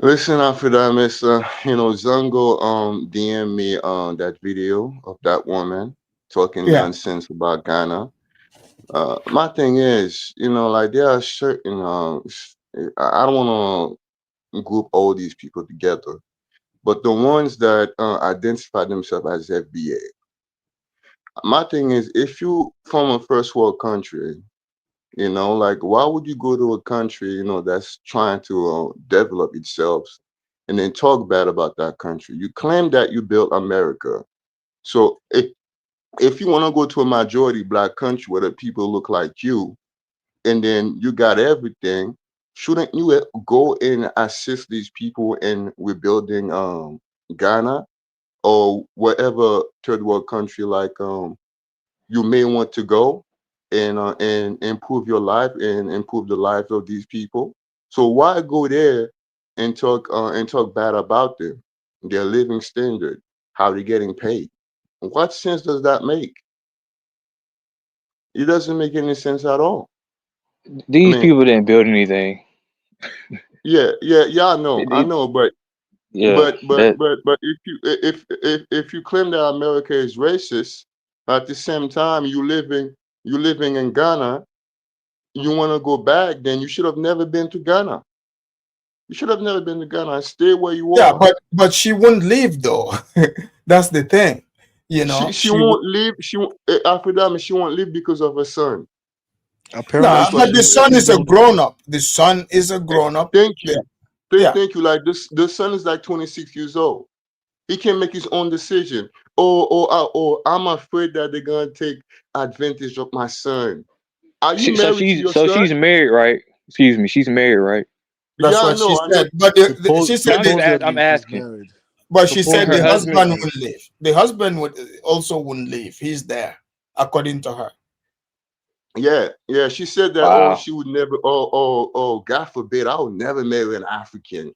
Listen, after that, Mister, Zango DM me that video of that woman talking nonsense about Ghana. My thing is, like there are certain I don't want to group all these people together, but the ones that identify themselves as FBA. My thing is, if you from a first world country, like why would you go to a country, that's trying to develop itself and then talk bad about that country? You claim that you built America. So if you want to go to a majority black country where the people look like you, and then you got everything, shouldn't you go and assist these people in rebuilding Ghana or whatever third world country like you may want to go and improve your life and improve the lives of these people? So why go there and talk bad about them, their living standard, how they're getting paid? What sense does that make? It doesn't make any sense at all. These people didn't build anything. Yeah, I know, but Yeah, but if you claim that America is racist, at the same time you living in Ghana, you want to go back, then you should have never been to Ghana. You should have never been to Ghana and stay where you are. Yeah, but she wouldn't leave though. That's the thing. She won't leave. After that, she won't leave because of her son. No, but the son is a grown up. The son is a grown up. Thank you. Yeah. Thank you. Like this, the son is like 26 years old. He can make his own decision. Or I'm afraid that they're gonna take advantage of my son. Are you married to your son? She's married, right? Excuse me, she's married, right? That's what she said. But she said I'm asking. But she said her the husband husband wouldn't leave. The husband wouldn't leave. He's there, according to her. Yeah. She said that. Wow. She would never. God forbid, I would never marry an African.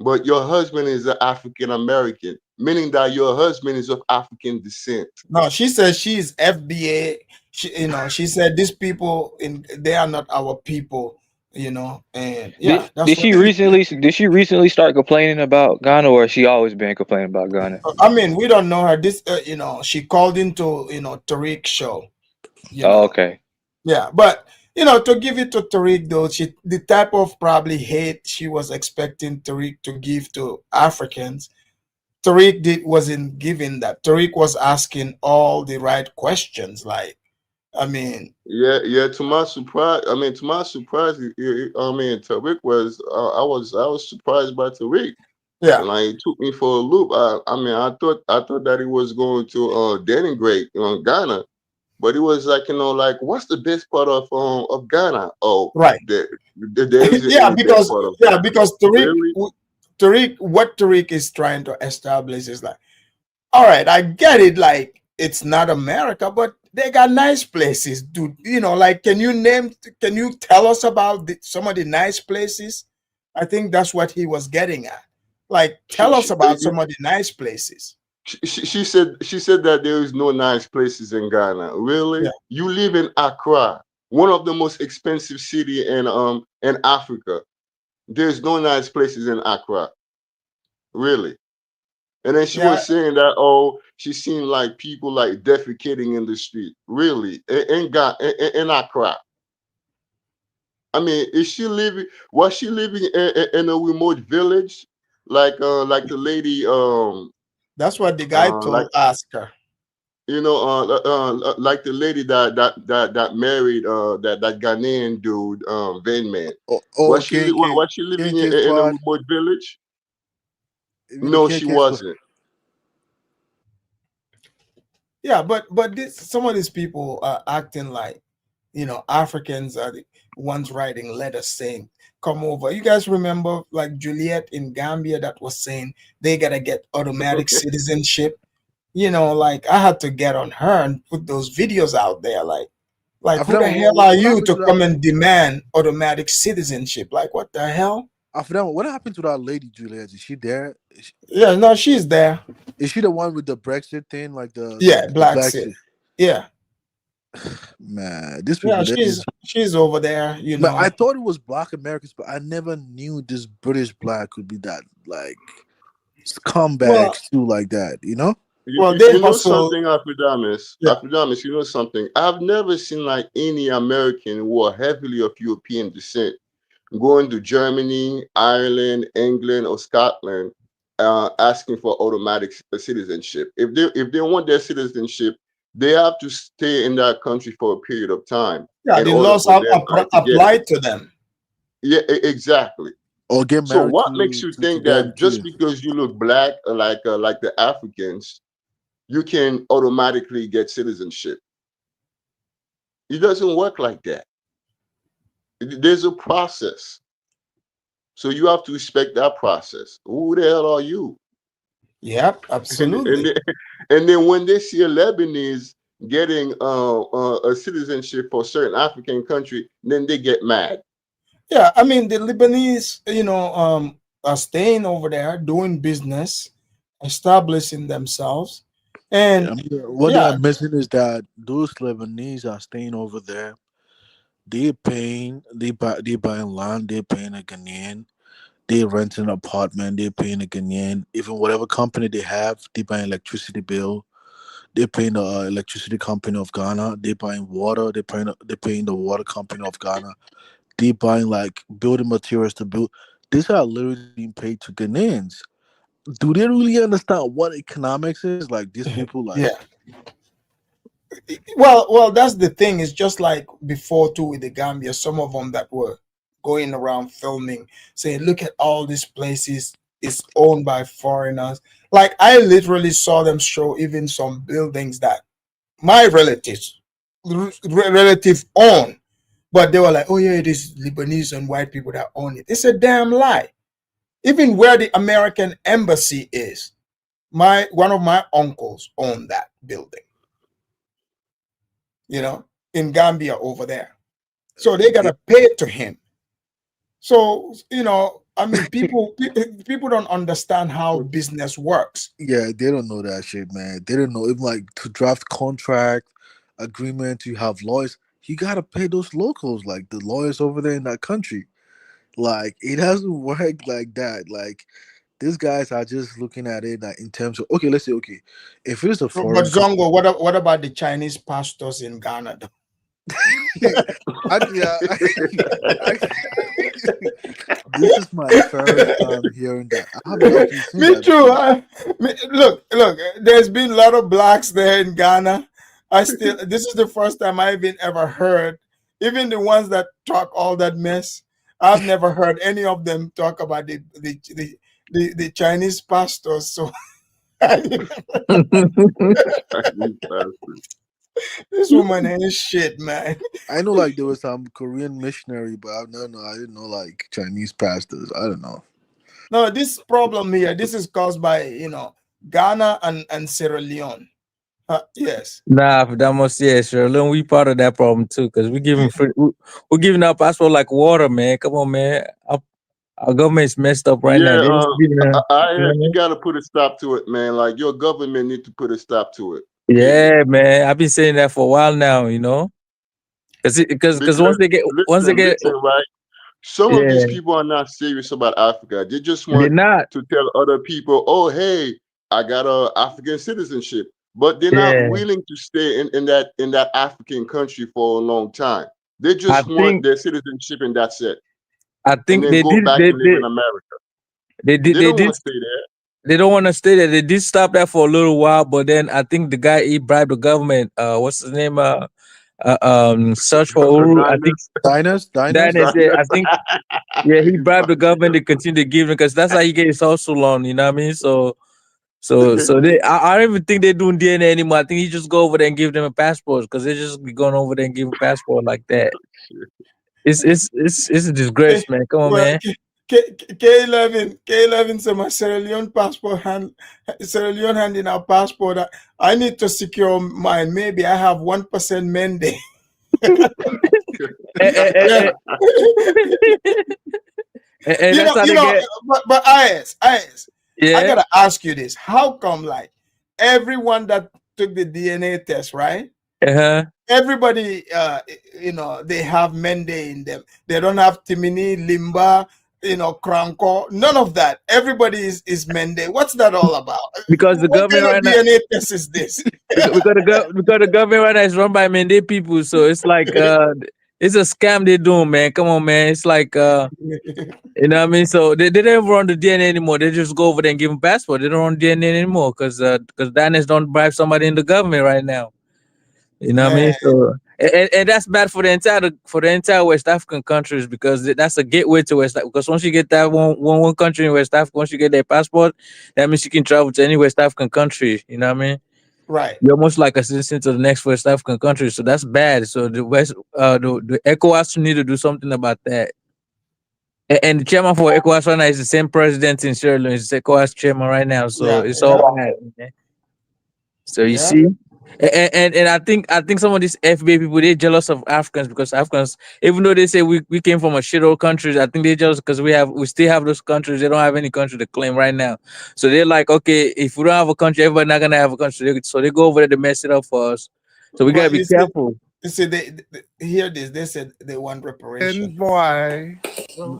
but your husband is an African American, meaning that your husband is of African descent. No, she says she's FBA. She said these people they are not our people. And yeah, that's what she said. Did she recently start complaining about Ghana, or has she always been complaining about Ghana? I mean, we don't know her. This, she called into Tariq's show. Oh, okay. Yeah, but to give it to Tariq though, the type of probably hate she was expecting Tariq to give to Africans, Tariq wasn't giving that. Tariq was asking all the right questions. Like, I mean, Yeah. To my surprise, I mean, Tariq was. I was surprised by Tariq. yeah, Like, it took me for a loop. I mean, I thought that he was going to denigrate Ghana, but it was like, like, what's the best part of Ghana? Oh, right. there isn't Yeah, any best because part of Ghana. Really? What Tariq is trying to establish is like, all right, I get it. Like, it's not America, but they got nice places, dude. Like, can you tell us about some of the nice places? I think that's what he was getting at. Like, tell us about some of the nice places. She said that there is no nice places in Ghana. Really? Yeah. You live in Accra, one of the most expensive city in Africa. There's no nice places in Accra. Really? And then she Yeah, was saying that, oh, she seen like people like defecating in the street. Really? In Accra. I mean, was she living in a remote village? Like the lady that's what the guy like told Oscar. like the lady that married that Ghanaian dude, Van Man. Oh, Was she living K in a squad. remote village? You mean the No, she KK squad? wasn't. Yeah, but some of these people are acting like, Africans are the ones writing letters saying, "Come over." You guys remember like Juliet in Gambia that was saying they gotta get automatic citizenship. Like I had to get on her and put those videos out there. Like After who that, the hell are what you happened to to that? come and demand automatic citizenship? Like what the hell? After that, what happened to that lady Juliet? Is she there? Yeah, no, she's there. Is she the one with the Brexit thing, like Yeah, the Black black Sid. shit? Yeah, Man, these yeah, people, they just. she's over there. But I thought it was black Americans, but I never knew this British black could be that like Well, scumbags too, like that. You know? they You know hustle. something, Afrodamus? Yeah, Afrodamus, you know something? I've never seen like any American who are heavily of European descent going to Germany, Ireland, England, or Scotland, asking for automatic citizenship. If they want their citizenship, they have to stay in that country for a period of time yeah, in the order laws for are them to get it. applied to them. Yeah, exactly. Or get So married what makes you to think them that just too. because you look black, like the Africans, you can automatically get citizenship? It doesn't work like that. There's a process. So you have to respect that process. Who the hell are you? Yep, And absolutely. and then when they see a Lebanese getting a citizenship for a certain African country, then they get mad. Yeah, I mean the Lebanese, are staying over there doing business, establishing themselves, Yeah, I and mean, what they yeah, are missing is that those Lebanese are staying over there. They buying land, they paying a Ghanaian, they rent an apartment, they paying a Ghanaian. Even whatever company they have, they buying electricity bill, they paying the electricity company of Ghana. They buying water, they paying the water company of Ghana. They buying like building materials to build. These are literally being paid to Ghanaians. Do they really understand what economics is? Like these people, like yeah. Well, that's the thing. It's just like before too with the Gambia. Some of them that were going around filming, saying, "Look at all these places. It's owned by foreigners." Like I literally saw them show even some buildings that my relative own, but they were like, "Oh yeah, it is Lebanese and white people that own it." It's a damn lie. Even where the American embassy is, one of my uncles owned that building. In Gambia over there. So they gotta pay to him. So I mean, people don't understand how business works. Yeah, they don't know that shit, man. They don't know. Even like to draft contract agreement, you have lawyers. You gotta pay those locals, like the lawyers over there in that country. Like it doesn't work like that. Like these guys are just looking at it like in terms of okay, let's say okay, if it's a But foreign Zongo, what about the Chinese pastors in Ghana? Though? This is my first time hearing that. I haven't actually seen Me that too. before. Look. There's been a lot of blacks there in Ghana. This is the first time I even ever heard, even the ones that talk all that mess. I've never heard any of them talk about the Chinese pastors. So this woman ain't shit, man. I know like there was some Korean missionary, but I didn't know like Chinese pastors. I don't know. No, this problem here, this is caused by Ghana and Sierra Leone. Yes. Nah, that must sure. Learn we part of that problem too, because we giving we're giving our passport like water, man. Come on, man. Our government's messed up right now. Yeah, They just giving I, I you know what I you mean? got to put a stop to it, man. Like your government need to put a stop to it. Yeah, man. I've been saying that for a while now, because once Because they get listen, right? Some of these yeah, people are not serious about Africa. They just they're want not. to tell other people, "Oh, hey, I got a African citizenship," but they're not Yeah. willing to stay in that African country for a long time. They I just want think their citizenship and that's it, I and think then they go did back and live in America. They they don't did want to stay there. they don't want to stay there. They did stop that for a little while, but then I think the guy he bribed the government. What's his name? Search for Uru. I think Diners. Diners. Yeah, I think yeah, he bribed the government to continue to give him because that's how he get his hustle on. You know what I mean? So they, I don't even think they're doing DNA anymore. I think he just go over there and give them a passport because they just be going over there and give a passport like that. It's a disgrace, man. Come on, Well, man. K11 say my Sierra Leone Sierra Leone handing out passport. I need to secure mine. Maybe I have 1% Mende. Yeah. And that's how they get. But I Yeah. gotta ask you this: how come, like, everyone that took the DNA test, right? Uh-huh. Everybody, they have Mende in them. They don't have Timini, Limba, Kranko, none of that. Everybody is Mende. What's that all about? Because the What government kind of right now, DNA test is this? because the government right now is run by Mende people, so it's like it's a scam they're doing, man. Come on, man. It's like you know what I mean. So they don't even run the DNA anymore. They just go over there and give them passport. They don't run DNA anymore because Diners don't bribe somebody in the government right now. You know what I mean? Man, So and that's bad for the entire West African countries because that's a gateway to West Africa. Because once you get that one country in West Africa, once you get their passport, that means you can travel to any West African country. You know what I mean? right. You're almost like a citizen to the next West African country. So that's bad. So the ECOWAS need to do something about that. And the chairman for ECOWAS right now is the same president in Sierra Leone. He's the ECOWAS chairman right now. So Yeah, it's yeah, all bad. Man. So you yeah. see, and I think some of these FBA people they're jealous of Africans because Africans, even though they say we came from a shithole countries, I think they're jealous because we still have those countries. They don't have any country to claim right now. So they're like, okay, if we don't have a country, everybody not gonna have a country. So they go over there to mess it up for us. So we gotta But be careful. they hear this. They said they want reparation. Boy,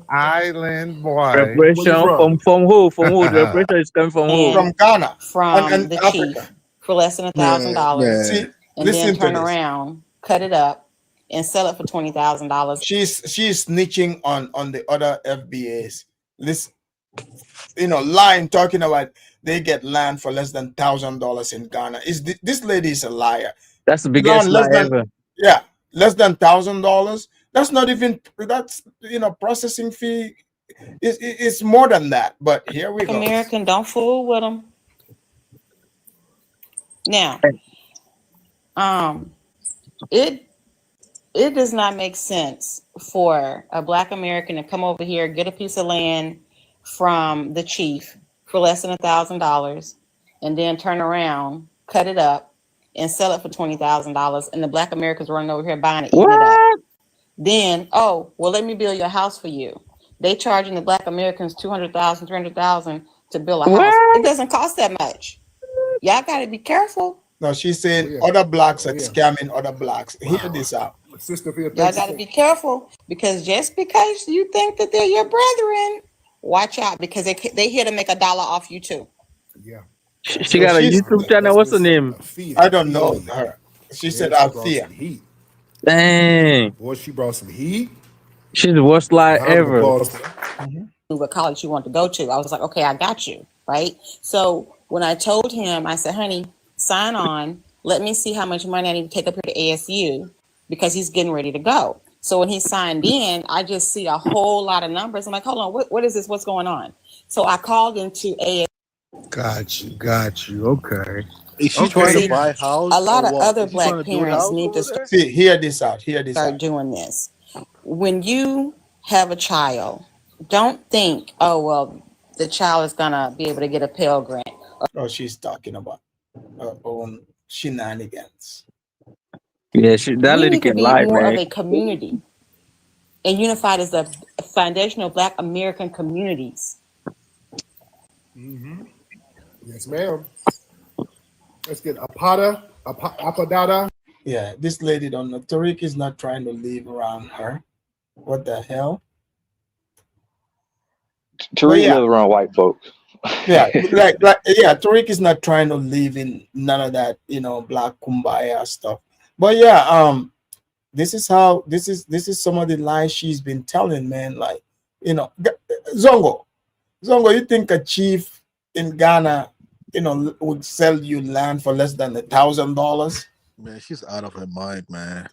island boy. Reparation from who? From who? The reparation is coming from who? From And Ghana from and the Africa. chief for less than $1,000, See, and then listen to turn this. around, cut it up, and sell it for $20,000. She's snitching on the other FBAs. This, lying, talking about they get land for less than $1,000 in Ghana. This lady is a liar. That's the biggest Land lie ever. less than $1,000. That's not even processing fee. It's more than that. But here we go. American, don't fool with them. Now, it does not make sense for a Black American to come over here, get a piece of land from the chief for less than $1,000, and then turn around, cut it up, and sell it for $20,000, and the Black Americans running over here buying it, eating it up. Then, oh, well, let me build your house for you. They charging the Black Americans 200,000, 300,000 to build a house. What? It doesn't cost that much. Y'all got to be careful. No, she's Oh saying yeah. other blacks Oh are yeah. scamming other blacks. Hear Wow. this out. Sister Phil, Y'all thank you got to for be careful because just because you think that they're your brethren, watch out because they here to make a dollar off you too. yeah. She So got a she's, YouTube channel. That's What's her Miss name? I Thea. don't know Thea. her. She Man, said she brought Althea. some heat. Dang. Boy, she brought some heat. She's the worst lie Round of ever. applause for her. What college you want to go to. I was like, okay, I got you, right? So when I told him, I said, honey, sign on. Let me see how much money I need to take up here to ASU because he's getting ready to go. So when he signed in, I just see a whole lot of numbers. I'm like, hold on, what is this? What's going on? So I called into ASU. Got you. Okay. Is she Okay. trying to See, buy a a house lot or of what? other Is she trying Black to build a parents house need to over there? See, hear this out. Hear this start out. doing this. When you have a child, don't think, oh, well, the child is going to be able to get a Pell Grant. Oh, she's talking about her own shenanigans. Yeah, that We lady need to can be lie, more of man. a community and unified as the foundational Black American communities. Mm-hmm. Yes, ma'am. Let's get Apadada. Yeah, this lady don't know. Tariq is not trying to live around her. What the hell? But Tariq yeah, live around white folks. yeah, like yeah, Tariq is not trying to live in none of that, black kumbaya stuff. But yeah, this is some of the lies she's been telling, man. Like, Zongo, you think a chief in Ghana, would sell you land for less than $1,000? Man, she's out of her mind, man.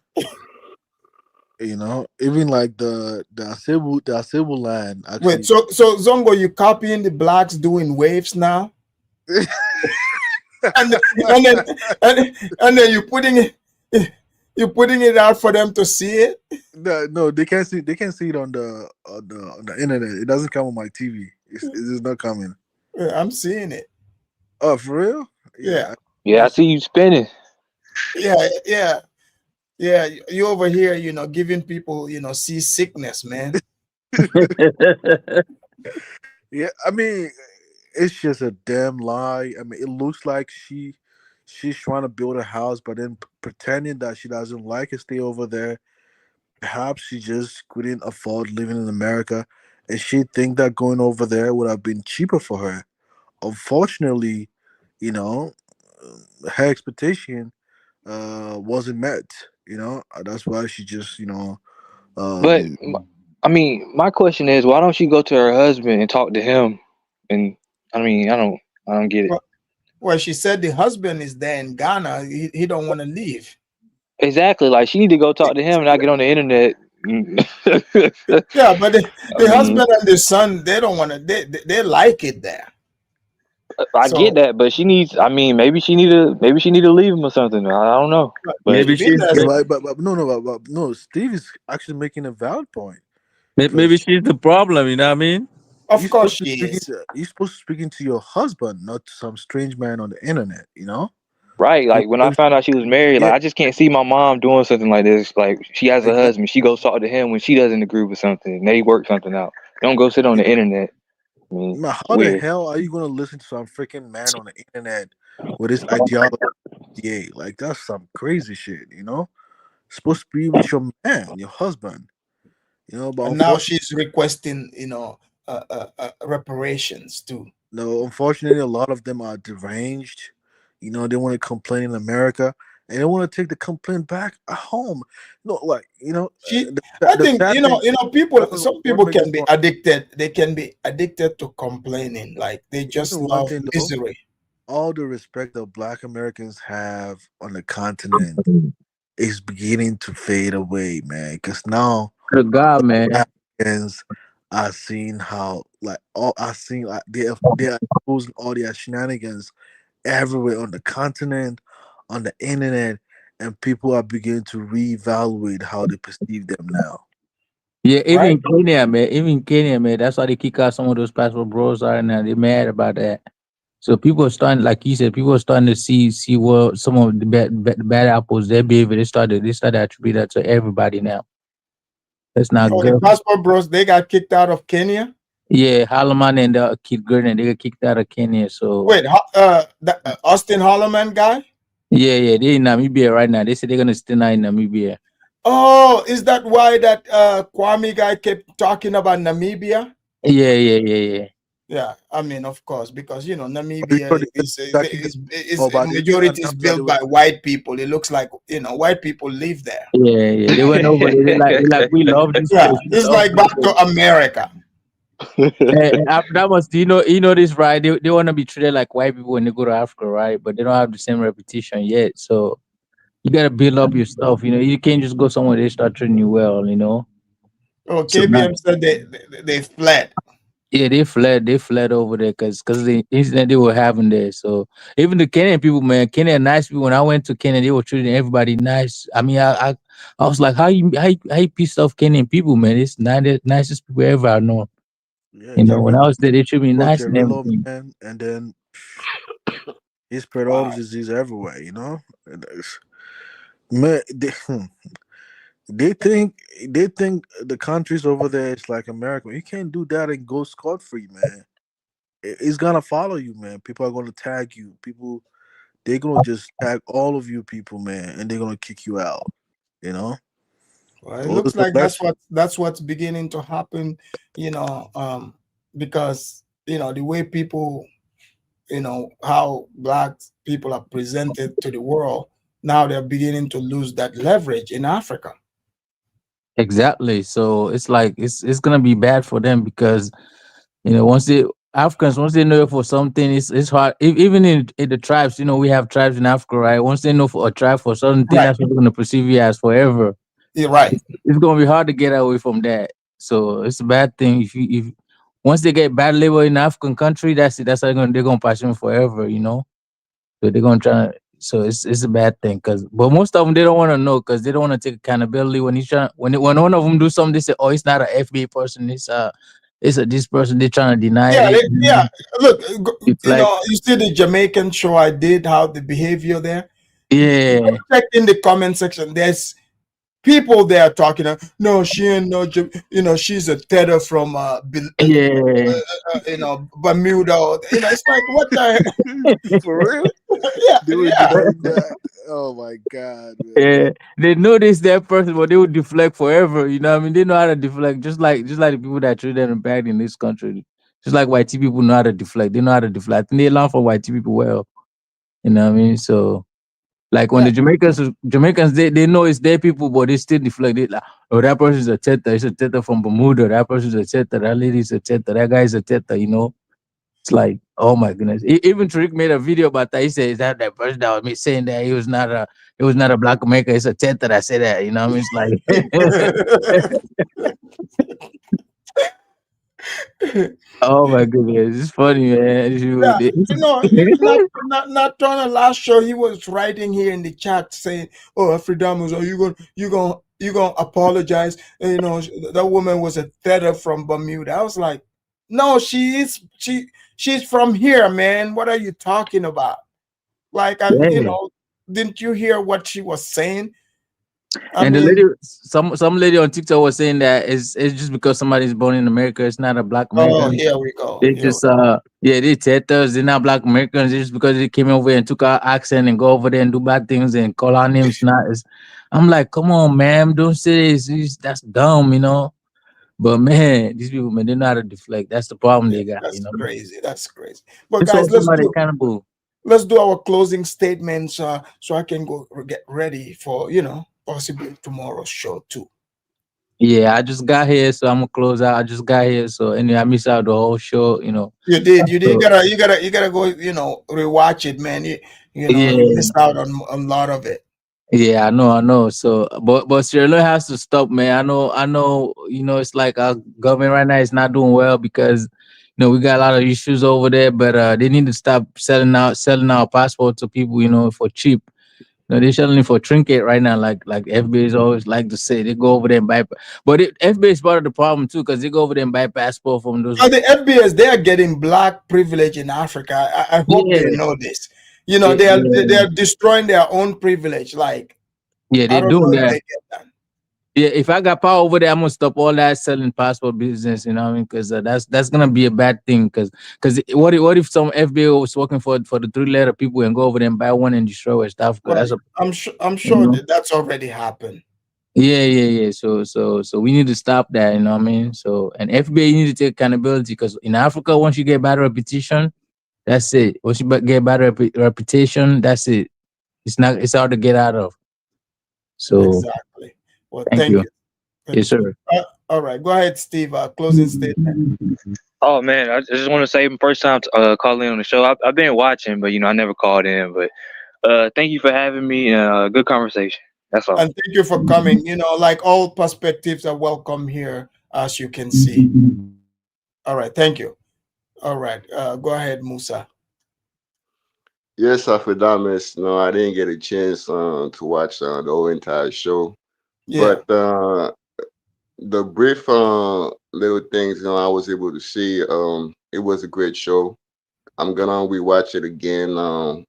Even like the Asebu land Wait, actually. so Zongo, you copying the blacks doing waves now, and and then and then you putting it out for them to see it. No, they can't see it on the internet. It doesn't come on my TV. It's just not coming. Yeah, I'm seeing it. Oh, for real? Yeah, Yeah. Yeah, I see you spinning. yeah, yeah, yeah. You over here, giving people, seasickness, man. Yeah, I mean, it's just a damn lie. I mean, it looks like she's trying to build a house, but then pretending that she doesn't like it, stay over there. Perhaps she just couldn't afford living in America, and she think that going over there would have been cheaper for her. Unfortunately, you know, her expectation wasn't met. That's why she just But um I mean, my question is, why don't she go to her husband and talk to him? And I mean, I don't get it. Well, she said the husband is there in Ghana. He don't want to leave. Exactly. Like she need to go talk to him and not get on the internet. Yeah, but the, I the mean, husband and the son, they don't want to. They like it there. I get So that, but she needs. I mean, maybe she need to leave him or something. I don't know. But Maybe she been she's there. yeah, but no, Steve is actually making a valid point maybe because she's the problem. You know what I mean? Of course she is. you're supposed to speaking to your husband, not to some strange man on the internet. right, So like when I found out she was married, yeah, like I just can't see my mom doing something like this. Like she has a exactly. husband, she goes talk to him when she doesn't agree with something. And they work something out. Don't go sit on the internet. I mean, Man, it's how the weird. hell are you gonna listen to some freaking man on the internet with his ideology? Yeah, like that's some crazy shit. Supposed to be with your man, your husband. But And now unfortunately, she's requesting, reparations too. no, unfortunately, a lot of them are deranged. They want to complain in America, and they want to take the complaint back at home. No, like I the think, sad thing. people. Let me Some let me people make this can be point. addicted. They can be addicted to complaining. Like they You just know one love thing though, misery. all the respect that Black Americans have on the continent is beginning to fade away, man. Because now Good God, man. Africans are seeing how like all are seeing like they are exposing all their shenanigans everywhere on the continent, on the internet, and people are beginning to reevaluate how they perceive them now. Yeah, Right? even Kenya, man. Even Kenya, man. That's why they kick out some of those passport bros are now. They're mad about that. So people are starting, like you said, people are starting to see what some of the bad apples, their behavior. They started to attribute that to everybody now. That's not Oh, the good. Passport Bros, they got kicked out of Kenya. Yeah, Harleman and Kid Gurney, they got kicked out of Kenya. So Wait, Austin Holloman guy? yeah, they in Namibia right now. They say they're gonna stay now in Namibia. Oh, is that why that Kwame guy kept talking about Namibia? Yeah. Yeah, I mean, of course, because Are you Namibia sure they got kicked out? is Oh, but they did majority is announce that they built were. by white people. It looks like white people live there. Yeah. They went over there. They like we love this Yeah, place. We it's love like this back place. to America. And that must you know this, right? They want to be treated like white people when they go to Africa, right? But they don't have the same reputation yet. So you gotta build up your stuff. You know, you can't just go somewhere they start treating you well. You know. Oh, So now, KBM said they fled. yeah, they fled over there because the incident they were having there. So even the Kenyan people, man, Kenyan nice people. When I went to Kenya, they were treating everybody nice. I mean, I was like, how you pissed off Kenyan people, man? It's not the nicest people ever I know. Yeah, You know, when KBM I was there, they treated me brought nice and Gerillo, everything. man, and then he spread all the Wow. disease everywhere. You know, And man, they think they think the countries over there is like America. You can't do that and go scot free, man. It's gonna follow you, man. People are gonna tag you. People they're gonna just tag all of you people, man, and they're gonna kick you out. You know. Well, it So looks it's a like lesson. that's what's beginning to happen, because the way people, how black people are presented to the world, now they're beginning to lose that leverage in Africa. Exactly. So it's like it's gonna be bad for them because once they Africans once they know for something, it's hard. Even in the tribes, we have tribes in Africa, right? Once they know for a tribe for certain thing, Right. that's what they're gonna perceive you as forever. You're right. It's gonna be hard to get away from that. So it's a bad thing if once they get bad label in African country, that's it. That's how they're gonna pass them forever. So they're gonna try. So it's a bad thing but most of them they don't want to know because they don't want to take accountability when he's trying when one of them do something they say, oh, it's not an FBA person, it's a this person, they're trying to deny Yeah, it. yeah. Look, It's like you see the Jamaican show I did, how the behavior there. yeah, Check in the comment section. There's people there talking. No, she ain't no. She's a tether from yeah. Bermuda. It's like what the. For real? Yeah, They were yeah. denying that. Oh my god, man. Yeah, they know this that person, but they would deflect forever. You know what I mean? They know how to deflect, just like the people that treat them bad in this country. Just like white people know how to deflect. They know how to deflect. And they learn from white people well. You know what I mean? So like when Yeah. the Jamaicans they know it's their people, but they still deflect. They like, oh, that person's a teta. It's a teta from Bermuda. That person's a teta. That lady's a teta. That guy's a teta. It's like, oh my goodness. Even Tariq made a video about that. He said, "Is that person that was me saying that he was not a black American? It's a teta that said that." You know what I mean? It's like, oh my goodness, it's funny, man. Yeah, not on the last show, he was writing here in the chat saying, "Oh, Afridamus, are you gonna apologize?" And, that woman was a tether from Bermuda. I was like, "No, she's from here, man. What are you talking about?" Like, Yeah. didn't you hear what she was saying? I And the mean, lady, some lady on TikTok was saying that it's just because somebody's born in America, it's not a black oh, American. here we go. They just they teters, they're not black Americans. Just because they came over and took our accent and go over there and do bad things and call our names not. I'm like, come on, man, don't say this. That's dumb, But man, these people, man, they know how to deflect. That's the problem they got, That's crazy. That's crazy. But It's guys, all somebody accountable. let's do our closing statements, so I can go get ready for possibly tomorrow's show too. Yeah, I just got here, so I'm gonna close out. I just got here, so anyway, I missed out the whole show, You did. You So, gotta go. Rewatch it, man. You yeah. missed out on a lot of it. Yeah, I know. So, but Sierra Leone has to stop, man. I know. It's like our government right now is not doing well because, we got a lot of issues over there. But they need to stop selling our passport to people, for cheap. They're selling it for trinket right now, like FBA is always like to say. They go over there and buy, but FBA is part of the problem too because they go over there and buy passport from those. The FBS, they are getting black privilege in Africa. I hope they Yeah, know this. yeah, They are destroying their own privilege. Like, yeah, I they're don't know doing if that. they get that. Yeah, if I got power over there, I'm gonna stop all that selling passport business. You know what I mean? Because that's gonna be a bad thing. Because what if some FBA was working for the 3 letter people and go over there and buy one and destroy West Africa? Right. That's a I'm you sure know? that that's already happened. Yeah. So we need to stop that. You know what I mean? So and FBA need to take accountability because in Africa, once you get bad reputation, that's it. Once you get bad reputation, that's it. It's hard to get out of. So Exactly. Well, thank thank you. you. Yes, sir. All right. Go ahead, Steve. Closing statement. Oh man, I just want to say first time calling in on the show. I've been watching, but I never called in. But thank you for having me. Good conversation. That's all. And thank you for coming. Like all perspectives are welcome here, as you can see. All right. Thank you. All right. Go ahead, Musa. Yes, Afrodamis. No, I didn't get a chance to watch the whole entire show, Yeah. but the brief little things I was able to see. It was a great show. I'm gonna rewatch it again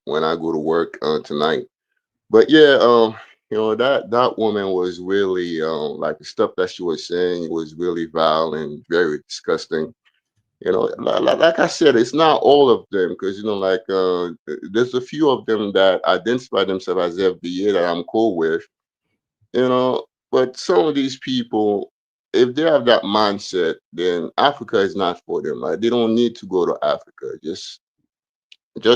when I go to work tonight. But yeah, that woman was really like the stuff that she was saying was really vile and very disgusting. Like I said, it's not all of them because like there's a few of them that identify themselves as FBA that I'm cool with, but some of these people, if they have that mindset, then Africa is not for them. Like they don't need to go to Africa. Just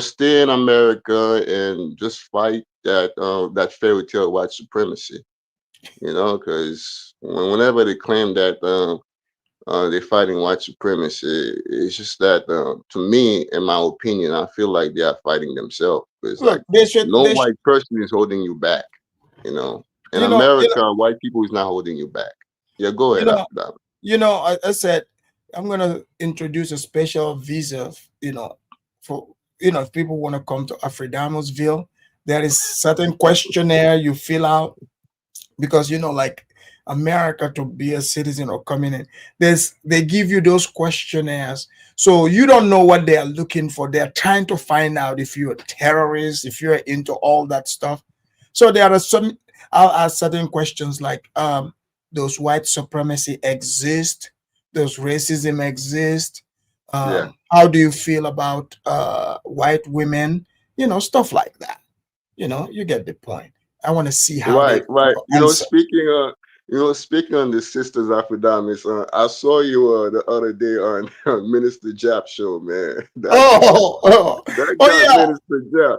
stay in America and just fight that fairy tale white supremacy. Because whenever they claim that they're fighting white supremacy, it's just that to me, in my opinion, I feel like they are fighting themselves. Because like Look, they should. no white person is holding you back. In America, white people is not holding you back. Yeah, go ahead after that. I said I'm gonna introduce a special visa. For if people want to come to Afridamosville, there is certain questionnaire you fill out because like America, to be a citizen or coming in, they give you those questionnaires, so you don't know what they are looking for. They're trying to find out if you're a terrorist, if you're into all that stuff. So there are some. I'll ask certain questions like, does white supremacy exist? Does racism exist? Yeah. How do you feel about white women? Stuff like that. You get the point. I want to see how they Right. answer. Speaking on the sisters Afrodamis, I saw you the other day on Minister Jap show, man. That guy, Yeah, Minister Jap.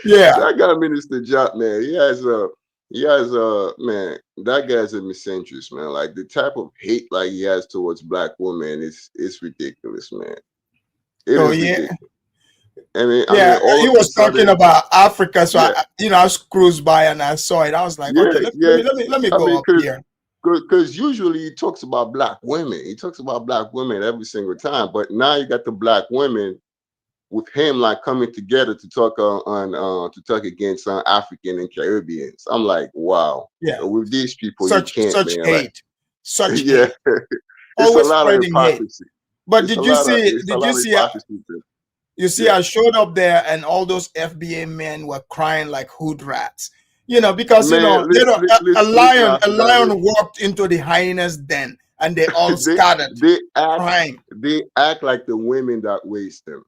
yeah. That guy, Minister Jap, man. Man. That guy's a miscentrist, man. Like the type of hate like he has towards black women is ridiculous, man. It is ridiculous. I mean, He was talking about Africa, so yeah. I cruised by and I saw it. I was like, okay, let me go up here. Because usually he talks about black women. He talks about black women every single time. But now you got the black women with him like coming together to talk against African and Caribbeans. I'm like, wow. Yeah. With these people, Such you can't, man. hate, such yeah. hate. It's Always a lot of spreading hate. hypocrisy. But did you see? Hypocrisy. You see, I showed up there, and all those FBA men were crying like hood rats. Because Man, a lion walked into the hyena's den, and they all scattered, crying. They act like the women that raised them.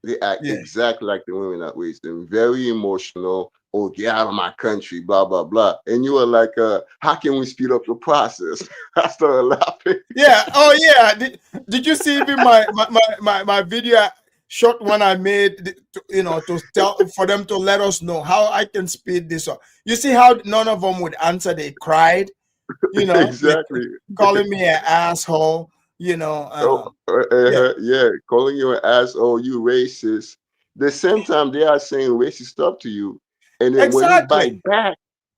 They act exactly like the women that raised them. Very emotional. Oh, get out of my country, blah, blah, blah. And you were like, how can we speed up the process? I started laughing. Yeah. Oh, yeah. Did you see even my video short one I made, to tell for them to let us know how I can speed this up? You see how none of them would answer? They cried, exactly, calling me an asshole. Yeah, calling you an asshole, you racist. The same time they are saying racist stuff to you, and then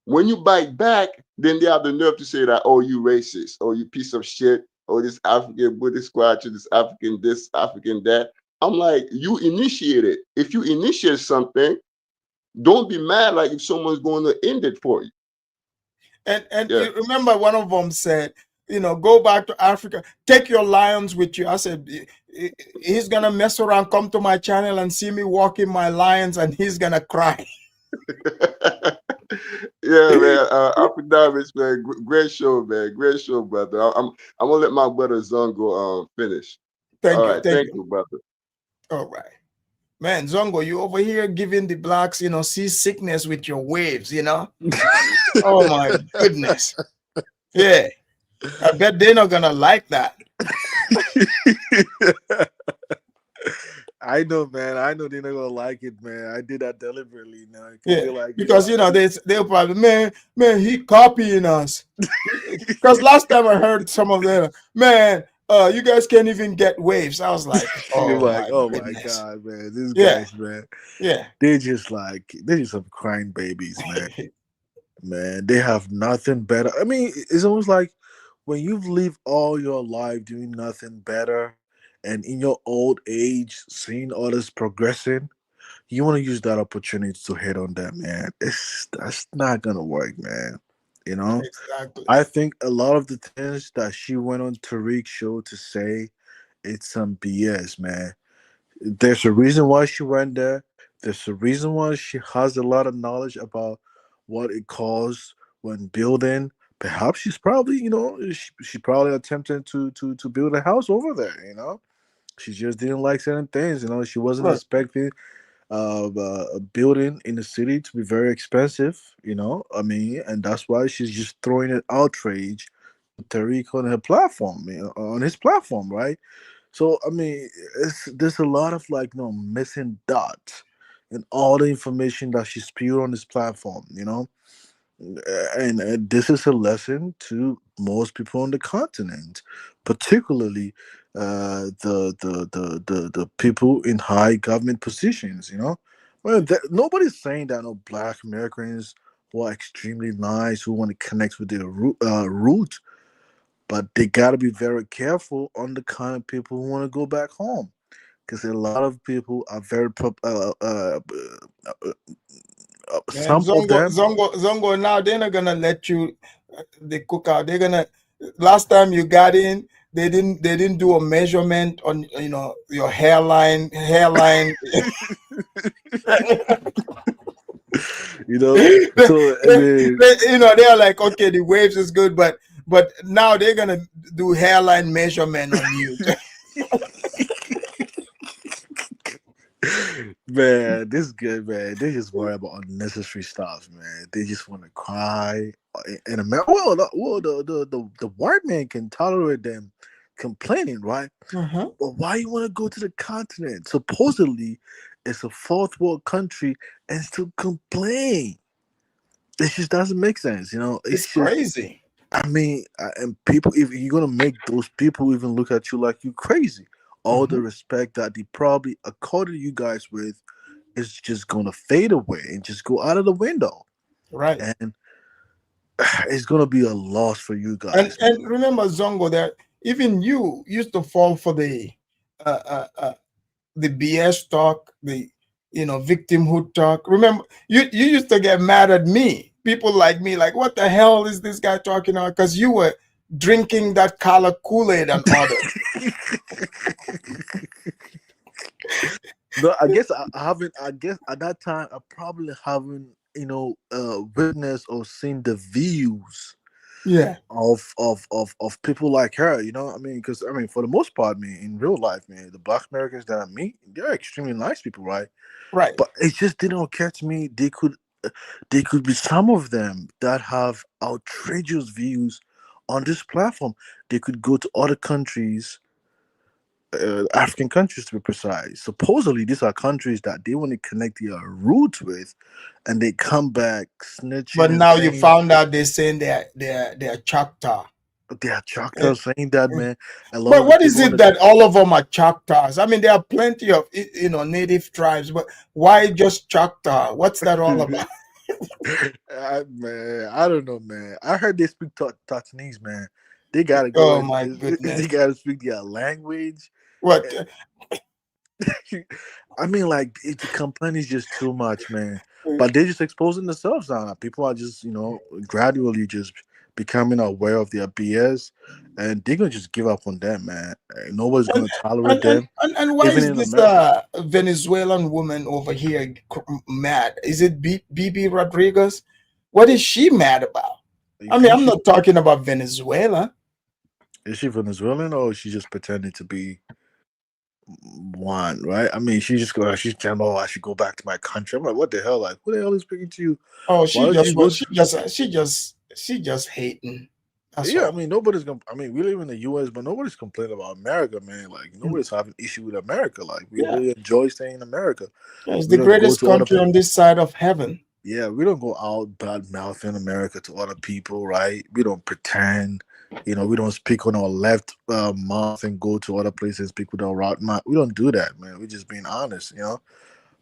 when you bite back, then they have the nerve to say that, oh, you racist, oh, you piece of shit, oh, this African Buddhist squatch, this African this, African that. I'm like, you initiate it. If you initiate something, don't be mad like if someone's going to end it for you. And you remember one of them said, go back to Africa, take your lions with you. I said, he's gonna mess around, come to my channel and see me walking my lions, and he's gonna cry. Yeah, man. Afrodamus, man. Great show, man. Great show, brother. I'm gonna let my brother Zongo finish. Thank All you, right, thank thank you. you, brother. All right. Man, Zongo, you over here giving the blacks, seasickness with your waves, Oh my goodness. Yeah. I bet they're not gonna like that. I know, man. I know they're not gonna like it, man. I did that deliberately, because Yeah. they're like, Because they'll probably, man, he copying us. Because last time I heard some of them, man, you guys can't even get waves. I was like, you're oh like, my oh my goodness. god, man, these Yeah. guys, man, Yeah. they're just some crying babies, man. Man, they have nothing better. I mean, it's almost like when you've lived all your life doing nothing better, and in your old age, seeing others progressing, you want to use that opportunity to hit on them, man. That's not gonna work, man. You know, Exactly. I think a lot of the things that she went on Tariq's show to say, it's some BS, man. There's a reason why she went there. There's a reason why she has a lot of knowledge about what it costs when building. Perhaps she's probably, she probably attempted to build a house over there. She just didn't like certain things. She wasn't Right. expecting a building in the city to be very expensive. I mean, and that's why she's just throwing an outrage to Tariq on her platform, on his platform, right? So I mean, there's a lot of missing dots in all the information that she spewed on this platform, and this is a lesson to most people on the continent, particularly the people in high government positions. Well, nobody's saying that no Black Americans who are extremely nice who want to connect with their root, but they got to be very careful on the kind of people who want to go back home, because a lot of people are very Man, some of them. Zongo. Now they're not gonna let you the cook out. They're gonna. Last time you got in, they didn't do a measurement on your hairline. So I mean, They're like, okay, the waves is good, but now they're gonna do hairline measurement on you. man, this good, man. They just worry about unnecessary stuff, man. They just want to cry. In America, the white man can tolerate them complaining, right? Uh-huh. But why you want to go to the continent? Supposedly, it's a fourth world country and still complain. It just doesn't make sense, It's It's just, crazy. I mean, and people, if you're gonna make those people even look at you like you crazy, all the Mhm. respect that they probably accorded you guys with is just gonna fade away and just go out of the window, Right. and it's gonna be a loss for you And guys. and remember, Zongo, that even you used to fall for the BS talk, the victimhood talk. Remember, you used to get mad at me. People like me, like, what the hell is this guy talking about? Because you were drinking that color Kool-Aid and others. No, I guess I haven't. I guess at that time I probably haven't, witnessed or seen the views Yeah. of people like her. I mean, because I mean, for the most part, man, in real life, man, the Black Americans that I meet, they're extremely nice people, right? Right. But it just didn't occur to me they could be some of them that have outrageous views on this platform. They could go to other countries, African countries to be precise. Supposedly, these are countries that they want to connect their roots with, and they come back snitching But and now you saying found out they're saying they're Choctaw. they are Eh, Choctaws, saying that, eh. man. A lot But of the what is people on it the that all of them are Choctaws? I mean, there are plenty of native tribes, but why just Choctaw? What's that all about? man, I don't know, man. I heard they speak Tatanese, man. They gotta go Oh and my they goodness! gotta speak their language. What? I mean, like the complaint is just too much, man. But they're just exposing themselves now. People are just, gradually just becoming aware of their BS, and they're gonna just give up on them, man. Nobody's And gonna tolerate and and them, and why even is in this America. Venezuelan woman over here mad? Is it Bibi Rodriguez? What is she mad about? You I mean, think I'm not talking about Venezuela. is she Venezuelan or is she just pretending to be one? Right? I mean, she's telling, oh, I should go back to my country. I'm like, what the hell? Like, who the hell is speaking to you? Oh, Why don't you go? she just hating. That's Yeah, I all. mean, nobody's gonna. I mean, we live in the U.S., but nobody's complaining about America, man. Like, nobody's having issue with America. Like, Yeah. we enjoy staying in America. Yeah, it's We the don't go greatest to other. country on this side of heaven. Yeah, we don't go out bad mouthing America to other people, right? We don't pretend. We don't speak on our left mouth and go to other places and speak with our right mouth. We don't do that, man. We're just being honest.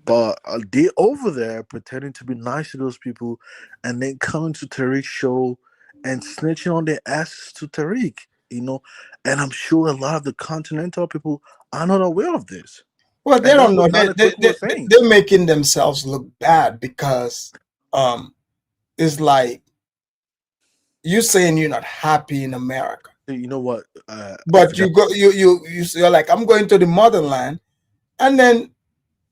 But they over there pretending to be nice to those people, and then coming to Tariq's show and snitching on their asses to Tariq. And I'm sure a lot of the continental people are not aware of this. Well, they And that's don't know. what Ghana Quick was saying. They're making themselves look bad because it's like you saying you're not happy in America. You know what? But you go you're like, I'm going to the motherland, and then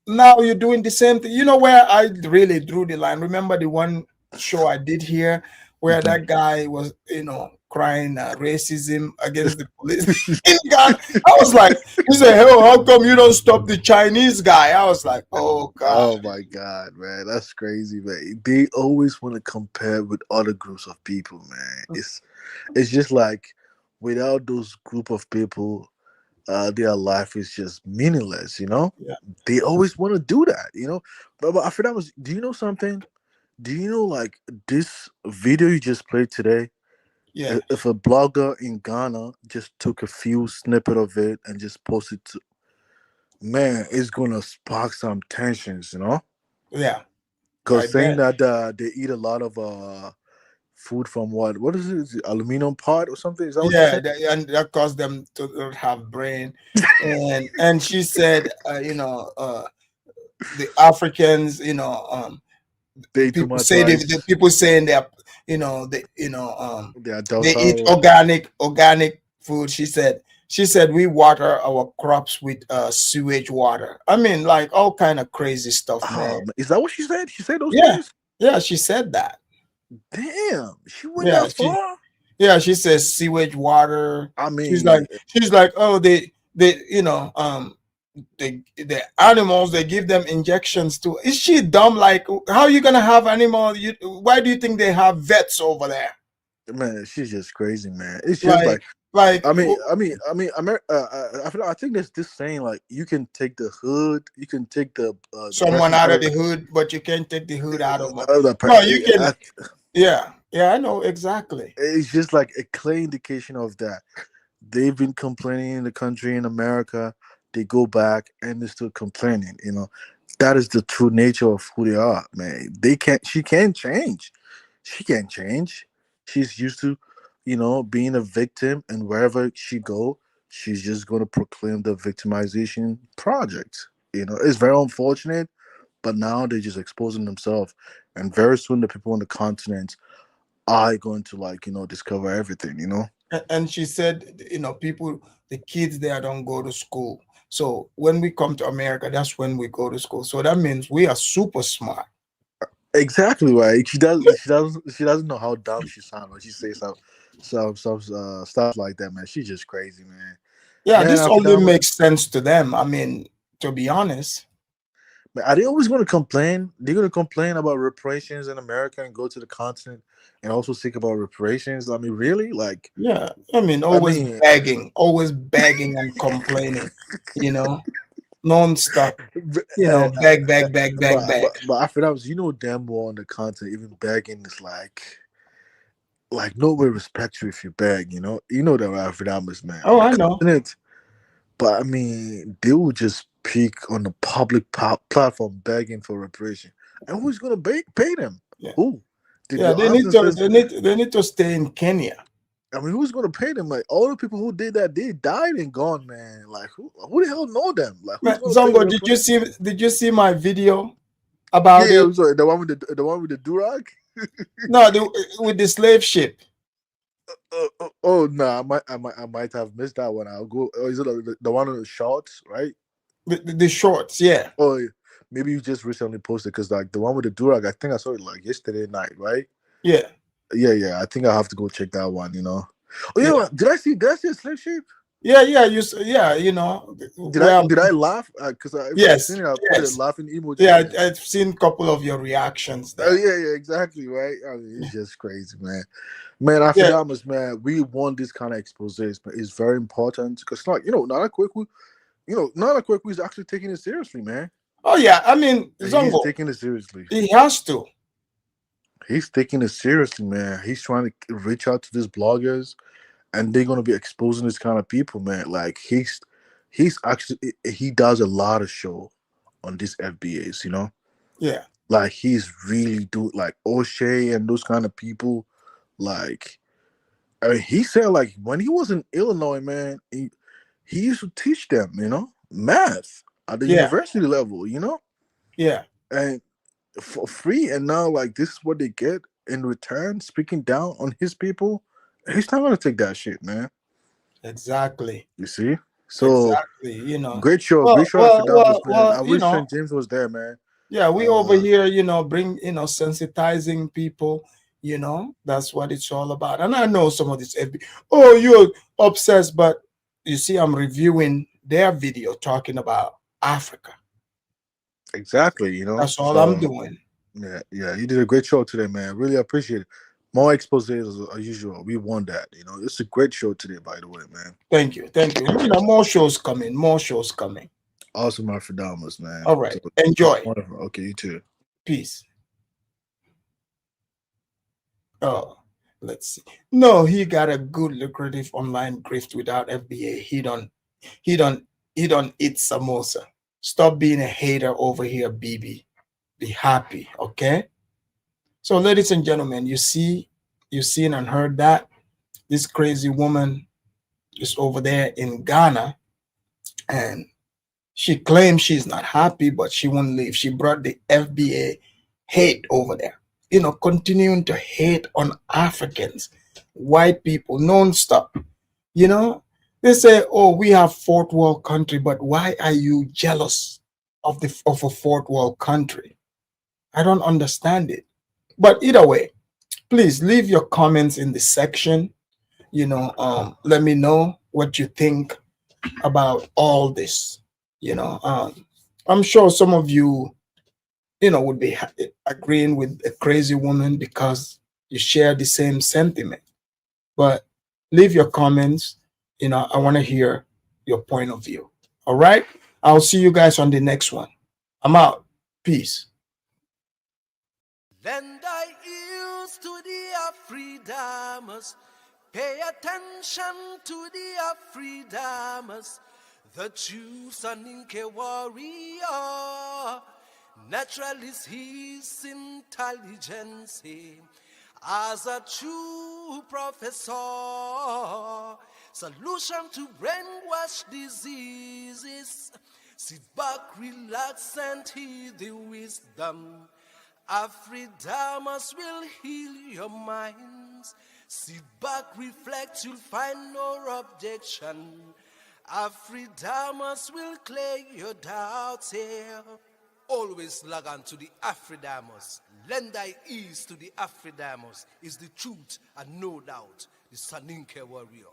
now you're doing the same thing. You know where I really drew the line? Remember the one show I did here where that guy was, crying racism against the police in Ghana? I was like, he said, "Hey, how come you don't stop the Chinese guy?" I was like, "Oh God." Oh my God, man, that's crazy, man. They always want to compare with other groups of people, man. It's just like without those group of people, their life is just meaningless. Yeah. They always want to do that. But I feel that was. Do you know something? Do you know like this video you just played today? Yeah. If a blogger in Ghana just took a few snippet of it and just posted to, man, it's gonna spark some tensions. Yeah. I Because saying bet. that they eat a lot of food from what is it? Is it aluminum pot or something? Is that what she Yeah, said? and that caused them to not have brain. And she said, the Africans, They eat too people much say the rice. people saying they're, They are they eat docile. organic food. She said we water our crops with sewage water. I mean, like all kind of crazy stuff, man. Is that what she said? She said those Yeah, things? yeah, she said that. Damn, she went Yeah, that far. she says sewage water. I She's mean, like, oh, the animals, they give them injections too. Is she dumb? Like, how are you gonna have animal? Why do you think they have vets over there? man, she's just crazy, man. It's just Like, like, like I think there's this saying like you can take the hood, you can take the someone person out out of of the hood, but you can't take the hood out of them. the No, you can. I- Yeah, I know exactly. it's just like a clear indication of that. They've been complaining in the country in America. They go back and they're still complaining. That is the true nature of who they are, man. She can't change. She can't change. She's used to, being a victim, and wherever she go, she's just gonna proclaim the victimization project. It's very unfortunate, but now they're just exposing themselves, and very soon the people on the continent are going to discover everything. And she said, people, the kids there don't go to school. So when we come to America, that's when we go to school. So that means we are super smart. Exactly right. She doesn't know how dumb she sounds when she says some stuff like that, man. She's just crazy, man. Yeah, Man, this after only that, makes sense to them. I mean, to be honest. man, are they always going to complain? They're going to complain about reparations in America and go to the continent and also speak about reparations. I mean, really? Like, Yeah, I mean, I always mean, begging and complaining, non-stop, uh, beg. but after that was damn well on the continent, even begging is like nobody respects you if you beg. That after that was, man, Oh, on the I know. continent. But I mean, they will just speak on the public platform begging for reparation. And who's gonna pay them? Yeah. Who? Did Yeah, your they need to ancestors? they need to stay in Kenya. I mean, who's gonna pay them? Like all the people who did that, they died and gone, man. Like who the hell know them? Like who's Man, gonna pay the Zongo, reparation? did you see my video about Yeah, it? I'm sorry, the one with the durag. No, with the slave ship. Oh no, I might have missed that one. I'll go. Oh, is it the one of the shorts, right? The shorts, yeah. Oh, maybe you just recently posted because like the one with the durag, I think I saw it like yesterday night, right? Yeah. Yeah. I think I have to go check that one. Oh yeah, Yeah. did I see a slave ship? Yeah. Yeah. Well, Did I laugh? Because if I yes. seen it, I put a Yes. laughing emoji Yeah. on it. I've seen a couple of your reactions Oh there. yeah, exactly, right. I mean, it's just crazy, man. Man, Yeah. Afrodamus, man, we want this kind of exposes, but it's very important because, like, Nana Kweku is actually taking it seriously, man. Oh yeah. I mean, He's Zongo, taking it seriously. he has to. He's taking it seriously, man. He's trying to reach out to these bloggers, and they're gonna be exposing this kind of people, man. Like he's actually he does a lot of show on these FBAs, Yeah. Like he's really do like O'Shea and those kind of people. Like he said, like when he was in Illinois, man, he used to teach them, math at the Yeah. university level, Yeah. and for free. And now, like, this is what they get in return, speaking down on his people. He's not gonna take that shit, man. Exactly. You see? So Exactly. great show, Well, well, Afrodamus, well, man. well, I wish St. James was there, man. yeah, we over here, bring, sensitizing people, that's what it's all about. And I know some of this, oh, you're obsessed, but you see, I'm reviewing their video talking about Africa. Exactly, That's all I'm So doing. yeah, you did a great show today, man. Really appreciate it. More exposés as usual. We won that. It's a great show today, by the way, man. Thank you. Thank you. More shows coming. More shows coming. Awesome, Afrodamus, man. All right. So, Enjoy. wonderful. Okay, you too. Peace. Oh, let's see. No, he got a good lucrative online grift without FBA. He don't eat samosa. Stop being a hater over here, BB. Be happy, okay? So, ladies and gentlemen, you've seen and heard that this crazy woman is over there in Ghana, and she claims she's not happy, but she won't leave. She brought the FBA hate over there, continuing to hate on Africans, white people, non-stop. They say, oh, we have fourth world country, but why are you jealous of a fourth world country? I don't understand it. But either way, please leave your comments in the section. Let me know what you think about all this. I'm sure some of you, would be agreeing with a crazy woman because you share the same sentiment. But leave your comments. I want to hear your point of view. All right. I'll see you guys on the next one. I'm out. Peace. Lend thy ears to the Afridamus. Pay attention to the Afridamus. The true Saninke warrior. Natural is his intelligence. As a true professor, solution to brainwash diseases. Sit back, relax, and hear the wisdom. Afridamus will heal your minds. Sit back, reflect, you'll find no objection. Afridamus will clear your doubts here. Always log on to the Afridamus. Lend thy ears to the Afridamus. Is the truth and no doubt the Saninke warrior.